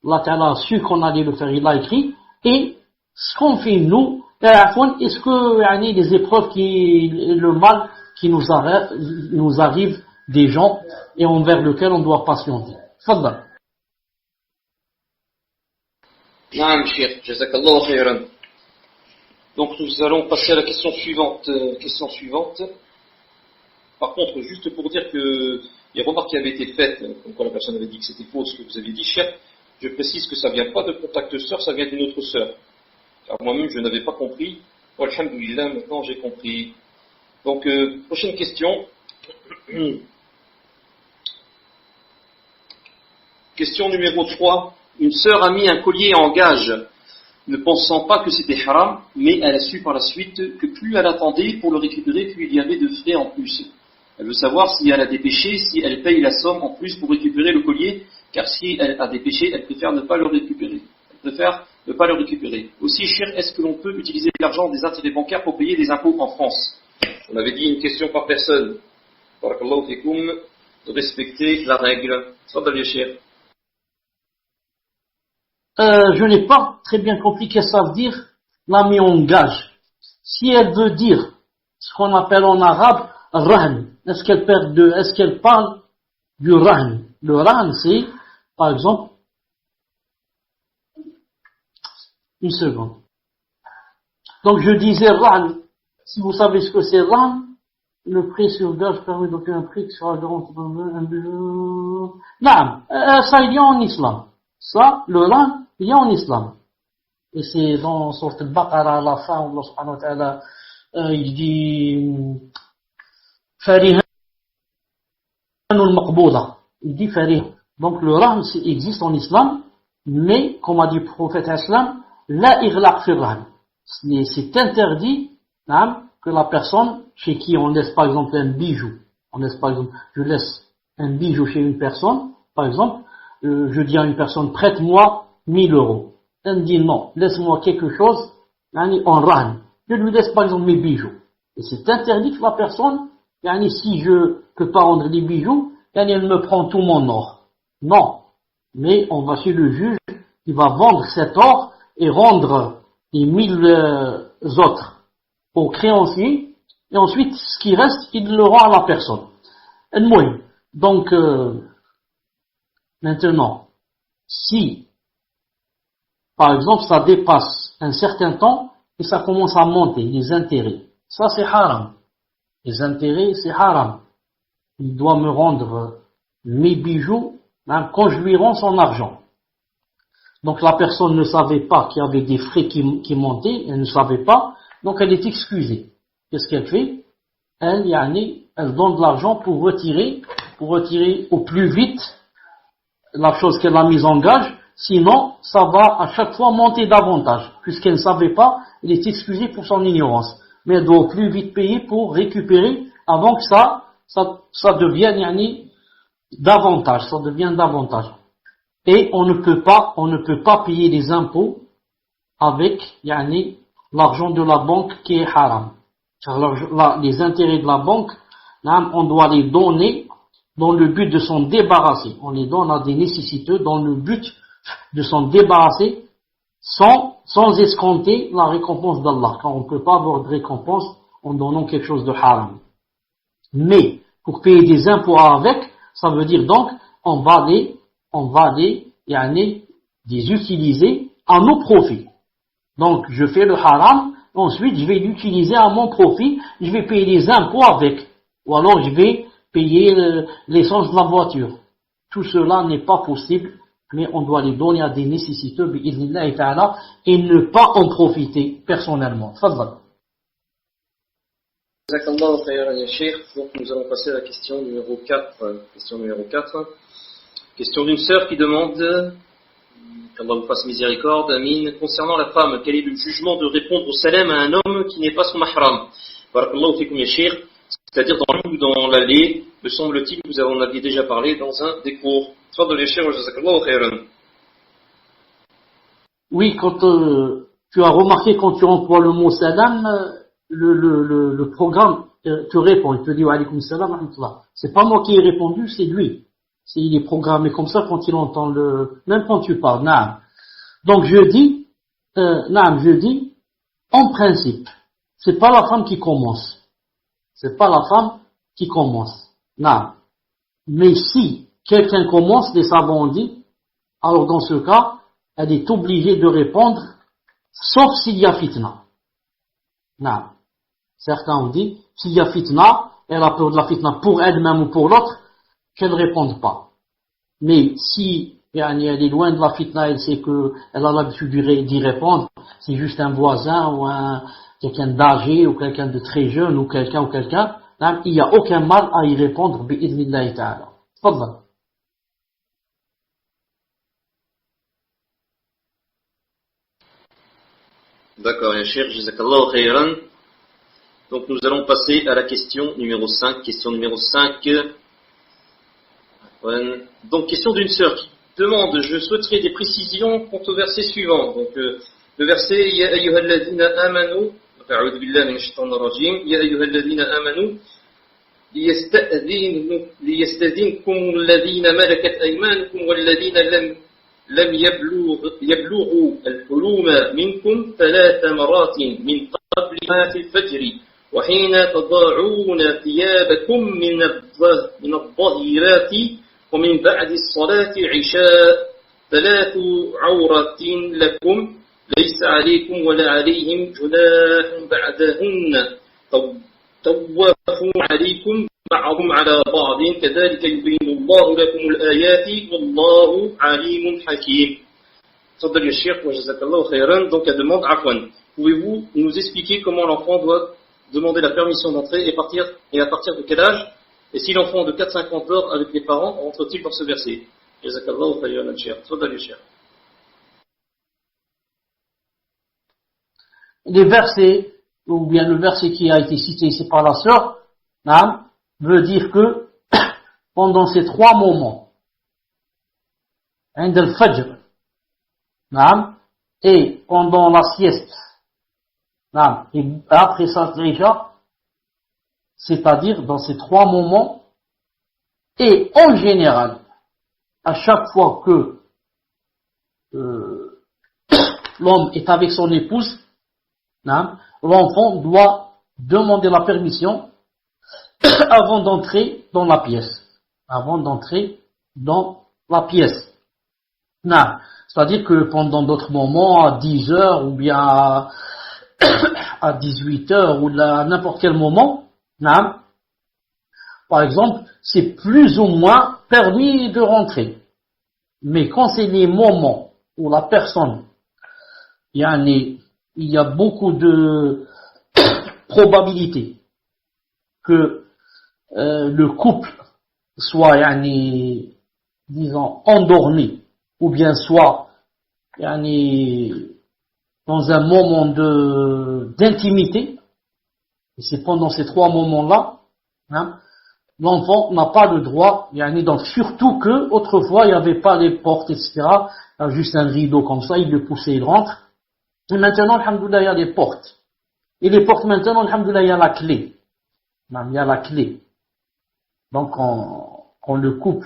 Allah Ta'ala a su qu'on allait le faire, il l'a écrit, et ce qu'on fait nous, est-ce que les épreuves le mal qui nous arrive des gens et envers lequel on doit patienter. Fadda. Naam, Cheikh, jazakallahu khairan. Donc nous allons passer à la question suivante. Par contre, juste pour dire que les remarques qui avaient été faites, comme quand la personne avait dit que c'était faux ce que vous aviez dit, Cheikh, je précise que ça vient pas de contact sœur, ça vient d'une autre sœur. Car moi-même je n'avais pas compris. Alhamdulillah, maintenant j'ai compris. Donc, prochaine question. Question numéro 3. Une sœur a mis un collier en gage, ne pensant pas que c'était haram, mais elle a su par la suite que plus elle attendait pour le récupérer, plus il y avait de frais en plus. Elle veut savoir si elle a des péchés, si elle paye la somme en plus pour récupérer le collier, car si elle a des péchés, elle préfère ne pas le récupérer. Aussi, cher, est-ce que l'on peut utiliser l'argent des intérêts bancaires pour payer des impôts en France? On avait dit une question par personne. Barakallahu fikoum, de respecter la règle. Fadal cher. Je n'ai pas très bien compris qu'est-ce que ça veut dire, la mis en gage. Si elle veut dire ce qu'on appelle en arabe rahn, est-ce qu'elle parle du rahn? Le rahn, c'est, par exemple, une seconde. Donc je disais rahn, si vous savez ce que c'est rahn, le prêt sur gage permet d'obtenir un prêt qui sera garanti dans un but. Non, ça il y a en islam. Ça, le rahn, il y a en islam. Et c'est dans Sourate Al-Baqarah, à la fin, Allah subhanahu wa ta'ala, il dit, farihan al-maqbouda. Il dit farihan. Donc le rahn existe en islam, mais, comme a dit le prophète islam, la ighlaq fi rahn. C'est interdit, que la personne, chez qui on laisse par exemple un bijou, je laisse un bijou chez une personne, par exemple, je dis à une personne, prête-moi 1000 euros. Elle me dit non, laisse-moi quelque chose en rahn. Je lui laisse par exemple mes bijoux. Et c'est interdit que la personne, si je peux pas rendre des bijoux, elle me prend tout mon or. Non. Mais on va chez le juge, il va vendre cet or et rendre les 1000 autres au créancier, et ensuite ce qui reste, il le rend à la personne. Donc, maintenant, si, par exemple, ça dépasse un certain temps et ça commence à monter, les intérêts, ça c'est haram. Les intérêts, c'est haram. Il doit me rendre mes bijoux quand je lui rends son argent. Donc la personne ne savait pas qu'il y avait des frais qui montaient, elle ne savait pas, donc elle est excusée. Qu'est-ce qu'elle fait? Elle donne de l'argent pour retirer au plus vite la chose qu'elle a mise en gage, sinon ça va à chaque fois monter davantage. Puisqu'elle ne savait pas, elle est excusée pour son ignorance. Mais elle doit au plus vite payer pour récupérer avant que ça devienne davantage, ça devient davantage. Et on ne peut pas payer les impôts avec l'argent de la banque qui est haram. Car les intérêts de la banque, on doit les donner dans le but de s'en débarrasser. On les donne à des nécessiteux dans le but de s'en débarrasser sans escompter la récompense d'Allah. Car on ne peut pas avoir de récompense en donnant quelque chose de haram. Mais, pour payer des impôts avec, ça veut dire donc, on va les utiliser à nos profits. Donc, je fais le haram, ensuite je vais l'utiliser à mon profit, je vais payer les impôts avec. Ou alors je vais payer l'essence de la voiture. Tout cela n'est pas possible, mais on doit les donner à des nécessiteux, bi'idhnillahi ta'ala, et ne pas en profiter personnellement. Fadhal. Jazakallahu khayran ya Cheikh. Donc nous allons passer à la question numéro 4. Question d'une sœur qui demande, qu'Allah vous fasse miséricorde, Amin, concernant la femme, quel est le jugement de répondre au salam à un homme qui n'est pas son mahram? Barakallahu fikum ya Cheikh. C'est-à-dire dans l'eau ou dans l'allée, me semble-t-il, vous en aviez déjà parlé dans un des cours. Tfadhal ya Cheikh wa jazakallahu khayran. Oui, quand tu as remarqué quand tu emploies le mot salam, le programme te répond, il te dit wa alaykoum salam wa rahmatullah. C'est pas moi qui ai répondu, c'est lui. Il est programmé comme ça quand il entend même quand tu parles, naam. Donc je dis, en principe, c'est pas la femme qui commence. C'est pas la femme qui commence. Naam. Mais si quelqu'un commence, les savants ont dit, alors dans ce cas, elle est obligée de répondre, sauf s'il y a fitna. Naam. Certains ont dit, s'il y a fitna, elle a peur de la fitna pour elle-même ou pour l'autre, qu'elle ne réponde pas. Mais si elle est loin de la fitna, elle sait qu'elle a l'habitude d'y répondre, c'est juste un voisin ou quelqu'un d'âgé ou quelqu'un de très jeune ou quelqu'un, il n'y a aucun mal à y répondre, bi'idhnillahi ta'ala. Tfadhal. D'accord, ya Cheikh, jazakallahu khayran. Donc nous allons passer à la question numéro 5. Question numéro 5. Donc question d'une sœur qui demande, je souhaiterais des précisions quant au verset suivant. Donc le verset Ya ayyuhalladhina amanu, a'udhu billahi minash shaitanir rajim, Ya ayyuhalladhina amanu liyastadhinkum alladhina malakat aymanukum walladhina lam yablughu al-huluma minkum thalatha maratin min qabli ma fil fajri وحين تضاعون ثيابكم من الظهيرات ومن بعد الصلاة عشاء ثلاث عورات لكم ليس عليكم ولا عليهم جناح بعدهن طواف عليكم بعضهم على بعض كذلك يبين الله لكم الآيات والله عليم حكيم. تفضل يا شيخ وجزاك خيرا. Donc elle demande Afwan, pouvez-vous nous expliquer comment l'enfant doit demander la permission d'entrer et à partir de quel âge? Et si l'enfant de 4-5 ans dort avec les parents, rentre-t-il dans ce verset? Jazakallahu khayran Cheikh. Tfadhal ya Cheikh. Les versets, ou bien le verset qui a été cité ici par la sœur, veut dire que pendant ces 3 moments, عند الفجر, et pendant la sieste, et après ça, c'est-à-dire dans ces 3 moments, et en général, à chaque fois que l'homme est avec son épouse, l'enfant doit demander la permission avant d'entrer dans la pièce. C'est-à-dire que pendant d'autres moments, à 10 heures ou bien à 18 heures ou à n'importe quel moment, par exemple, c'est plus ou moins permis de rentrer. Mais quand c'est les moments où la personne, il y a beaucoup de probabilités que le couple soit, disons, endormi, ou bien soit, dans un moment d'intimité, et c'est pendant ces 3 moments-là Hein. L'enfant n'a pas le droit, donc surtout que autrefois il n'y avait pas les portes, etc. Il y a juste un rideau comme ça, il le poussait, il rentre. Et maintenant, alhamdoulilah, il y a des portes. Et les portes maintenant, alhamdoulilah, il y a la clé. Il y a la clé. Donc on le coupe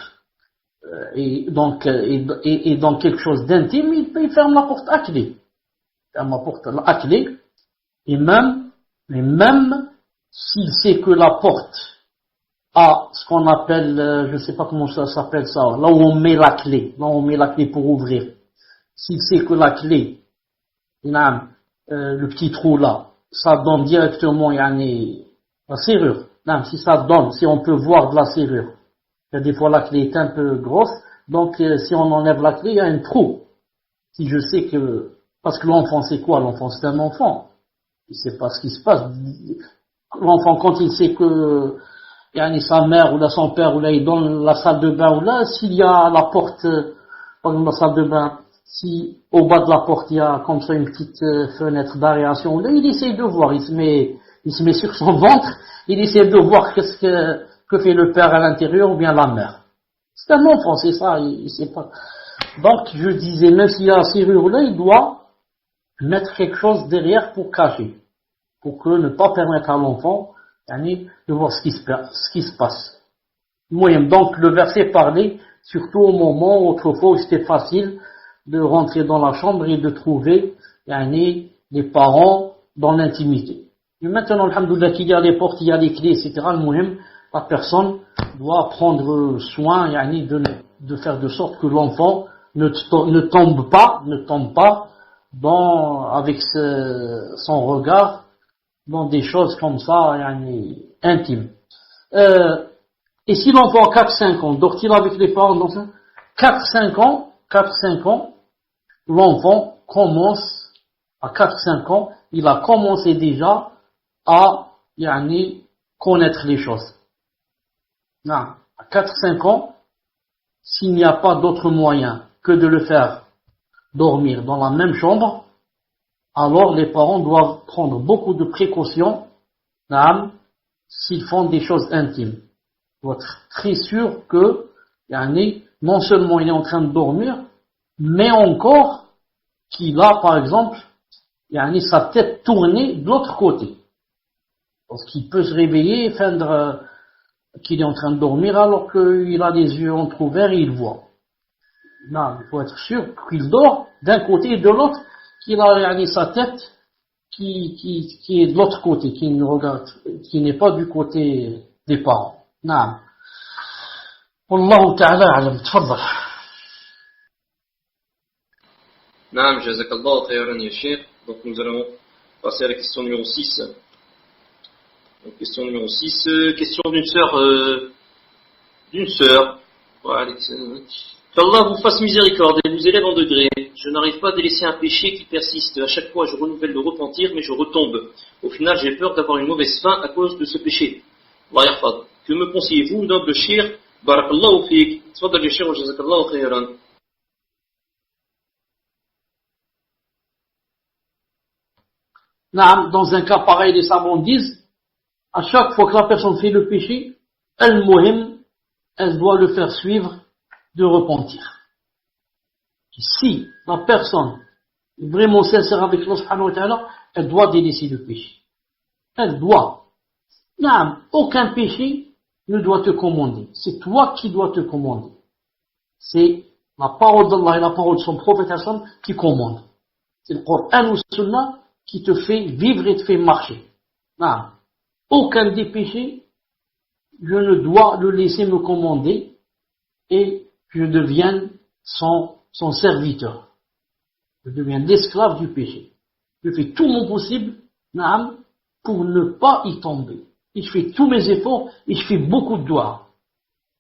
et dans quelque chose d'intime, il ferme la porte à clé. Il ferme la porte à clé. Et même s'il sait que la porte a ce qu'on appelle, je ne sais pas comment ça s'appelle ça, là où on met la clé pour ouvrir. S'il sait que la clé, le petit trou là, ça donne directement la serrure. Si ça donne, si on peut voir de la serrure. Des fois la clé est un peu grosse, donc si on enlève la clé, il y a un trou. Si je sais que, parce que l'enfant c'est quoi? L'enfant c'est un enfant. Il sait pas ce qui se passe. L'enfant quand il sait que sa mère ou là son père ou là il est dans la salle de bain ou là, s'il y a la porte, par exemple la salle de bain, si au bas de la porte il y a comme ça une petite fenêtre d'aération, là il essaie de voir, il se met sur son ventre, il essaie de voir qu'est-ce que fait le père à l'intérieur ou bien la mère. C'est un enfant, c'est ça, il sait pas. Donc je disais, même s'il y a la serrure là, il doit mettre quelque chose derrière pour cacher, pour que ne pas permettre à l'enfant de voir ce qui se passe. Donc le verset parlait surtout au moment où autrefois où c'était facile de rentrer dans la chambre et de trouver les parents dans l'intimité. Et maintenant, alhamdoulilah, qu'il y a les portes, il y a les clés, etc. La personne doit prendre soin de faire de sorte que l'enfant ne tombe pas avec son regard dans des choses comme ça, intimes. Et si l'enfant a 4-5 ans, dort-il avec les parents dans 4-5 ans, l'enfant commence, à 4-5 ans, il a commencé déjà à connaître les choses. À 4-5 ans, s'il n'y a pas d'autre moyen que de le faire dormir dans la même chambre, alors les parents doivent prendre beaucoup de précautions s'ils font des choses intimes. Il faut être très sûr que non seulement il est en train de dormir, mais encore qu'il a par exemple sa tête tournée de l'autre côté. Parce qu'il peut se réveiller et feindre qu'il est en train de dormir alors qu'il a les yeux entrouverts et il voit. Non, il faut être sûr qu'il dort d'un côté et de l'autre, qu'il a sa tête qui est de l'autre côté, qui ne regarde, qui n'est pas du côté des parents. Non. Wallahu ta'ala a'lam. Tfaddal. Naam, jazakallah khayran ya Cheikh. Donc nous allons passer à la question numéro 6. Donc, question numéro 6, question d'une sœur. Voilà, qu'Allah vous fasse miséricorde et vous élève en degré. Je n'arrive pas à délaisser un péché qui persiste. À chaque fois, je renouvelle le repentir, mais je retombe. Au final, j'ai peur d'avoir une mauvaise fin à cause de ce péché. Allah yahfad. Que me conseillez-vous, noble Cheikh? Barakallahu fik. Tfaddal ya Cheikh wa jazakallahu khayran. Dans un cas pareil, les savants disent, à chaque fois que la personne fait le péché, elle doit le faire suivre de repentir. Et si la personne est vraiment sincère avec Allah subhanahu wa ta'ala, elle doit délaisser le péché. Elle doit. Aucun péché ne doit te commander. C'est toi qui dois te commander. C'est la parole d'Allah et la parole de son prophète qui commandent. C'est le Coran ou le Sunnah qui te fait vivre et te fait marcher. Aucun des péchés, je ne dois le laisser me commander et je deviens son serviteur. Je deviens l'esclave du péché. Je fais tout mon possible pour ne pas y tomber. Et je fais tous mes efforts et je fais beaucoup de doigts.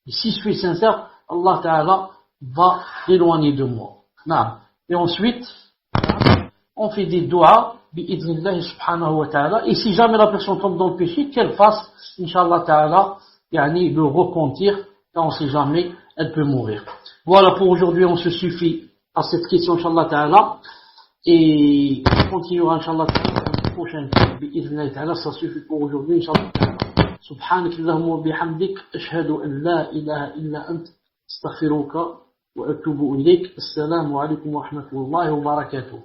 Et si je suis sincère, Allah Ta'ala va l'éloigner de moi. Et ensuite, on fait des doigts bi'idhnillah subhanahu wa ta'ala, et si jamais la personne tombe dans le péché, qu'elle fasse, inshallah ta'ala, le repentir, et on sait jamais, elle peut mourir. Voilà pour aujourd'hui, on se suffit à cette question, inshallah ta'ala, et on continuera, inshallah ta'ala, la prochaine, bi'idhnillah ta'ala, ça suffit pour aujourd'hui, inshallah ta'ala. سبحانك اللهم وبحمدك أشهد أن لا إله إلا أنت استغفرك وأتوب إليك. السلام عليكم ورحمة الله وبركاته.